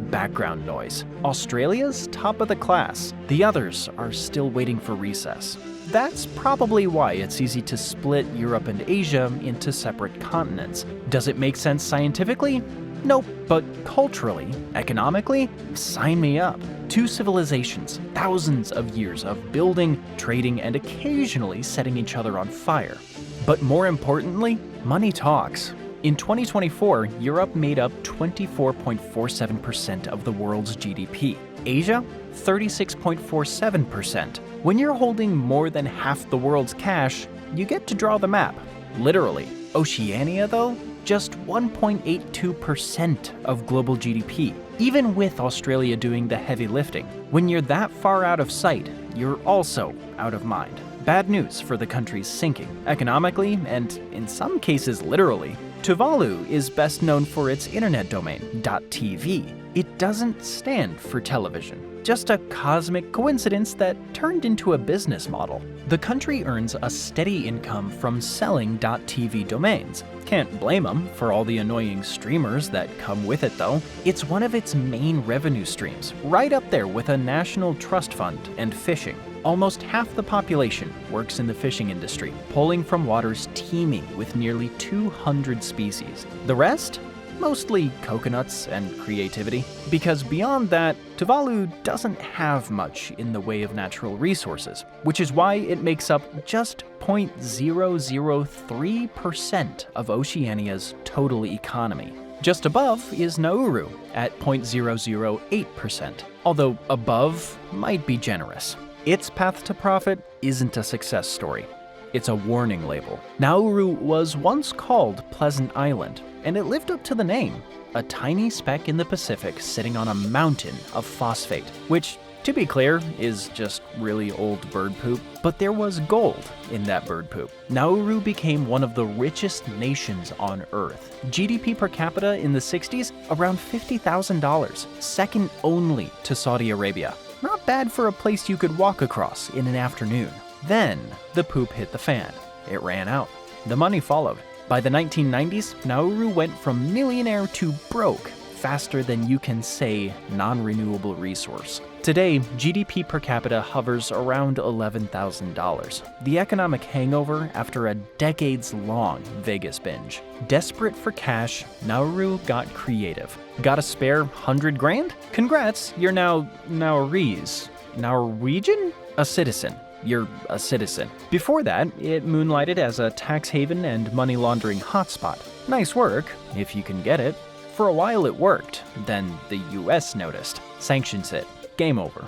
Background noise. Australia's top of the class. The others are still waiting for recess. That's probably why it's easy to split Europe and Asia into separate continents. Does it make sense scientifically? Nope, but culturally, economically, sign me up. Two civilizations, thousands of years of building, trading, and occasionally setting each other on fire. But more importantly, money talks. In 2024, Europe made up 24.47% of the world's GDP. Asia, 36.47%. When you're holding more than half the world's cash, you get to draw the map. Literally. Oceania, though, just 1.82% of global GDP, even with Australia doing the heavy lifting. When you're that far out of sight, you're also out of mind. Bad news for the country's sinking, economically and, in some cases, literally. Tuvalu is best known for its internet domain, .tv. It doesn't stand for television, just a cosmic coincidence that turned into a business model. The country earns a steady income from selling .tv domains. Can't blame them for all the annoying streamers that come with it though. It's one of its main revenue streams, right up there with a national trust fund and fishing. Almost half the population works in the fishing industry, pulling from waters teeming with nearly 200 species. The rest? Mostly coconuts and creativity. Because beyond that, Tuvalu doesn't have much in the way of natural resources, which is why it makes up just 0.003% of Oceania's total economy. Just above is Nauru at 0.008%, although above might be generous. Its path to profit isn't a success story. It's a warning label. Nauru was once called Pleasant Island, and it lived up to the name. A tiny speck in the Pacific sitting on a mountain of phosphate, which, to be clear, is just really old bird poop. But there was gold in that bird poop. Nauru became one of the richest nations on Earth. GDP per capita in the 60s, around $50,000, second only to Saudi Arabia. Not bad for a place you could walk across in an afternoon. Then, the poop hit the fan. It ran out. The money followed. By the 1990s, Nauru went from millionaire to broke faster than you can say non-renewable resource. Today, GDP per capita hovers around $11,000. The economic hangover after a decades-long Vegas binge. Desperate for cash, Nauru got creative. Got a spare $100 grand? Congrats, you're now Nauruese. Norwegian? A citizen. You're a citizen. Before that, it moonlighted as a tax haven and money laundering hotspot. Nice work, if you can get it. For a while it worked, then the US noticed. Sanctions hit. Game over.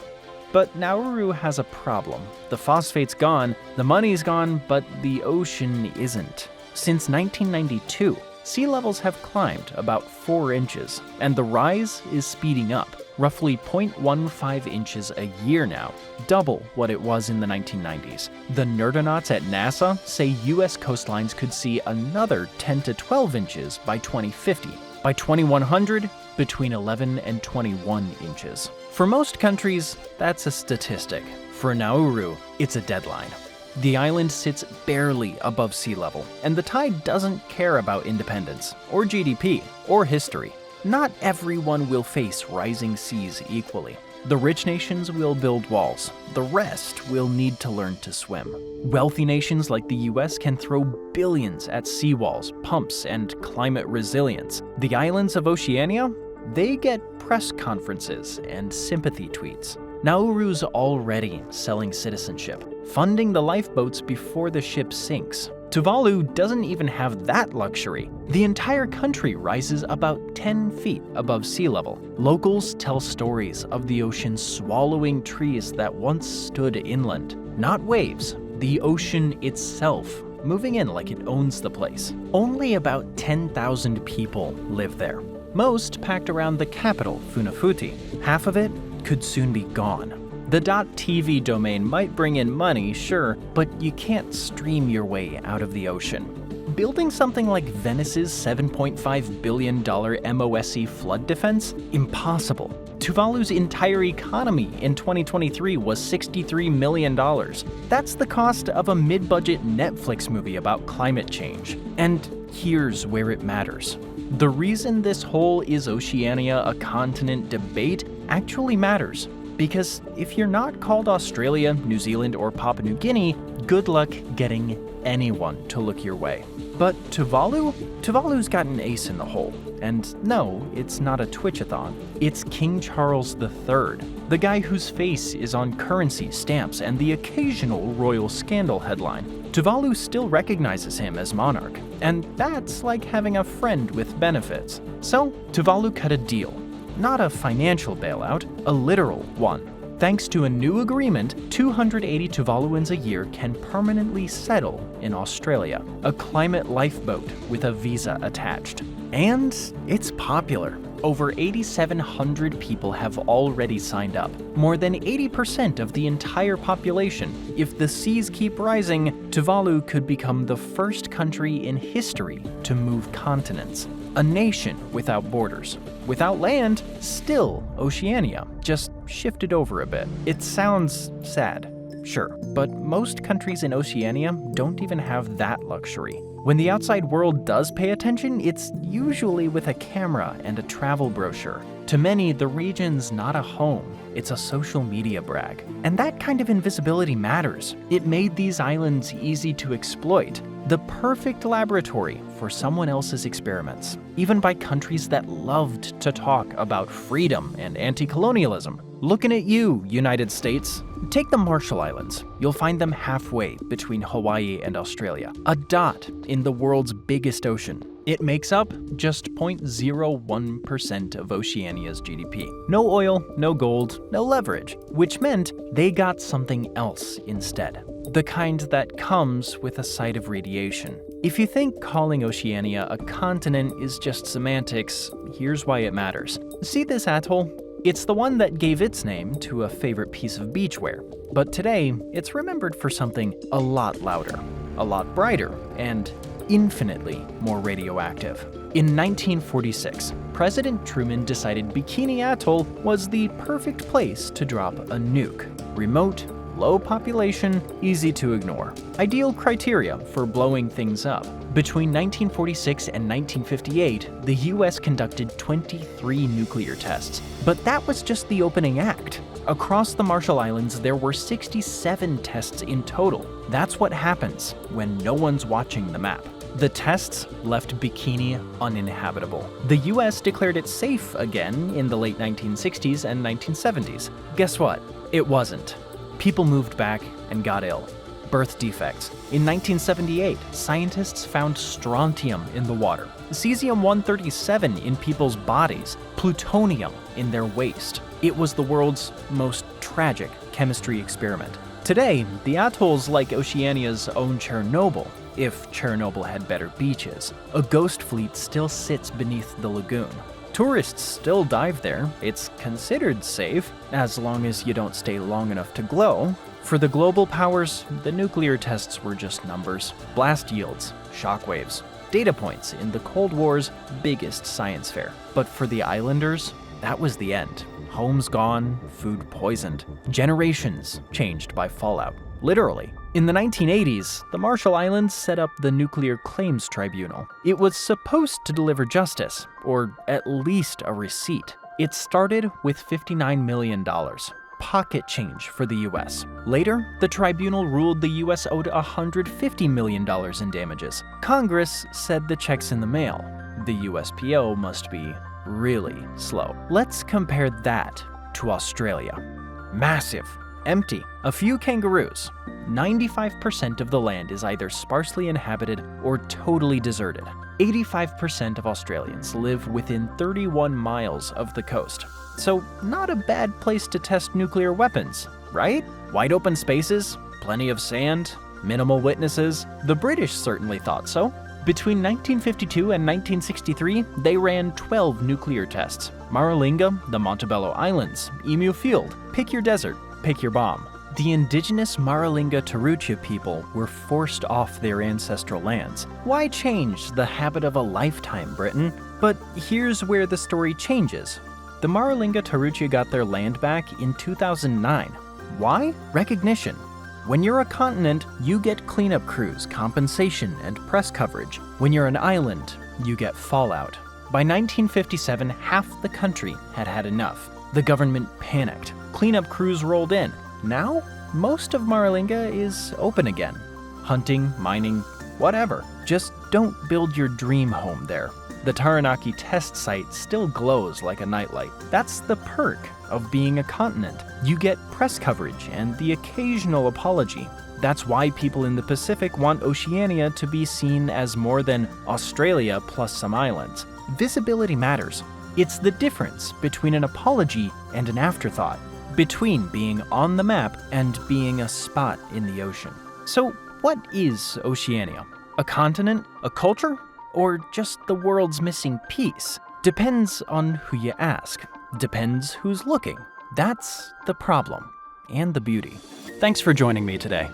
But Nauru has a problem. The phosphate's gone, the money's gone, but the ocean isn't. Since 1992, sea levels have climbed about 4 inches, and the rise is speeding up, roughly 0.15 inches a year now, double what it was in the 1990s. The nerdonauts at NASA say US coastlines could see another 10 to 12 inches by 2050. By 2100, between 11 and 21 inches. For most countries, that's a statistic. For Nauru, it's a deadline. The island sits barely above sea level, and the tide doesn't care about independence, or GDP, or history. Not everyone will face rising seas equally. The rich nations will build walls. The rest will need to learn to swim. Wealthy nations like the US can throw billions at seawalls, pumps, and climate resilience. The islands of Oceania? They get press conferences and sympathy tweets. Nauru's already selling citizenship, funding the lifeboats before the ship sinks. Tuvalu doesn't even have that luxury. The entire country rises about 10 feet above sea level. Locals tell stories of the ocean swallowing trees that once stood inland. Not waves, the ocean itself, moving in like it owns the place. Only about 10,000 people live there, most packed around the capital, Funafuti. Half of it could soon be gone. The .tv domain might bring in money, sure, but you can't stream your way out of the ocean. Building something like Venice's $7.5 billion MOSE flood defense? Impossible. Tuvalu's entire economy in 2023 was $63 million. That's the cost of a mid-budget Netflix movie about climate change. And here's where it matters. The reason this whole is Oceania a continent debate actually matters. Because if you're not called Australia, New Zealand, or Papua New Guinea, good luck getting anyone to look your way. But Tuvalu? Tuvalu's got an ace in the hole. And no, it's not a Twitchathon. It's King Charles III, the guy whose face is on currency, stamps, and the occasional royal scandal headline. Tuvalu still recognizes him as monarch, and that's like having a friend with benefits. So, Tuvalu cut a deal. Not a financial bailout, a literal one. Thanks to a new agreement, 280 Tuvaluans a year can permanently settle in Australia, a climate lifeboat with a visa attached. And it's popular. Over 8,700 people have already signed up, more than 80% of the entire population. If the seas keep rising, Tuvalu could become the first country in history to move continents. A nation without borders. Without land, still Oceania, just shifted over a bit. It sounds sad, sure, but most countries in Oceania don't even have that luxury. When the outside world does pay attention, it's usually with a camera and a travel brochure. To many, the region's not a home, it's a social media brag. And that kind of invisibility matters. It made these islands easy to exploit, the perfect laboratory for someone else's experiments, even by countries that loved to talk about freedom and anti-colonialism. Looking at you, United States. Take the Marshall Islands. You'll find them halfway between Hawaii and Australia, a dot in the world's biggest ocean. It makes up just 0.01% of Oceania's GDP. No oil, no gold, no leverage, which meant they got something else instead. The kind that comes with a site of radiation. If you think calling Oceania a continent is just semantics, here's why it matters. See this atoll? It's the one that gave its name to a favorite piece of beachwear. But today, it's remembered for something a lot louder, a lot brighter, and infinitely more radioactive. In 1946, President Truman decided Bikini Atoll was the perfect place to drop a nuke. Remote, low population, easy to ignore. Ideal criteria for blowing things up. Between 1946 and 1958, the US conducted 23 nuclear tests. But that was just the opening act. Across the Marshall Islands, there were 67 tests in total. That's what happens when no one's watching the map. The tests left Bikini uninhabitable. The US declared it safe again in the late 1960s and 1970s. Guess what? It wasn't. People moved back and got ill. Birth defects. In 1978, scientists found strontium in the water, cesium-137 in people's bodies, plutonium in their waste. It was the world's most tragic chemistry experiment. Today, the atoll's like Oceania's own Chernobyl, if Chernobyl had better beaches. A ghost fleet still sits beneath the lagoon. Tourists still dive there. It's considered safe, as long as you don't stay long enough to glow. For the global powers, the nuclear tests were just numbers. Blast yields, shockwaves, data points in the Cold War's biggest science fair. But for the islanders, that was the end. Homes gone, food poisoned. Generations changed by fallout. Literally. In the 1980s, the Marshall Islands set up the Nuclear Claims Tribunal. It was supposed to deliver justice, or at least a receipt. It started with $59 million, pocket change for the US. Later, the tribunal ruled the US owed $150 million in damages. Congress said the check's in the mail. The USPO must be really slow. Let's compare that to Australia. Massive. Empty. A few kangaroos. 95% of the land is either sparsely inhabited or totally deserted. 85% of Australians live within 31 miles of the coast. So, not a bad place to test nuclear weapons, right? Wide open spaces, plenty of sand, minimal witnesses. The British certainly thought so. Between 1952 and 1963, they ran 12 nuclear tests. Maralinga, the Montebello Islands, Emu Field. Pick your desert, pick your bomb. The indigenous Maralinga Tarutja people were forced off their ancestral lands. Why change the habit of a lifetime, Britain? But here's where the story changes. The Maralinga Tarutja got their land back in 2009. Why? Recognition. When you're a continent, you get cleanup crews, compensation, and press coverage. When you're an island, you get fallout. By 1957, half the country had had enough. The government panicked. Cleanup crews rolled in. Now, most of Maralinga is open again. Hunting, mining, whatever. Just don't build your dream home there. The Taranaki test site still glows like a nightlight. That's the perk of being a continent. You get press coverage and the occasional apology. That's why people in the Pacific want Oceania to be seen as more than Australia plus some islands. Visibility matters. It's the difference between an apology and an afterthought, between being on the map and being a spot in the ocean. So, what is Oceania? A continent? A culture? Or just the world's missing piece? Depends on who you ask. Depends who's looking. That's the problem and the beauty. Thanks for joining me today.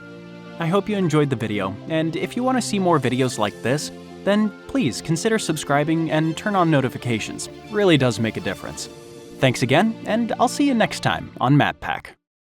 I hope you enjoyed the video, and if you want to see more videos like this, then please consider subscribing and turn on notifications. It really does make a difference. Thanks again, and I'll see you next time on MatPack.